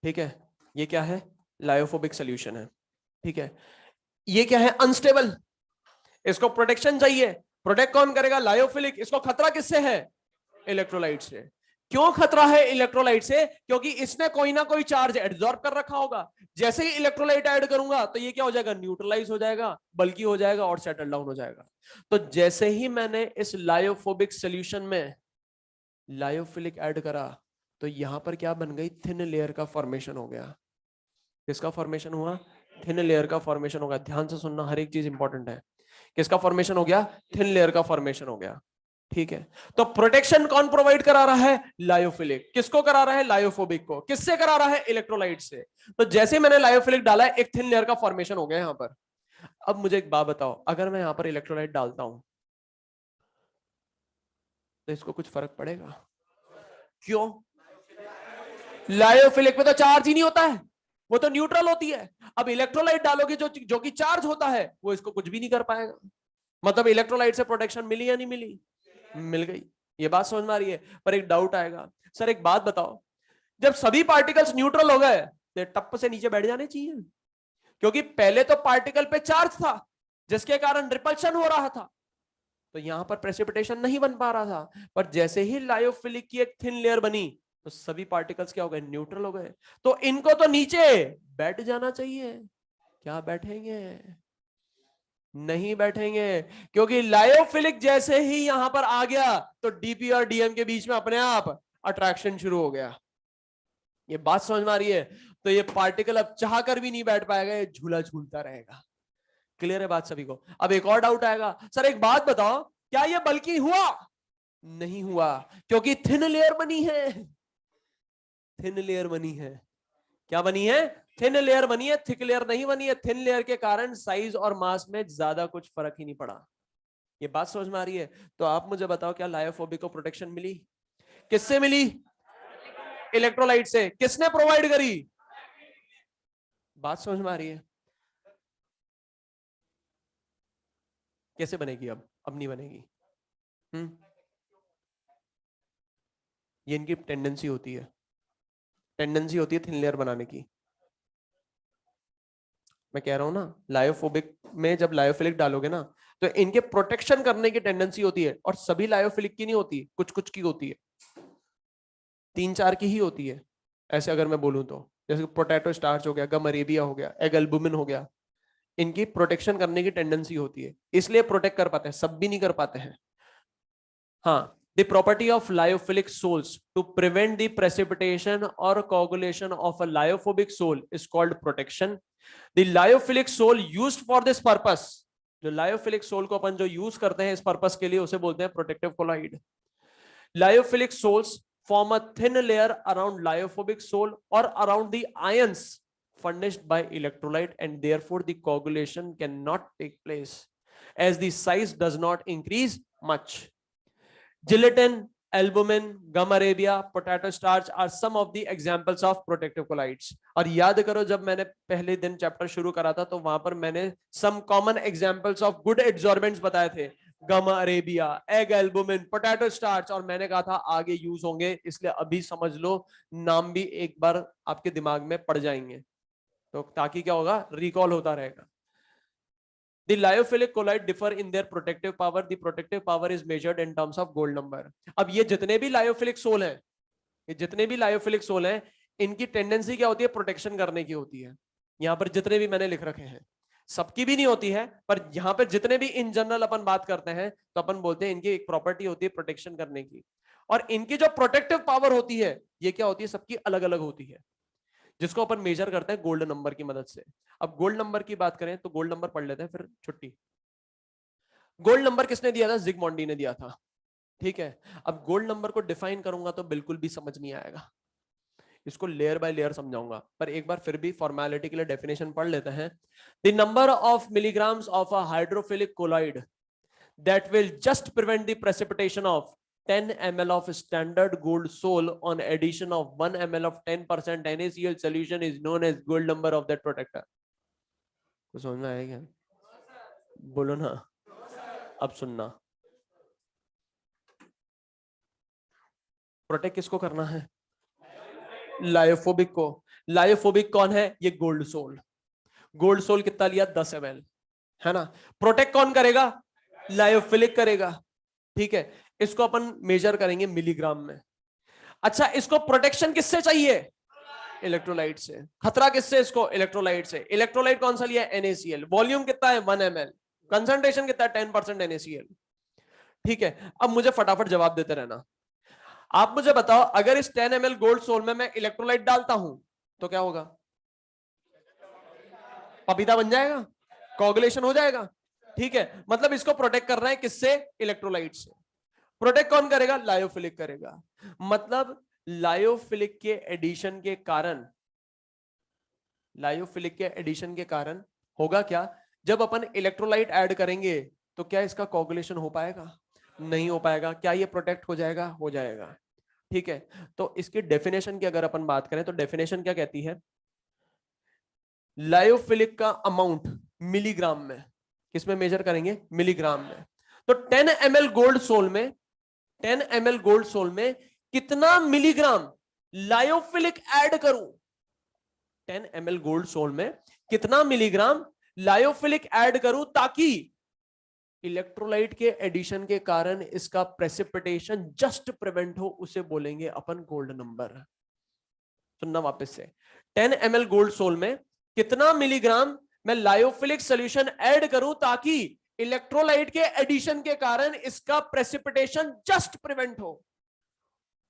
ठीक है, ये क्या है, लायोफोबिक सोल्यूशन है। ठीक है, ये क्या है, अनस्टेबल, इसको प्रोटेक्शन चाहिए। प्रोटेक्ट कौन करेगा, लायोफिलिक। इसको खतरा किससे है, इलेक्ट्रोलाइट से। क्यों खतरा है इलेक्ट्रोलाइट से, क्योंकि इसने कोई ना कोई चार्ज एब्जॉर्ब कर रखा होगा। जैसे ही इलेक्ट्रोलाइट ऐड करूंगा तो ये क्या हो जाएगा, न्यूट्रलाइज हो जाएगा, बल्कि हो जाएगा और सेटल डाउन हो जाएगा। तो जैसे ही मैंने इस लायोफोबिक सोल्यूशन में लायोफिलिक ऐड करा, तो यहां पर क्या बन गई, थिन लेयर का फॉर्मेशन हो गया। किसका फॉर्मेशन हुआ, थिन लेयर का फॉर्मेशन होगा। ध्यान से सुनना, हर एक चीज इंपॉर्टेंट है। किसका फॉर्मेशन हो गया, थिन लेयर का फॉर्मेशन हो गया। ठीक है, तो प्रोटेक्शन कौन प्रोवाइड करा रहा है, लायोफिलिक। किसको करा रहा है, लायोफोबिक को। किससे करा रहा है, इलेक्ट्रोलाइट से। तो जैसे मैंने लायोफिलिक डाला है, एक थिन लेयर का फॉर्मेशन हो गया यहां पर। अब मुझे एक बात बताओ, अगर मैं यहां पर इलेक्ट्रोलाइट डालता हूं तो इसको कुछ फर्क पड़ेगा? क्यों, लायोफिलिक में तो चार्ज ही नहीं होता है, वो तो न्यूट्रल होती है। अब इलेक्ट्रोलाइट डालोगे जो जो कि चार्ज होता है, वो इसको कुछ भी नहीं कर पाएगा। मतलब इलेक्ट्रोलाइट से प्रोटेक्शन मिली या नहीं मिली, मिल गई। ये बात समझ में आ रही है? पर एक डाउट आएगा, सर एक बात बताओ, जब सभी पार्टिकल्स न्यूट्रल हो गए तो टप से नीचे बैठ जाने चाहिए, क्योंकि पहले तो पार्टिकल पे चार्ज था जिसके कारण रिपल्शन हो रहा था, तो यहां पर प्रेसिपिटेशन नहीं बन पा रहा था। पर जैसे ही लायोफिलिक की एक थिन लेयर बनी, तो सभी पार्टिकल्स क्या हो गए, न्यूट्रल हो गए। तो इनको तो नीचे बैठ जाना चाहिए, क्या बैठेंगे, नहीं बैठेंगे, क्योंकि लायोफिलिक जैसे ही यहां पर आ गया तो डीपी और डीएम के बीच में अपने आप अट्रैक्शन शुरू हो गया। ये बात समझ में आ रही है? तो ये पार्टिकल अब चाह कर भी नहीं बैठ पाएगा, ये झूला झूलता रहेगा। क्लियर है बात सभी को? अब एक और डाउट आएगा, सर एक बात बताओ, क्या ये बल्कि हुआ, नहीं हुआ, क्योंकि थिन लेयर बनी है। थिन लेयर बनी है, क्या बनी है, थिन लेयर बनी है, थिक लेयर नहीं बनी है। थिन लेयर के कारण साइज और मास में ज्यादा कुछ फर्क ही नहीं पड़ा। ये बात समझ में आ रही है? तो आप मुझे बताओ, क्या लायोफोबिक को प्रोटेक्शन मिली, किससे मिली, इलेक्ट्रोलाइट से। किसने प्रोवाइड करी, बात समझ में आ रही है? कैसे बनेगी, अब नहीं बनेगी। हम्म, ये इनकी टेंडेंसी होती है, टेंडेंसी होती है थिन लेयर बनाने की। मैं कह रहा हूं ना, लायोफोबिक में जब लायोफिलिक डालोगे ना तो इनके प्रोटेक्शन करने की टेंडेंसी होती है, और सभी लायोफिलिक की नहीं होती, कुछ कुछ की होती है, 3-4 की ही होती है ऐसे अगर मैं बोलूं तो। जैसे पोटैटो स्टार्च हो गया, गम अरेबिया हो गया, एग एल्बुमिन हो गया, इनकी प्रोटेक्शन करने की टेंडेंसी होती है, इसलिए प्रोटेक्ट कर पाते हैं, सब भी नहीं कर पाते हैं। हाँ, the property of lyophilic sols to prevent the precipitation or coagulation of a lyophobic sol is called protection. The lyophilic sol used for this purpose, जो lyophilic sol को अपन जो यूज करते हैं इस पर्पस के लिए, उसे बोलते हैं protective colloid. Lyophilic sols form a thin layer around lyophobic sol or around the ions furnished by electrolyte, and therefore the coagulation cannot take place as the size does not increase much. Gelatin, albumin, gum arabia, potato starch are some of the examples of protective colloids. और याद करो जब मैंने पहले दिन chapter शुरू करा था तो वहां पर मैंने some common examples of good adsorbents बताए थे, gum arabia, egg albumin, potato starch, और मैंने कहा था आगे यूज होंगे, इसलिए अभी समझ लो, नाम भी एक बार आपके दिमाग में पड़ जाएंगे, तो ताकि क्या होगा, रिकॉल होता रहेगा। The lyophilic colloid differ in their protective power. The protective power is measured in terms of gold number. अब ये जितने भी लायोफिलिक सोल हैं, ये जितने भी लायोफिलिक सोल हैं, इनकी टेंडेंसी क्या होती है, प्रोटेक्शन करने की होती है। यहाँ पर जितने भी मैंने लिख रखे हैं, सबकी भी नहीं होती है, पर यहाँ पर जितने भी इन जनरल अपन बात करते हैं तो अपन बोलते हैं इनकी एक प्रॉपर्टी होती है प्रोटेक्शन करने की, और इनकी जो प्रोटेक्टिव पावर होती है ये क्या होती है, सबकी अलग अलग होती है, जिसको अपन मेजर करते हैं गोल्ड नंबर की मदद से। अब गोल्ड नंबर की बात करें तो गोल्ड नंबर पढ़ लेते हैं, फिर छुट्टी। गोल्ड नंबर किसने दिया था, जिगमॉन्डी ने दिया था, ठीक है। अब गोल्ड नंबर को डिफाइन करूंगा तो बिल्कुल भी समझ नहीं आएगा, इसको लेयर बाय लेयर समझाऊंगा, पर एक बार फिर भी फॉर्मेलिटी के लिए डेफिनेशन पढ़ लेते हैं। The number of milligrams of a hydrophilic colloid that will just prevent the precipitation of 10 ml of standard gold sol on addition of 1 ml of 10% NaCl solution is known as gold number of that protector. कुछ समझ में आएगा? बोलो ना, अब सुनना। Protect किसको करना है, लायोफोबिक को। लायोफोबिक कौन है, ये गोल्ड सोल। गोल्ड सोल कितना लिया, 10 ml, है ना। प्रोटेक्ट कौन करेगा, लायोफिलिक करेगा, ठीक है। इसको अपन मेजर करेंगे मिलीग्राम में। अच्छा, इसको प्रोटेक्शन किससे चाहिए, इलेक्ट्रोलाइट से। खतरा किससे, इसको इलेक्ट्रोलाइट से। इलेक्ट्रोलाइट कौन सा लिया, NaCl। वॉल्यूम कितना है, 1 ml। कंसंट्रेशन कितना है, 10% NaCl, ठीक है। अब मुझे फटाफट जवाब देते रहना। आप मुझे बताओ, अगर इस 10 ml गोल्ड सोल में मैं इलेक्ट्रोलाइट डालता हूं तो क्या होगा, पपीता बन जाएगा, कोगुलेशन हो जाएगा, ठीक है। मतलब इसको प्रोटेक्ट कर रहा है किससे, इलेक्ट्रोलाइट से। प्रोटेक्ट कौन करेगा, लायोफिलिक करेगा। मतलब लायोफिलिक के एडिशन के कारण, लायोफिलिक के एडिशन के कारण होगा क्या, जब अपन इलेक्ट्रोलाइट ऐड करेंगे तो क्या इसका कोगुलेशन हो पाएगा, नहीं हो पाएगा। क्या ये प्रोटेक्ट हो जाएगा, हो जाएगा, ठीक है। तो इसकी डेफिनेशन की अगर अपन बात करें तो डेफिनेशन क्या कहती है, लायोफिलिक का अमाउंट मिलीग्राम में, किसमें मेजर करेंगे, मिलीग्राम में। तो 10 ml गोल्ड सोल में, 10 ml गोल्ड सोल में कितना मिलीग्राम लायोफिलिक ऐड करूं, 10 ml गोल्ड सोल में कितना मिलीग्राम लायोफिलिक ऐड करूं ताकि इलेक्ट्रोलाइट के एडिशन के कारण इसका प्रेसिपिटेशन जस्ट प्रिवेंट हो, उसे बोलेंगे अपन गोल्ड नंबर। सुनना वापस से, 10 ml गोल्ड सोल में कितना मिलीग्राम मैं लायोफिलिक सॉल्यूशन ऐड करूं ताकि इलेक्ट्रोलाइट के एडिशन के कारण इसका प्रेसिपिटेशन जस्ट प्रिवेंट हो,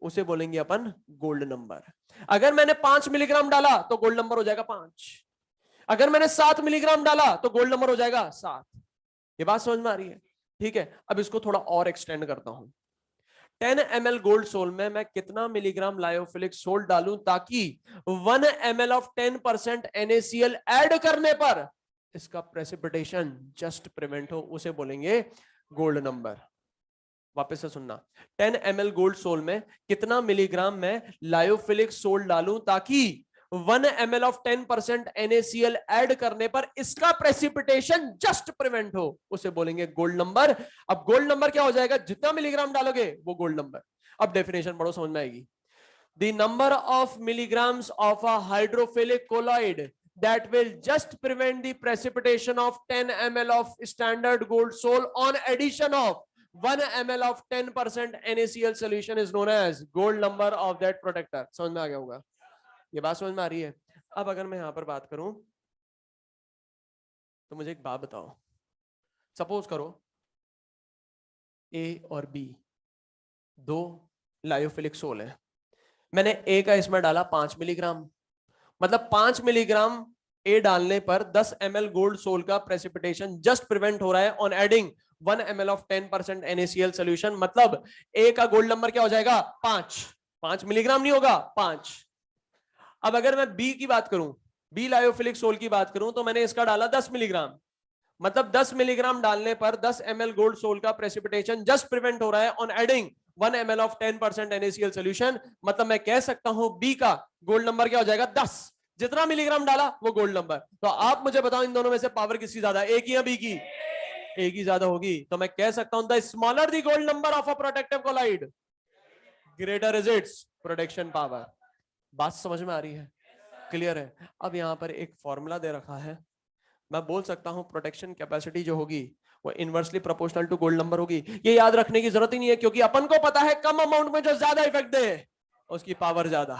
उसे बोलेंगे अपन गोल्ड नंबर। अगर मैंने 5 मिलीग्राम डाला तो गोल्ड नंबर हो जाएगा 5। अगर मैंने 7 मिलीग्राम डाला तो गोल्ड नंबर हो जाएगा 7। ये बात समझ में आ रही है, ठीक है। अब इसको थोड़ा और एक्सटेंड करता हूं। 10 ml गोल्ड सोल में मैं कितना मिलीग्राम लायोफिलिक सोल डालूं ताकि 1 ml ऑफ 10% NaCl ऐड करने पर इसका प्रेसिपिटेशन जस्ट प्रिवेंट हो, उसे बोलेंगे गोल्ड नंबर। वापस से सुनना, 10 ml गोल्ड सोल में कितना मिलीग्राम मैं लायोफिलिक सोल डालूं ताकि 1 ml ऑफ 10% NaCl ऐड करने पर इसका प्रेसिपिटेशन जस्ट प्रिवेंट हो, उसे बोलेंगे गोल्ड नंबर। अब गोल्ड नंबर क्या हो जाएगा, जितना मिलीग्राम डालोगे वो गोल्ड नंबर। अब डेफिनेशन पढ़ो, समझ में आएगी। the number of milligrams of a hydrophilic colloid that will just prevent the precipitation of 10 ml of standard gold sol on addition of 1 ml of 10% NaCl solution is known as gold number of that protector. समझ में आ गया होगा? ये बात समझ में आ रही है? अब अगर मैं यहां पर बात करूं तो मुझे एक बात बताओ, सपोज करो ए और बी दो लायोफिलिक सोल है, मैंने ए का इसमें डाला 5 मिलीग्राम, मतलब 5 मिलीग्राम ए डालने पर 10 ml गोल्ड सोल का प्रेसिपिटेशन जस्ट प्रिवेंट हो रहा है on adding 1 ml of 10% NaCl solution. मतलब ए का गोल्ड नंबर क्या हो जाएगा? 5 मिलीग्राम नहीं होगा, 5। अब अगर मैं बी की बात करूं, बी लायोफिलिक सोल की बात करूं, तो मैंने इसका डाला 10 मिलीग्राम, मतलब 10 मिलीग्राम डालने पर 10 ml गोल्ड सोल का प्रेसिपिटेशन जस्ट प्रिवेंट हो रहा है on adding 1 ml of 10% NaCl solution. मतलब मैं कह सकता हूं बी का गोल्ड नंबर क्या हो जाएगा? 10। जितना मिलीग्राम डाला वो गोल्ड नंबर। तो आप मुझे बताओ इन दोनों में से पावर किसकी ज्यादा, ए की या बी की? ए की ज्यादा होगी। तो मैं कह सकता हूं the smaller the gold number of a protective colloid, greater is its protection power. बात समझ में आ रही है? क्लियर है? अब यहां पर एक फॉर्मूला दे रखा है, मैं बोल सकता हूं प्रोटेक्शन कैपेसिटी जो होगी वो inversely proportional to gold number होगी। ये याद रखने की जरूरत ही नहीं है, क्योंकि अपन को पता है कम अमाउंट में जो ज्यादा इफेक्ट दे उसकी पावर ज्यादा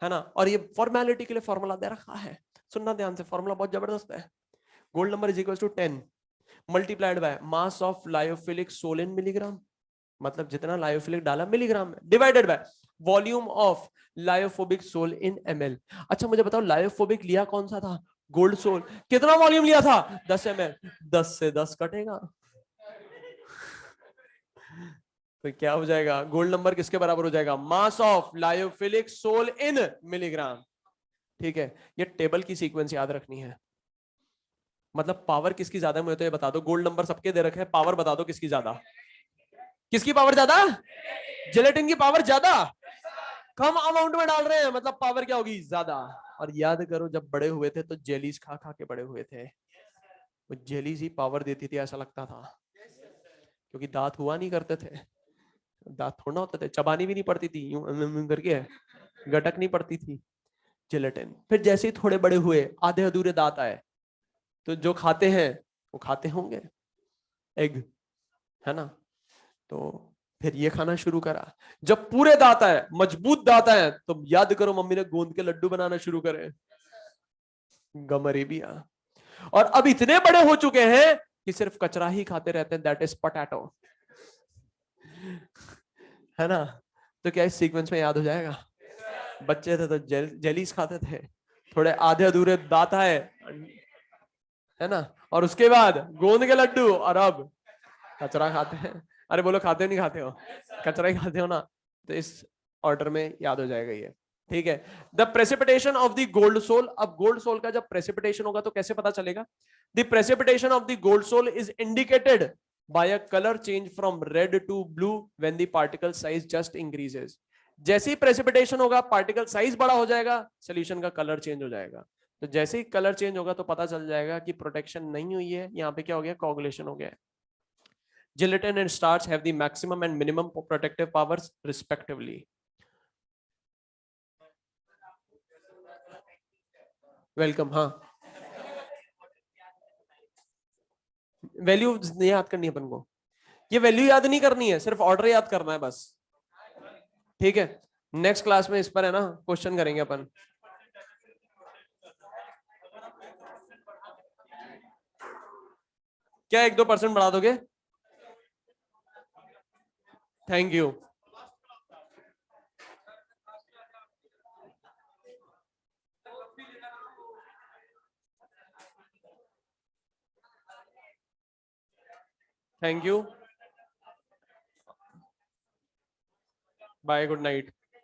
है ना। और ये फॉर्मेलिटी के लिए फॉर्मूला दे रखा है, सुनना ध्यान से, फॉर्मूला बहुत जबरदस्त है। Gold number is equal to 10 multiplied by mass of lyophilic sol in milligram, मतलब जितना लायोफिलिक डाला मिलीग्राम में, divided by volume of lyophobic sol in ml। अच्छा मुझे बताओ लायोफोबिक लिया कौन सा था? Gold soul. कितना वॉल्यूम लिया था? 10 ml। 10 से 10 कटेगा तो क्या हो जाएगा? गोल्ड नंबर किसके बराबर हो जाएगा? Mass of lyophilic sol in milligram. ठीक है, ये टेबल की सीक्वेंस याद रखनी है। मतलब पावर किसकी ज्यादा है मुझे तो ये बता दो। गोल्ड नंबर सबके दे रखे हैं, पावर बता दो किसकी ज्यादा? किसकी पावर ज्यादा? जिलेटिन की पावर ज्यादा। कम अमाउंट में डाल रहे हैं मतलब पावर क्या होगी? ज्यादा। और याद करो जब बड़े हुए थे तो जेलीज खा खा के बड़े हुए थे, वो जेलीज ही पावर देती थी ऐसा लगता था, क्योंकि दांत हुआ नहीं करते थे, दांत थोड़ा होते थे, चबानी भी नहीं पड़ती थी, यूं करके गटक नहीं पड़ती थी जिलेटिन। फिर जैसे ही थोड़े बड़े हुए आधे अधूरे दांत आए, तो जो खाते हैं वो खाते होंगे एग, है ना, तो फिर ये खाना शुरू करा। जब पूरे दांत आए, मजबूत दांत आए, तो याद करो मम्मी ने गोंद के लड्डू बनाना शुरू करे, गमरेबिया। और अब इतने बड़े हो चुके हैं कि सिर्फ कचरा ही खाते रहते हैं, दैट इज पोटैटो, है ना। तो क्या इस सीक्वेंस में याद हो जाएगा? बच्चे थे तो जेलीज खाते थे, थोड़े आधे अधूरे दांत आए, है ना, और उसके बाद गोंद के लड्डू, और अब कचरा खाते हैं। अरे बोलो खाते हो नहीं खाते हो? कचरा ही खाते हो ना। तो इस ऑर्डर में याद हो जाएगा ये। ठीक है, the precipitation of the gold sol. अब गोल्ड सोल का जब प्रेसिपिटेशन होगा तो कैसे पता चलेगा? The precipitation of the gold sol is indicated by a colour change from red to blue when the particle size just increases. जैसे ही प्रेसिपिटेशन होगा पार्टिकल साइज बड़ा हो जाएगा, सोल्यूशन का कलर चेंज हो जाएगा। तो जैसे ही कलर चेंज होगा तो पता चल जाएगा कि प्रोटेक्शन नहीं हुई है, यहाँ पे क्या हो गया? कोगुलेशन हो गया। Gelatin and starch have the maximum and minimum protective powers respectively. Welcome. हाँ, वैल्यू नहीं याद करनी है अपन को, ये वैल्यू याद नहीं करनी है, सिर्फ ऑर्डर याद करना है बस। ठीक है, नेक्स्ट क्लास में इस पर है ना क्वेश्चन करेंगे अपन। क्या 1-2% बढ़ा दोगे? Thank you. Thank you, bye, good night.